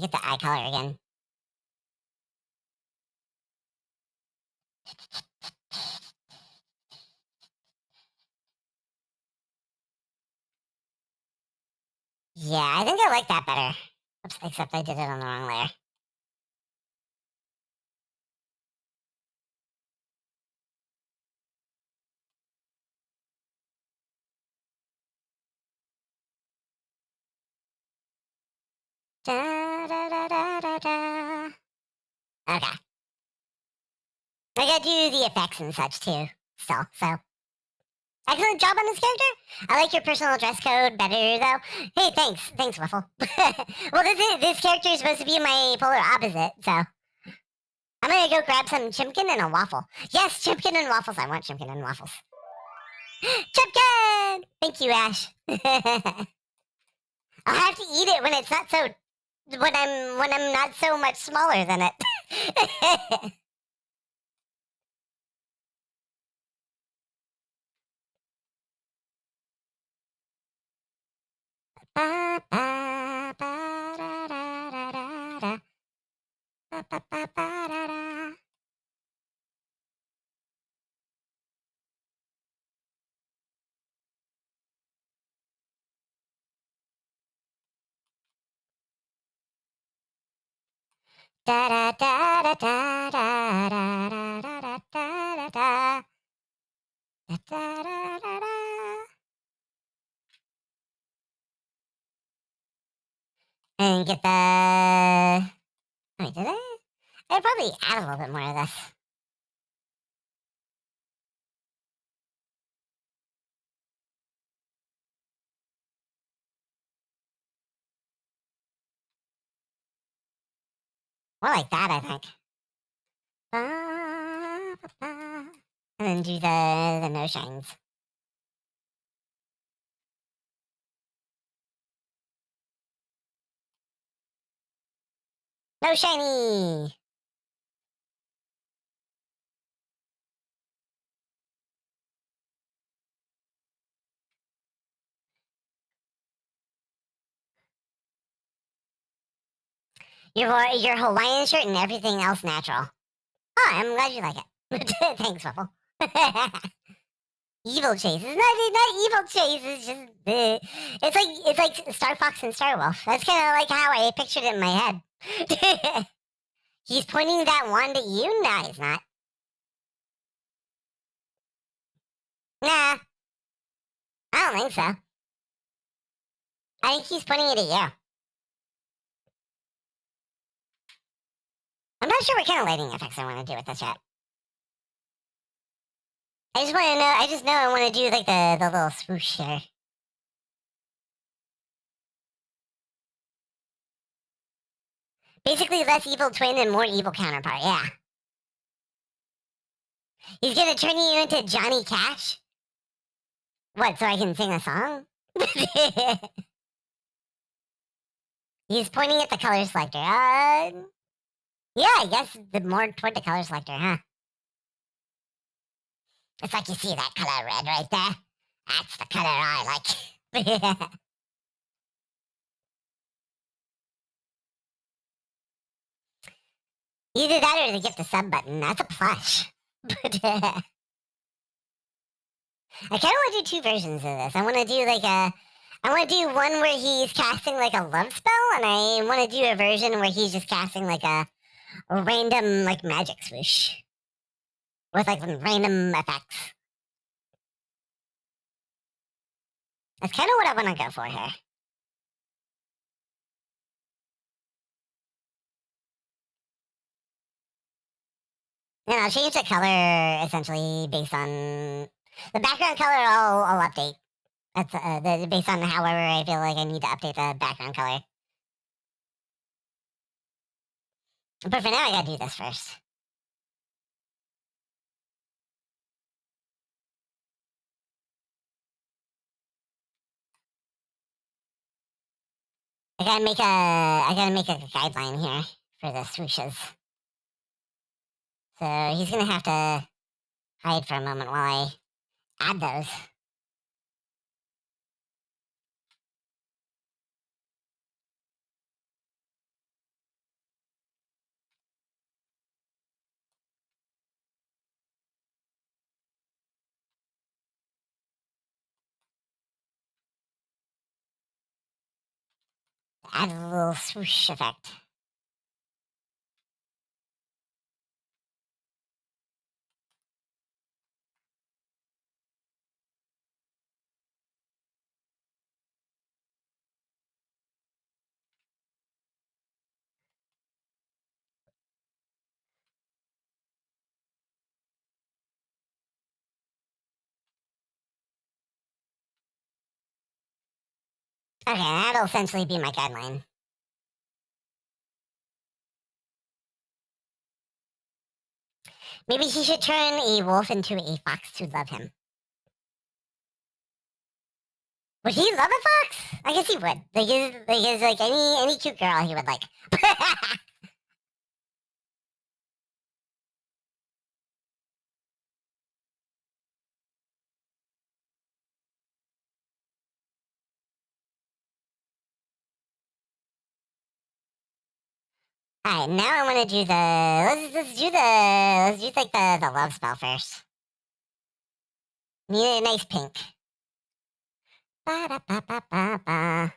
Get the eye color again. Yeah, I think I like that better. Oops, except I did it on the wrong layer. Da, da, da, da, da, da. Okay. I gotta do the effects and such too. Still, so. Excellent job on this character. I like your personal dress code better though. Hey, thanks, Wiffle. Well, this character is supposed to be my polar opposite, so I'm gonna go grab some chimkin and a waffle. Yes, chimkin and waffles. I want chimkin and waffles. Chimkin! Thank you, Ash. I'll have to eat it when it's not so when I'm not so much smaller than it. Ba, ba, ba, da, da, da, da, da. Ba, ba, ba, ba, da, da. Da da da da da da da da da da da da. Da, da, da, da, da. And get the. Wait, did I? I'd probably add a little bit more of this. More like that, I think. Ba, ba, ba. And then do the no shines. No shiny. Your Hawaiian shirt and everything else natural. Oh, I'm glad you like it. Thanks, Waffle. Evil chase. It's not evil chase. It's just it's like Star Fox and Star Wolf. That's kind of like how I pictured it in my head. He's pointing that wand at you? No, he's not. Nah, I don't think so. I think he's pointing it at you. I'm not sure what kind of lighting effects I want to do with this yet. I just want to know. I just know I want to do like the little swoosh here. Basically, less evil twin and more evil counterpart. Yeah. He's gonna turn you into Johnny Cash. What? So I can sing a song? He's pointing at the color selector. Yeah, I guess the more toward the color selector, huh? It's like you see that color red right there. That's the color I like. Either that or the gift a sub button. That's a plush. I kind of want to do two versions of this. I want to do I want to do one where he's casting like a love spell, and I want to do a version where he's just casting like a random like magic swoosh with like random effects. That's kind of what I want to go for here. And I'll change the color essentially based on the background color. I'll update. That's based on however I feel like I need to update the background color. But for now, I gotta do this first. I gotta make a guideline here for the swooshes. So he's gonna have to hide for a moment while I add those. Add a little swoosh effect. Okay, that'll essentially be my guideline. Maybe he should turn a wolf into a fox to love him. Would he love a fox? I guess he would. Like any cute girl he would like. Alright, now I wanna do the let's do like the love spell first. Need a nice pink. Ba da ba ba ba ba.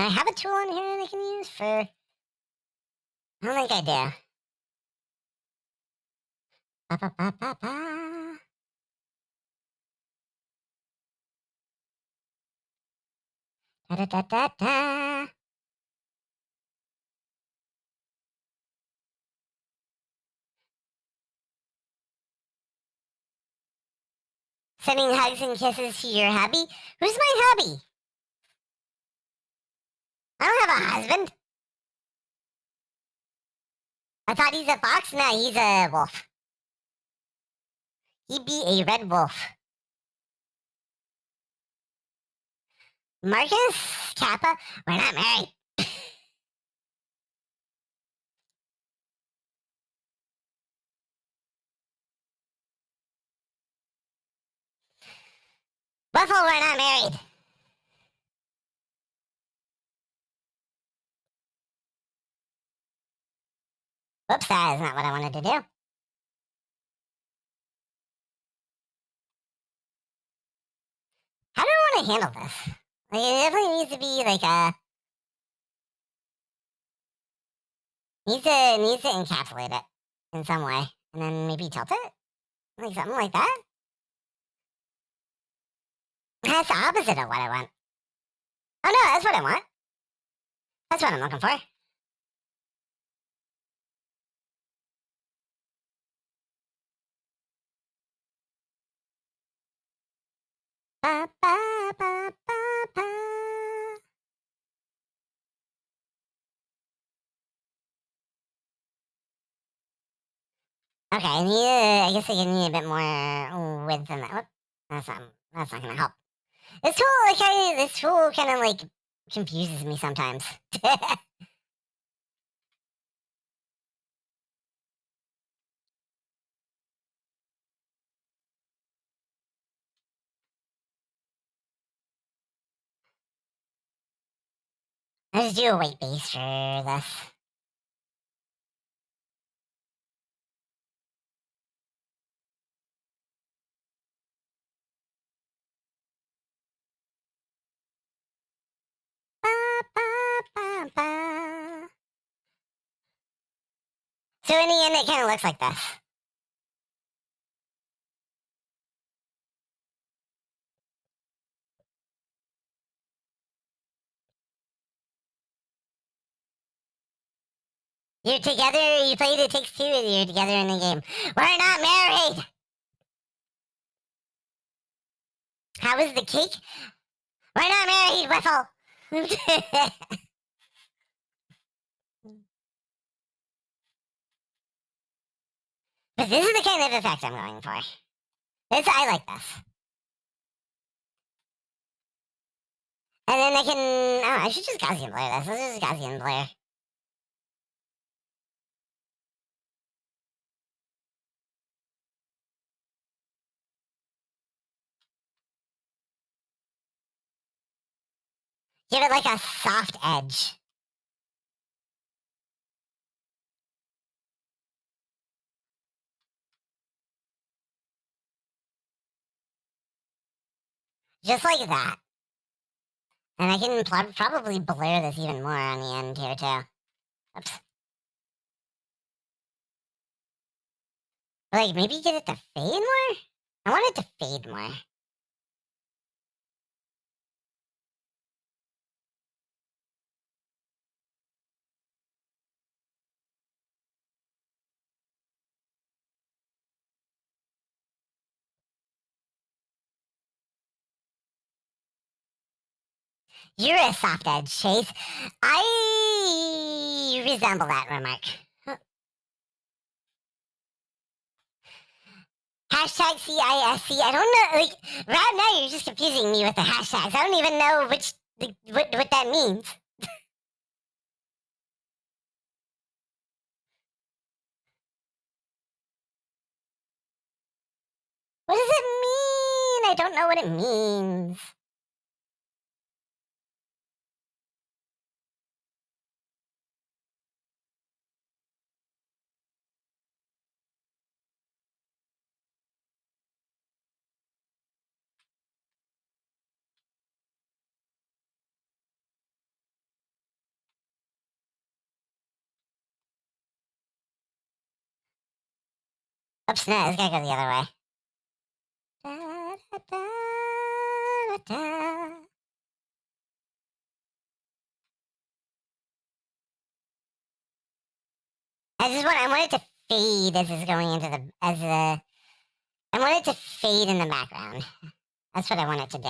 I have a tool in here that I can use for... I don't think I do. Ba, ba, ba, ba, ba. Da, da, da, da, da. Sending hugs and kisses to your hubby? Who's my hubby? I don't have a husband. I thought he's a fox. No, he's a wolf. He'd be a red wolf. Marcus? Kappa? We're not married. Buffalo, we're not married. Whoops, that is not what I wanted to do. How do I want to handle this? Like, it definitely needs to be like a... Needs to encapsulate it in some way. And then maybe tilt it? Like something like that? That's the opposite of what I want. Oh no, that's what I want. That's what I'm looking for. Ba, ba, ba, ba, ba. Okay, I guess I need a bit more width than that. Whoop. That's not gonna help. This tool kind of like confuses me sometimes. I just do a weight base for this. Ba, ba, ba, ba. So in the end, it kind of looks like this. You're together, you played It Takes Two, and you're together in the game. We're not married! How was the cake? We're not married, Whiffle! But this is the kind of effect I'm going for. I like this. And then I can... Oh, I should just Gaussian blur this. Let's just Gaussian blur. Give it like a soft edge. Just like that. And I can probably blur this even more on the end here, too. Oops. Like, maybe get it to fade more? I want it to fade more. You're a soft edge, Chase. I resemble that remark. Hashtag CISC. I don't know. Like, right now you're just confusing me with the hashtags. I don't even know what that means. What does it mean? I don't know what it means. Oops, no, it's gotta go the other way. Da, da, da, da, da. I want it to fade as it's going into I want it to fade in the background. That's what I want it to do.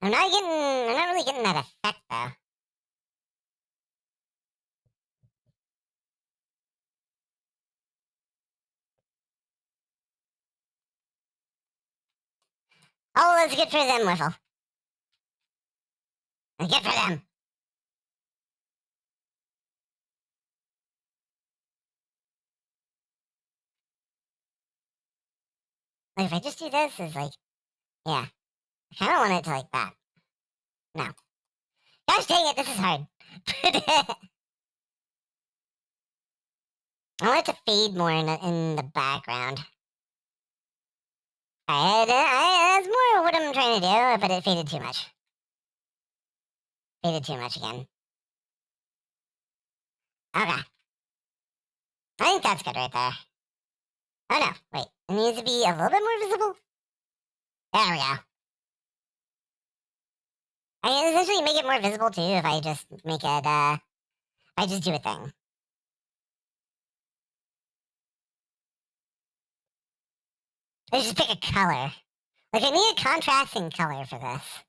I'm not really getting that effect though. Oh, that's good for them, Wiffle. That's good for them. Like, if I just do this, it's like, yeah. I kind of want it to like that. No. Gosh dang it, this is hard. I want it to fade more in the background. That's more what I'm trying to do, but it faded too much. Faded too much again. Okay. I think that's good right there. Oh no, wait. It needs to be a little bit more visible. There we go. I can essentially make it more visible too if I just make it, I just do a thing. I just pick a color. Like, I need a contrasting color for this.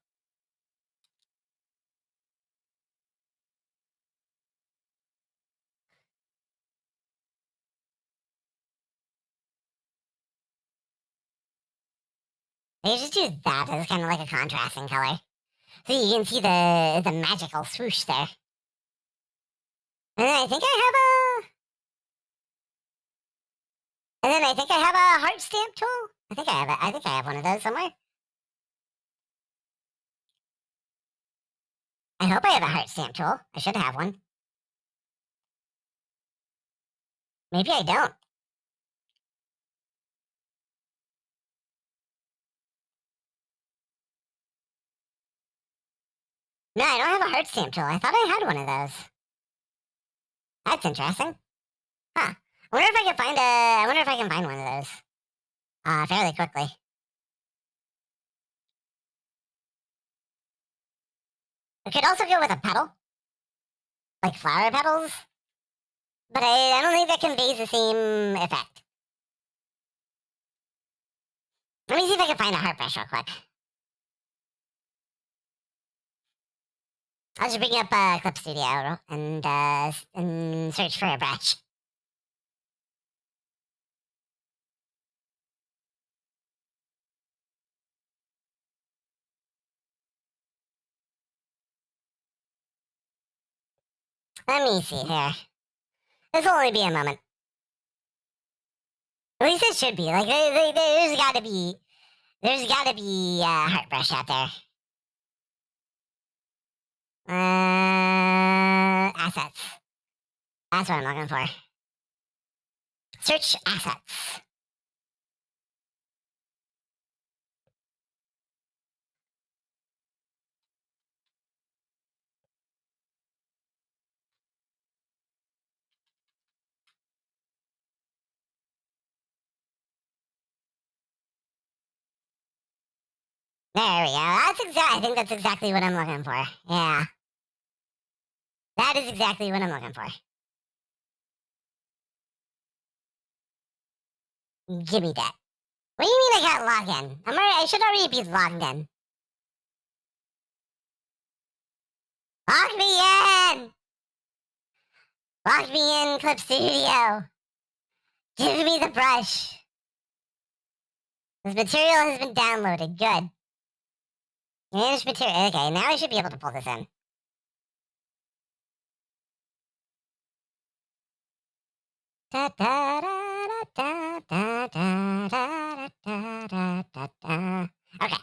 I just do that as kind of like a contrasting color. So you can see the magical swoosh there. And then I think I have a... And then I think I have a heart stamp tool. I think I have one of those somewhere. I hope I have a heart stamp tool. I should have one. Maybe I don't. No, I don't have a heart stamp tool. I thought I had one of those. That's interesting. Huh. I wonder if I can find one of those. Fairly quickly. I could also go with a petal. Like flower petals. But I don't think that conveys the same effect. Let me see if I can find a heart brush real quick. I'll just bring up Clip Studio and search for a brush. Let me see here. This will only be a moment. At least it should be. Like, there's gotta be a heart brush out there. Assets. That's what I'm looking for. Search assets. There we go. I think that's exactly what I'm looking for. Yeah. That is exactly what I'm looking for. Give me that. What do you mean I got logged in? I should already be logged in. Log me in! Log me in, Clip Studio. Give me the brush. This material has been downloaded. Good. Manage material. Okay, now I should be able to pull this in. Da, da, da, da, da, da, da, da, da, da, da. Okay.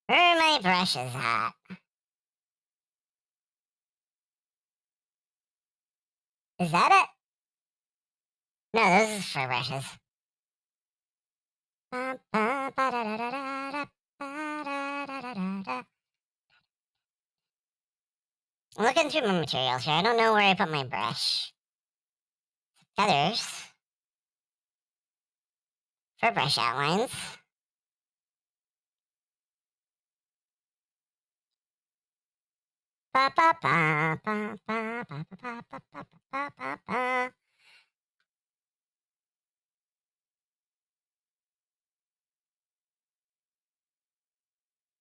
Where are my brushes at? Is that it? No, this is for brushes. I'm looking through my materials here. I don't know where I put my brush. Feathers. For brush outlines. Ba ba ba ba ba ba ba ba ba ba ba ba.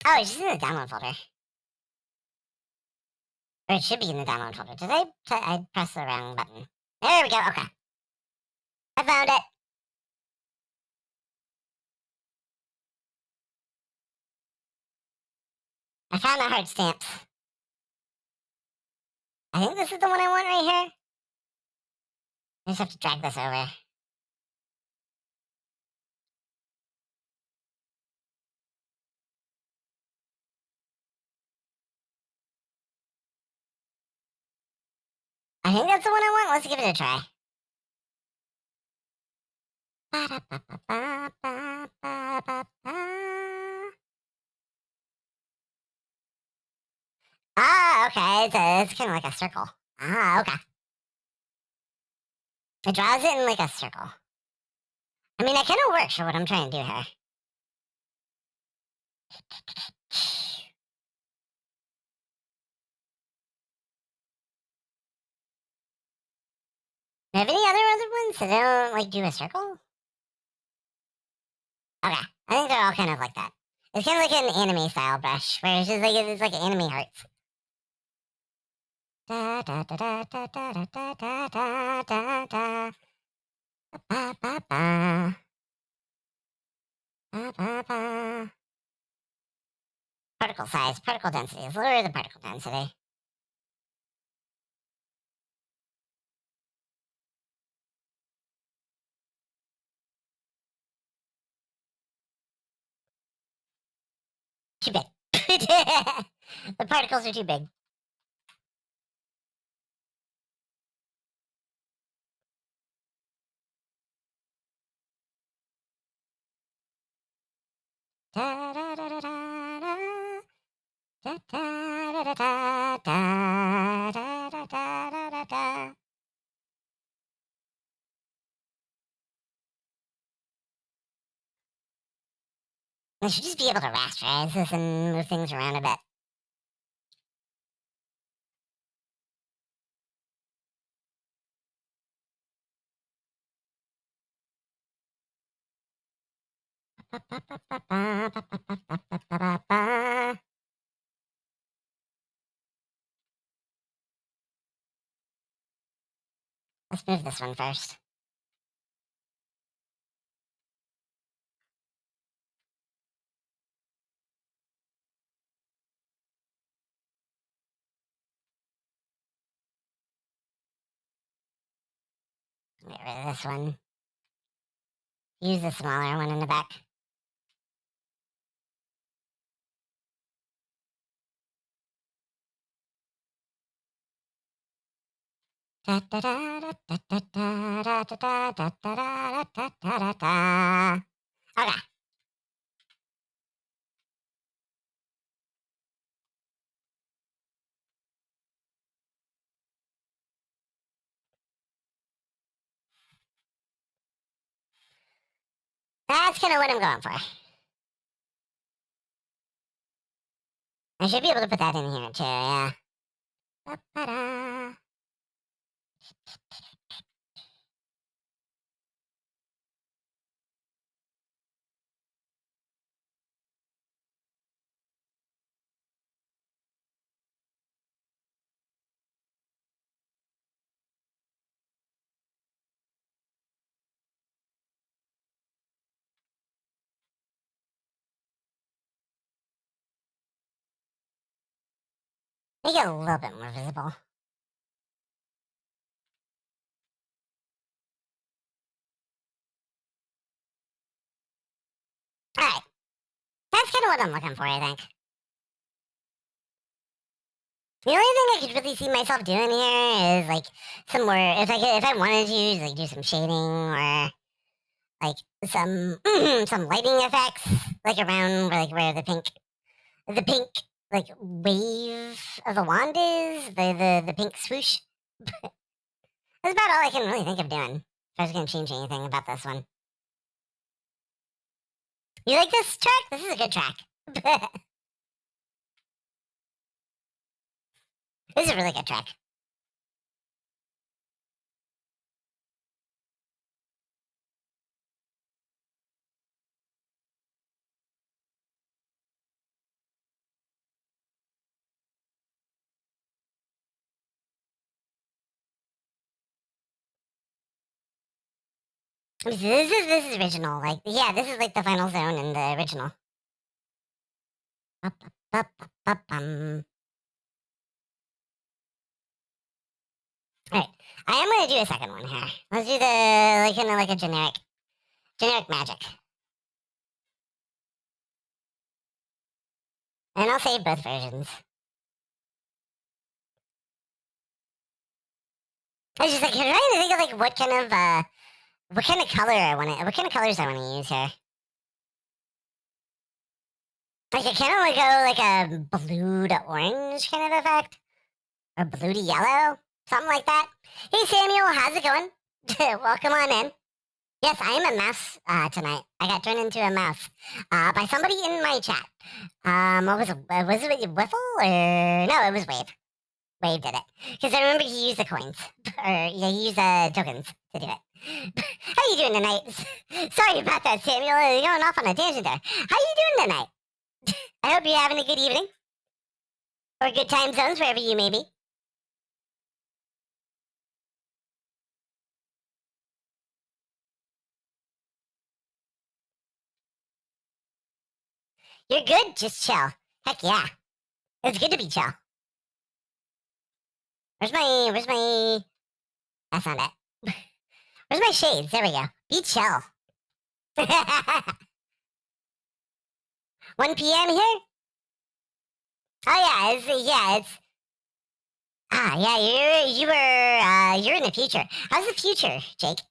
Oh, it's just in the download folder. Or it should be in the download folder. Did I press the wrong button? There we go. Okay. I found it. I found the heart stamps. I think this is the one I want right here. I just have to drag this over. I think that's the one I want. Let's give it a try. Ah, okay. It's kind of like a circle. Ah, okay. It draws it in like a circle. I mean, that kind of works for what I'm trying to do here. Do you have any other ones that don't like do a circle? Okay, I think they're all kind of like that. It's kind of like an anime style brush, where it's just like it's like anime hearts. Da da da da da da da da da da da. Ba ba ba. Ba ba ba. Particle size, particle density. Let's lower the particle density. Too big. The particles are too big. Da da da da da da. Da da da da da da da da da da da. I should just be able to rasterize this and move things around a bit. Let's move this one first. Get rid of this one. Use the smaller one in the back. Da da da da da da da da da da da da da da. Okay. That's kind of what I'm going for. I should be able to put that in here too, yeah. Ba-ba-da. Make it a little bit more visible. Alright. That's kind of what I'm looking for, I think. The only thing I could really see myself doing here is like some more if I wanted to like do some shading or like some some lighting effects like around where the pink like wave of a wand is, the pink swoosh. That's about all I can really think of doing. If I was gonna change anything about this one. You like this track? This is a good track. This is a really good track. This is original. Like, yeah, this is like the final zone in the original. Alright, I am gonna do a second one here. Let's do the kind of like a generic magic, and I'll save both versions. I was just like trying to think of like what kind of color I want to, what kind of colors I want to use here. Like I kind of want to go like a blue to orange kind of effect, or blue to yellow, something like that. Hey Samuel, how's it going? Welcome on in. Yes, I am a mouse tonight. I got turned into a mouse by somebody in my chat. What was it? Was it Wiffle or no? It was Wave. Wave did it because I remember he used the coins or yeah, he used tokens to do it. How you doing tonight? Sorry about that, Samuel. You're going off on a tangent there. How you doing tonight? I hope you're having a good evening or good time zones wherever you may be. You're good. Just chill. Heck yeah. It's good to be chill. Where's my... That's not it. Where's my shades? There we go. Be chill. 1 p.m. here? Oh yeah, it's... Ah, yeah, you're in the future. How's the future, Jake?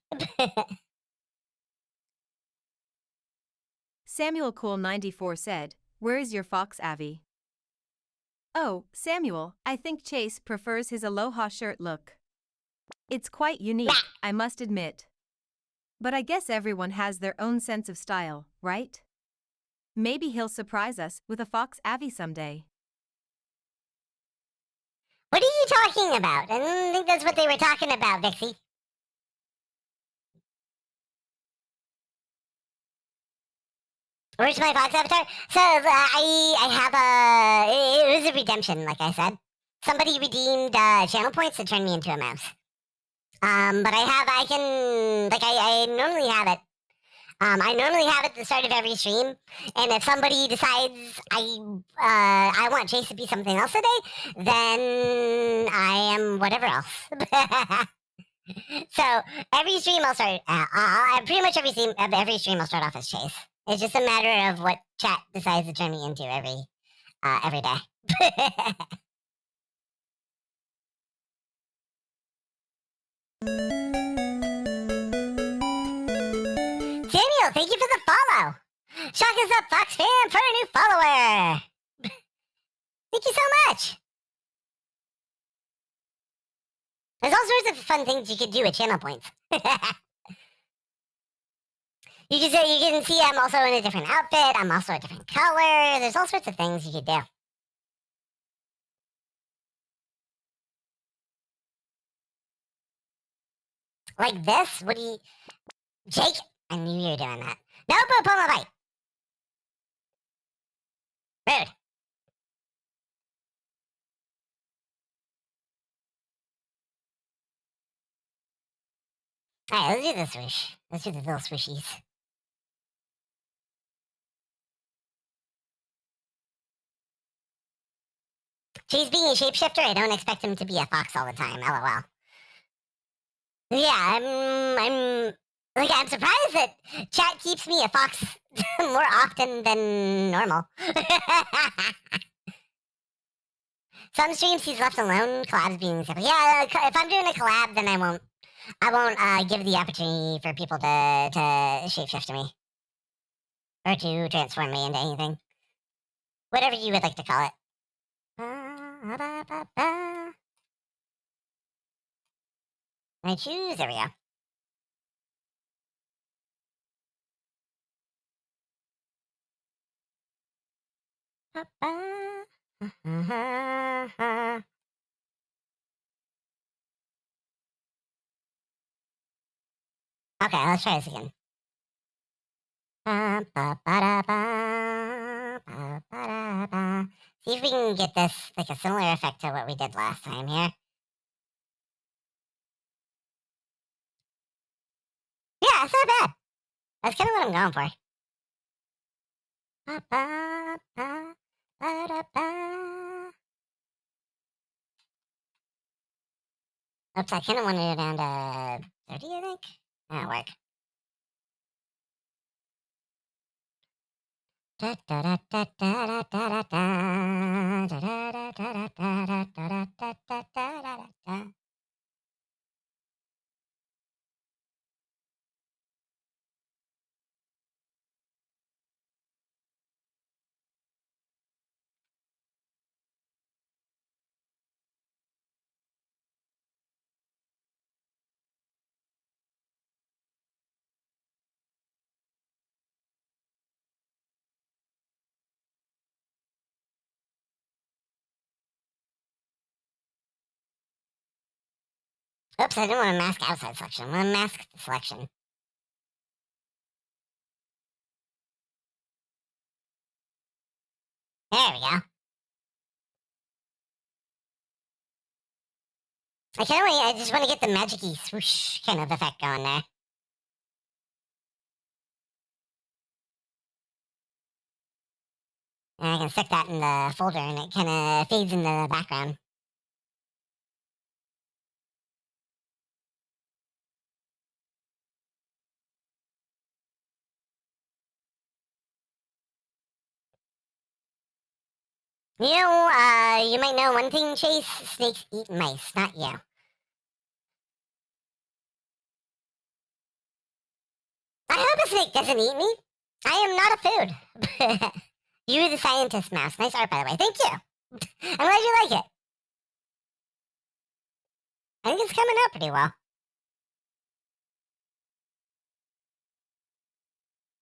Samuel Cool 94 said, "Where is your fox, Avi?" Oh, Samuel, I think Chase prefers his aloha shirt look. It's quite unique, I must admit. But I guess everyone has their own sense of style, right? Maybe he'll surprise us with a fox Avi someday. What are you talking about? I don't think that's what they were talking about, Vixie. Where's my fox avatar? So I have it was a redemption, like I said. Somebody redeemed channel points to turn me into a mouse. But I normally have it. I normally have it at the start of every stream, and if somebody decides I want Chase to be something else today, then I am whatever else. So every stream I'll start. Pretty much every stream I'll start off as Chase. It's just a matter of what chat decides to turn me into every day. Samuel, thank you for the follow. Shock us up, Fox fan, for a new follower. Thank you so much. There's all sorts of fun things you could do with channel points. You can see I'm also in a different outfit. I'm also a different color. There's all sorts of things you could do. Like this? What do you... Jake? I knew you were doing that. No, poop on my bite. Rude. Alright, let's do the swoosh. Let's do the little swooshies. Chase being a shapeshifter, I don't expect him to be a fox all the time, lol. Yeah, I'm surprised that chat keeps me a fox more often than normal. Some streams he's left alone, collabs being simple. Yeah, if I'm doing a collab, then I won't give the opportunity for people to shapeshift me. Or to transform me into anything. Whatever you would like to call it. I choose. There we go. Okay, let's try this again. See if we can get this like a similar effect to what we did last time here. Yeah, it's not bad. That's kind of what I'm going for. Oops, I kind of want to go down to 30, I think. That'll work. Oops, I didn't want to mask outside selection. I want to mask the selection. There we go. I just want to get the magic-y swoosh kind of effect going there. And I can stick that in the folder and it kind of fades in the background. You know, you might know one thing, Chase. Snakes eat mice, not you. I hope a snake doesn't eat me. I am not a food. You the scientist mouse. Nice art, by the way. Thank you. I'm glad you like it. I think it's coming out pretty well.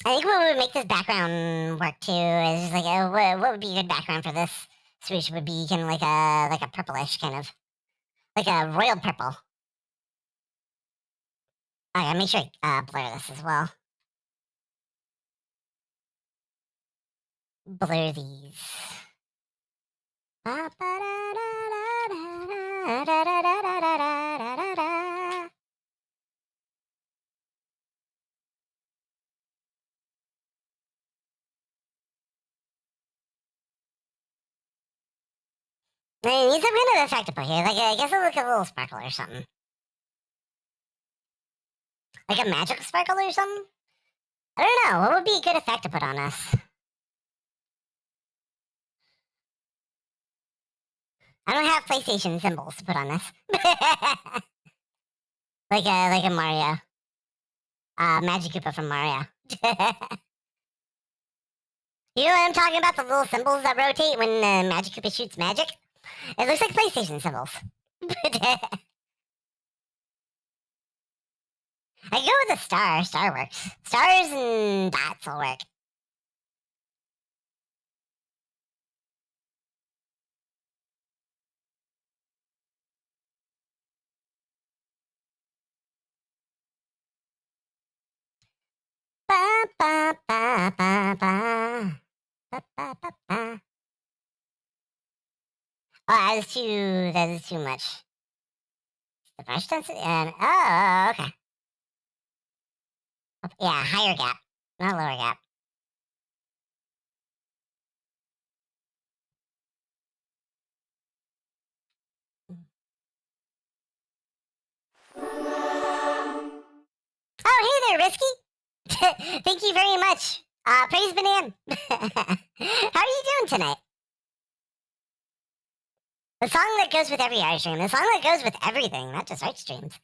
I think what would make this background work too is just like what would be a good background for this swoosh would be kind of like a purplish kind of like a royal purple. Okay, make sure I blur this as well. Blur these. I need some kind of effect to put here. Like, I guess it'll look a little sparkle or something. Like a magic sparkle or something? I don't know. What would be a good effect to put on us? I don't have PlayStation symbols to put on this. like a Mario. Magic Koopa from Mario. You know what I'm talking about? The little symbols that rotate when Magic Koopa shoots magic? It looks like PlayStation symbols. I go with a star. Star works. Stars and dots will work. Ba, ba, ba, ba, ba. Ba, ba, ba, ba. Oh, that is too much. The brush density and oh, okay. Yeah, higher gap, not lower gap. Oh, hey there, Risky. Thank you very much. Praise Banan. How are you doing tonight? The song that goes with every art stream. The song that goes with everything, not just art streams.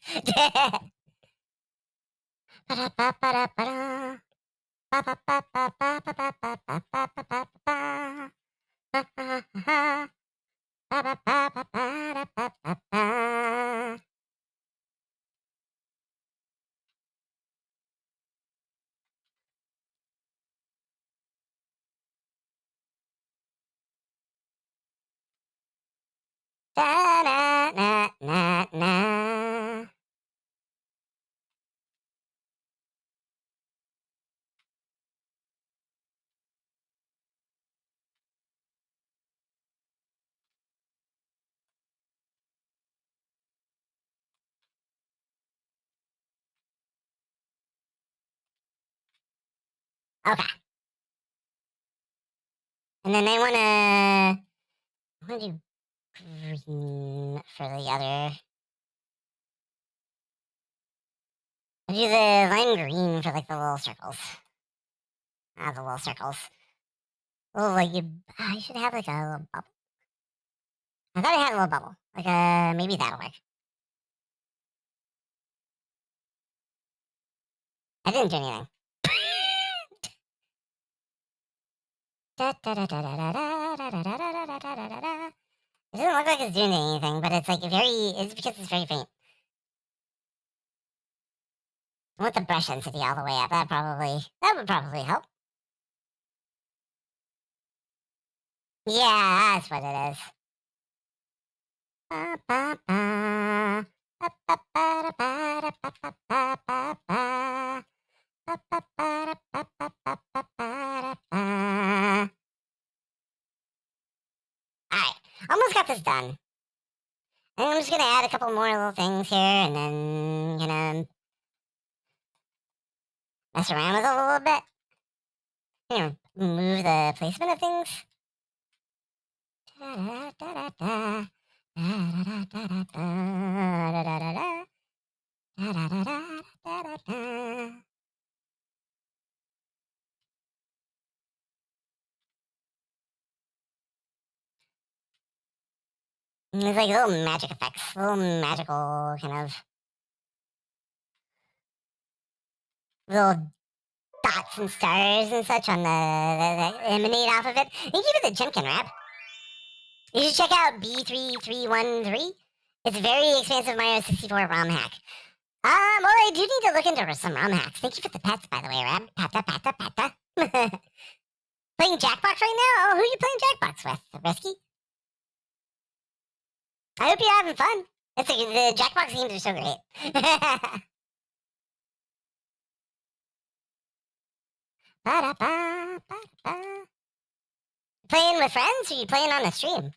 Da, na, na, na, na. Okay. And then I wanna do green for the other. I do the lime green for like the little circles. Ah, the little circles. Oh, like I should have like a little bubble. I thought I had a little bubble. Like maybe that'll work. I didn't do anything. It doesn't look like it's doing anything, but it's like it's because it's very faint. I want the brush density all the way up. That would probably help. Yeah, that's what it is. Alright, almost got this done. And I'm just gonna add a couple more little things here, and then gonna mess around with it a little bit. Here, move the placement of things. And there's like little magic effects, little magical kind of little dots and stars and such on the that emanate off of it. Thank you for the Chimkin wrap. You should check out B3313. It's a very expansive Mario 64 ROM hack. Well, I do need to look into some ROM hacks. Thank you for the pets, by the way, Rab. Pata, pata, pata. Playing Jackbox right now? Oh, who are you playing Jackbox with? Risky? I hope you're having fun. The Jackbox games are so great. Playing with friends, or you playing on a stream?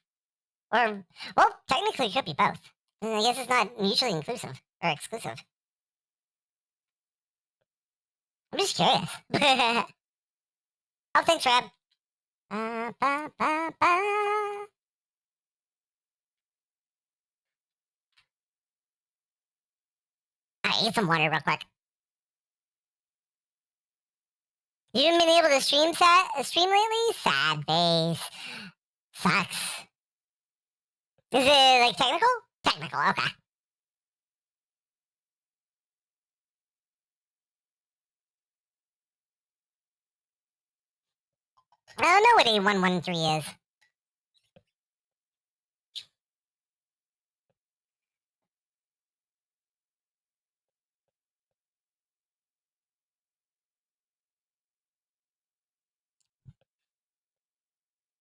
Or, well, technically it could be both. I guess it's not mutually inclusive or exclusive. I'm just curious. Oh, thanks, Rab. Alright, eat some water real quick. You haven't been able to stream lately? Sad face. Sucks. Is it like technical? Technical, okay. I don't know what A113 is.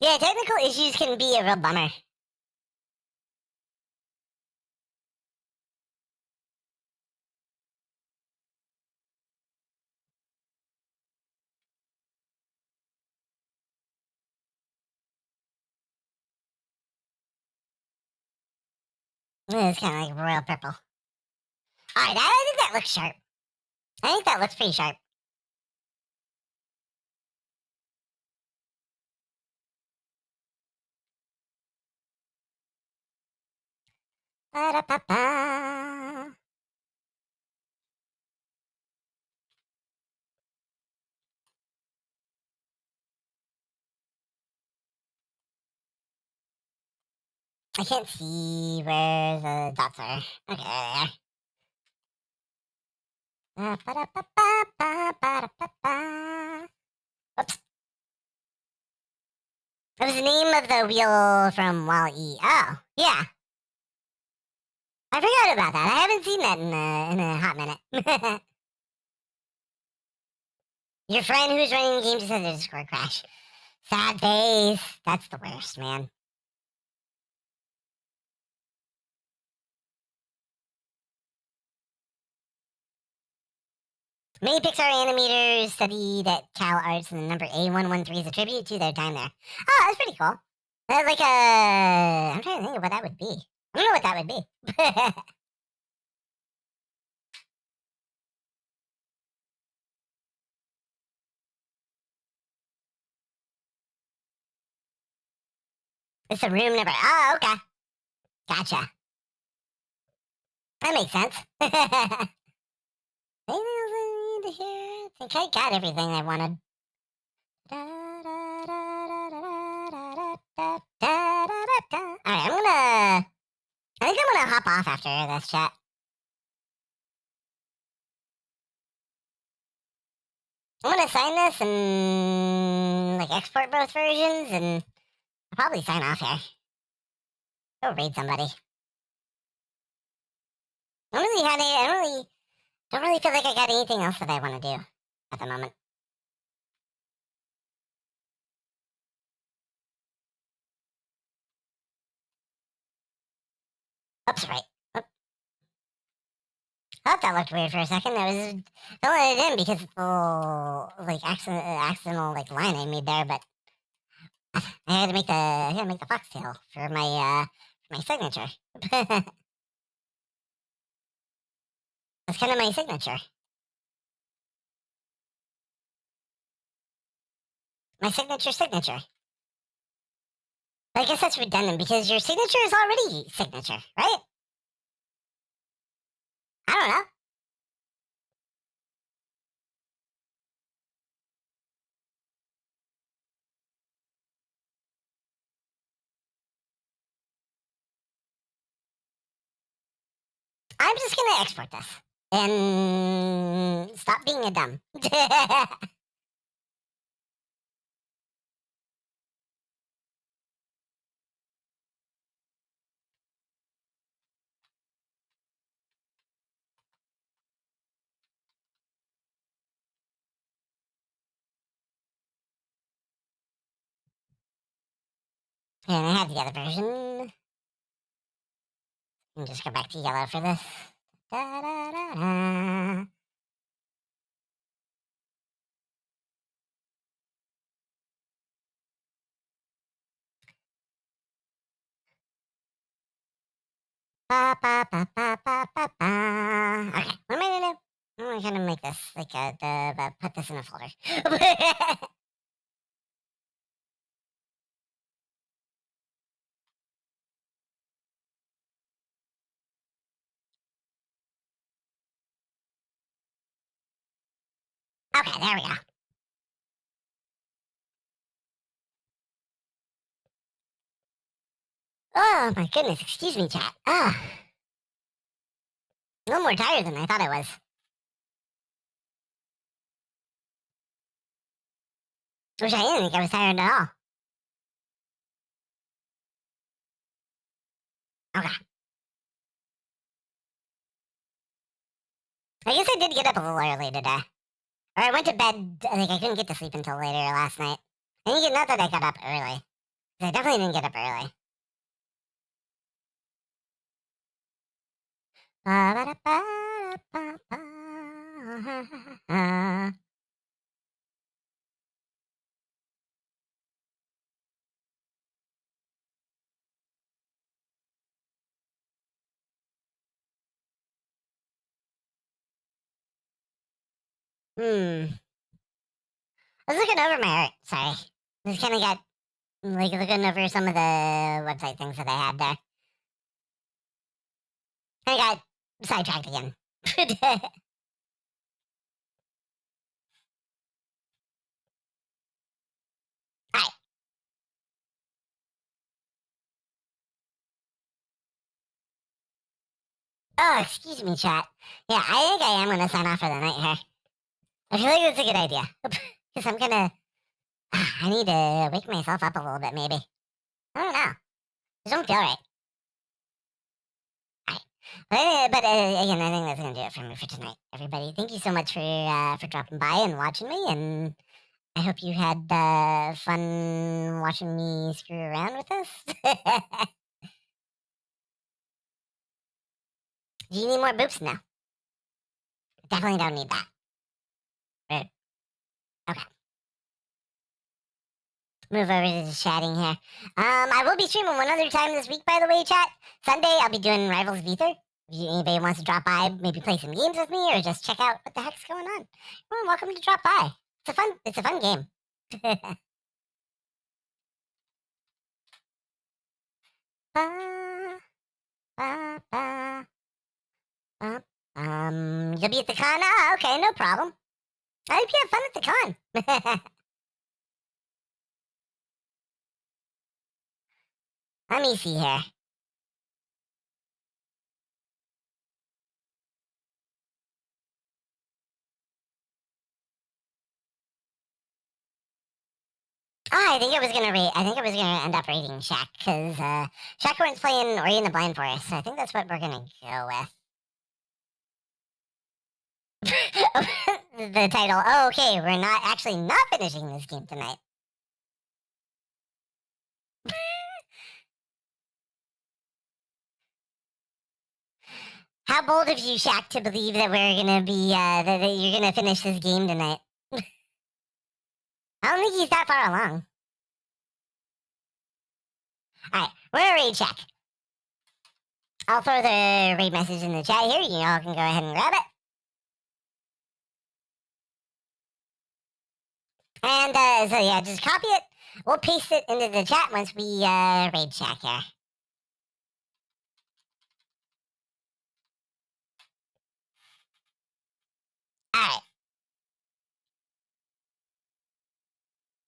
Yeah, technical issues can be a real bummer. It's kind of like royal purple. Alright, I think that looks sharp. I think that looks pretty sharp. Ba-da-ba-ba. I can't see where the dots are. Okay, there they are. Ba-da-ba-ba-ba-ba-da-ba-ba. Oops. That was the name of the wheel from Wall-E. Oh, yeah. I forgot about that. I haven't seen that in a hot minute. Your friend who's running the game just had a Discord crash. Sad face. That's the worst, man. Many Pixar animators studied at Cal Arts, and the number A113 is a tribute to their time there. Oh, that's pretty cool. That's like a. I'm trying to think of what that would be. I don't know what that would be. It's a room number. Oh, okay. Gotcha. That makes sense. Anything else I need to hear? I think I got everything I wanted. Alright, I think I'm gonna hop off after this chat. I'm gonna sign this and like export both versions, and I'll probably sign off here. Go raid somebody. I don't really feel like I got anything else that I want to do at the moment. Oops, right. Oop. I thought that looked weird for a second. I was filling it in because of the little, like accidental like line I made there, but I had to make the foxtail for my signature. That's kind of my signature. My signature. I guess that's redundant because your signature is already signature, right? I don't know. I'm just gonna export this and stop being a dumb. And I have the other version. And just go back to yellow for this. Da, da, da, da. Ba, ba, ba, ba, ba, ba, ba. Okay, what am I gonna do? I'm gonna make this like put this in a folder. Okay, there we go. Oh my goodness, excuse me, chat. Ah, a little more tired than I thought I was. Which I didn't think I was tired at all. Okay. I guess I did get up a little early today. Or I went to bed, like I couldn't get to sleep until later last night. I think not that I got up early. I definitely didn't get up early. I was looking over my art. Sorry. Just kind of got, like, looking over some of the website things that I had there. I got sidetracked again. Alright. Oh, excuse me, chat. Yeah, I think I am going to sign off for the night here. I feel like that's a good idea. Because I'm gonna... I need to wake myself up a little bit, maybe. I don't know. I just don't feel right. But again, I think that's gonna do it for me for tonight, everybody. Thank you so much for dropping by and watching me, and I hope you had fun watching me screw around with this. Do you need more boops? No. Definitely don't need that. Okay. Move over to the chatting here. I will be streaming one other time this week, by the way, chat. Sunday, I'll be doing Rivals v3. If anybody wants to drop by, maybe play some games with me, or just check out what the heck's going on, well, welcome to drop by. It's a fun game. You'll be at the con? Ah, okay, no problem. I hope you have fun at the con. Let me see here. I think I was gonna end up raiding Shaq because Shaq was playing Ori in the Blind Forest. So I think that's what we're gonna go with. The title. Oh, okay, we're not finishing this game tonight. How bold of you, Shaq, to believe that we're gonna be that you're gonna finish this game tonight. I don't think he's that far along. Alright, we're a raid check. I'll throw the raid message in the chat here. You all can go ahead and grab it. And so yeah, just copy it. We'll paste it into the chat once we raid check here. Alright.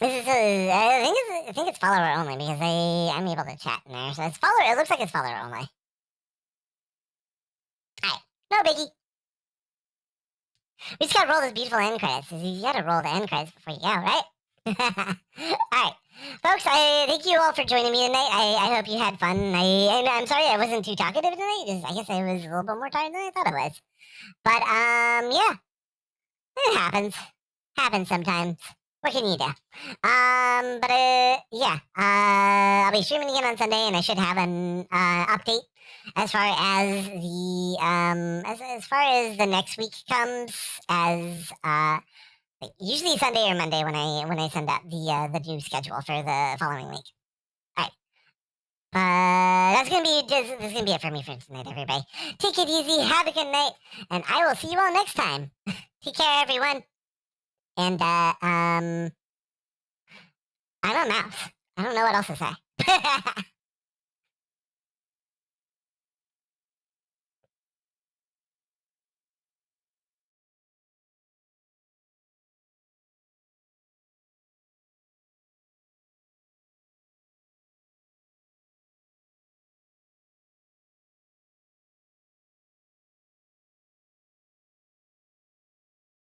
This is I think it's follower only because I'm able to chat in there. So it's follower. It looks like it's follower only. Alright, no biggie. We just gotta roll those beautiful end credits. You gotta roll the end credits before you go, right? Alright, folks. I thank you all for joining me tonight. I hope you had fun. I'm sorry I wasn't too talkative tonight. I guess I was a little bit more tired than I thought I was. But yeah, it happens. Happens sometimes. What can you do? But yeah, I'll be streaming again on Sunday, and I should have an update as far as the as far as the next week comes. As like usually Sunday or Monday when I send out the new schedule for the following week. All right. That's gonna be it for me for tonight, everybody. Take it easy, have a good night, and I will see you all next time. Take care, everyone. And I'm a mouse. I don't know what else to say.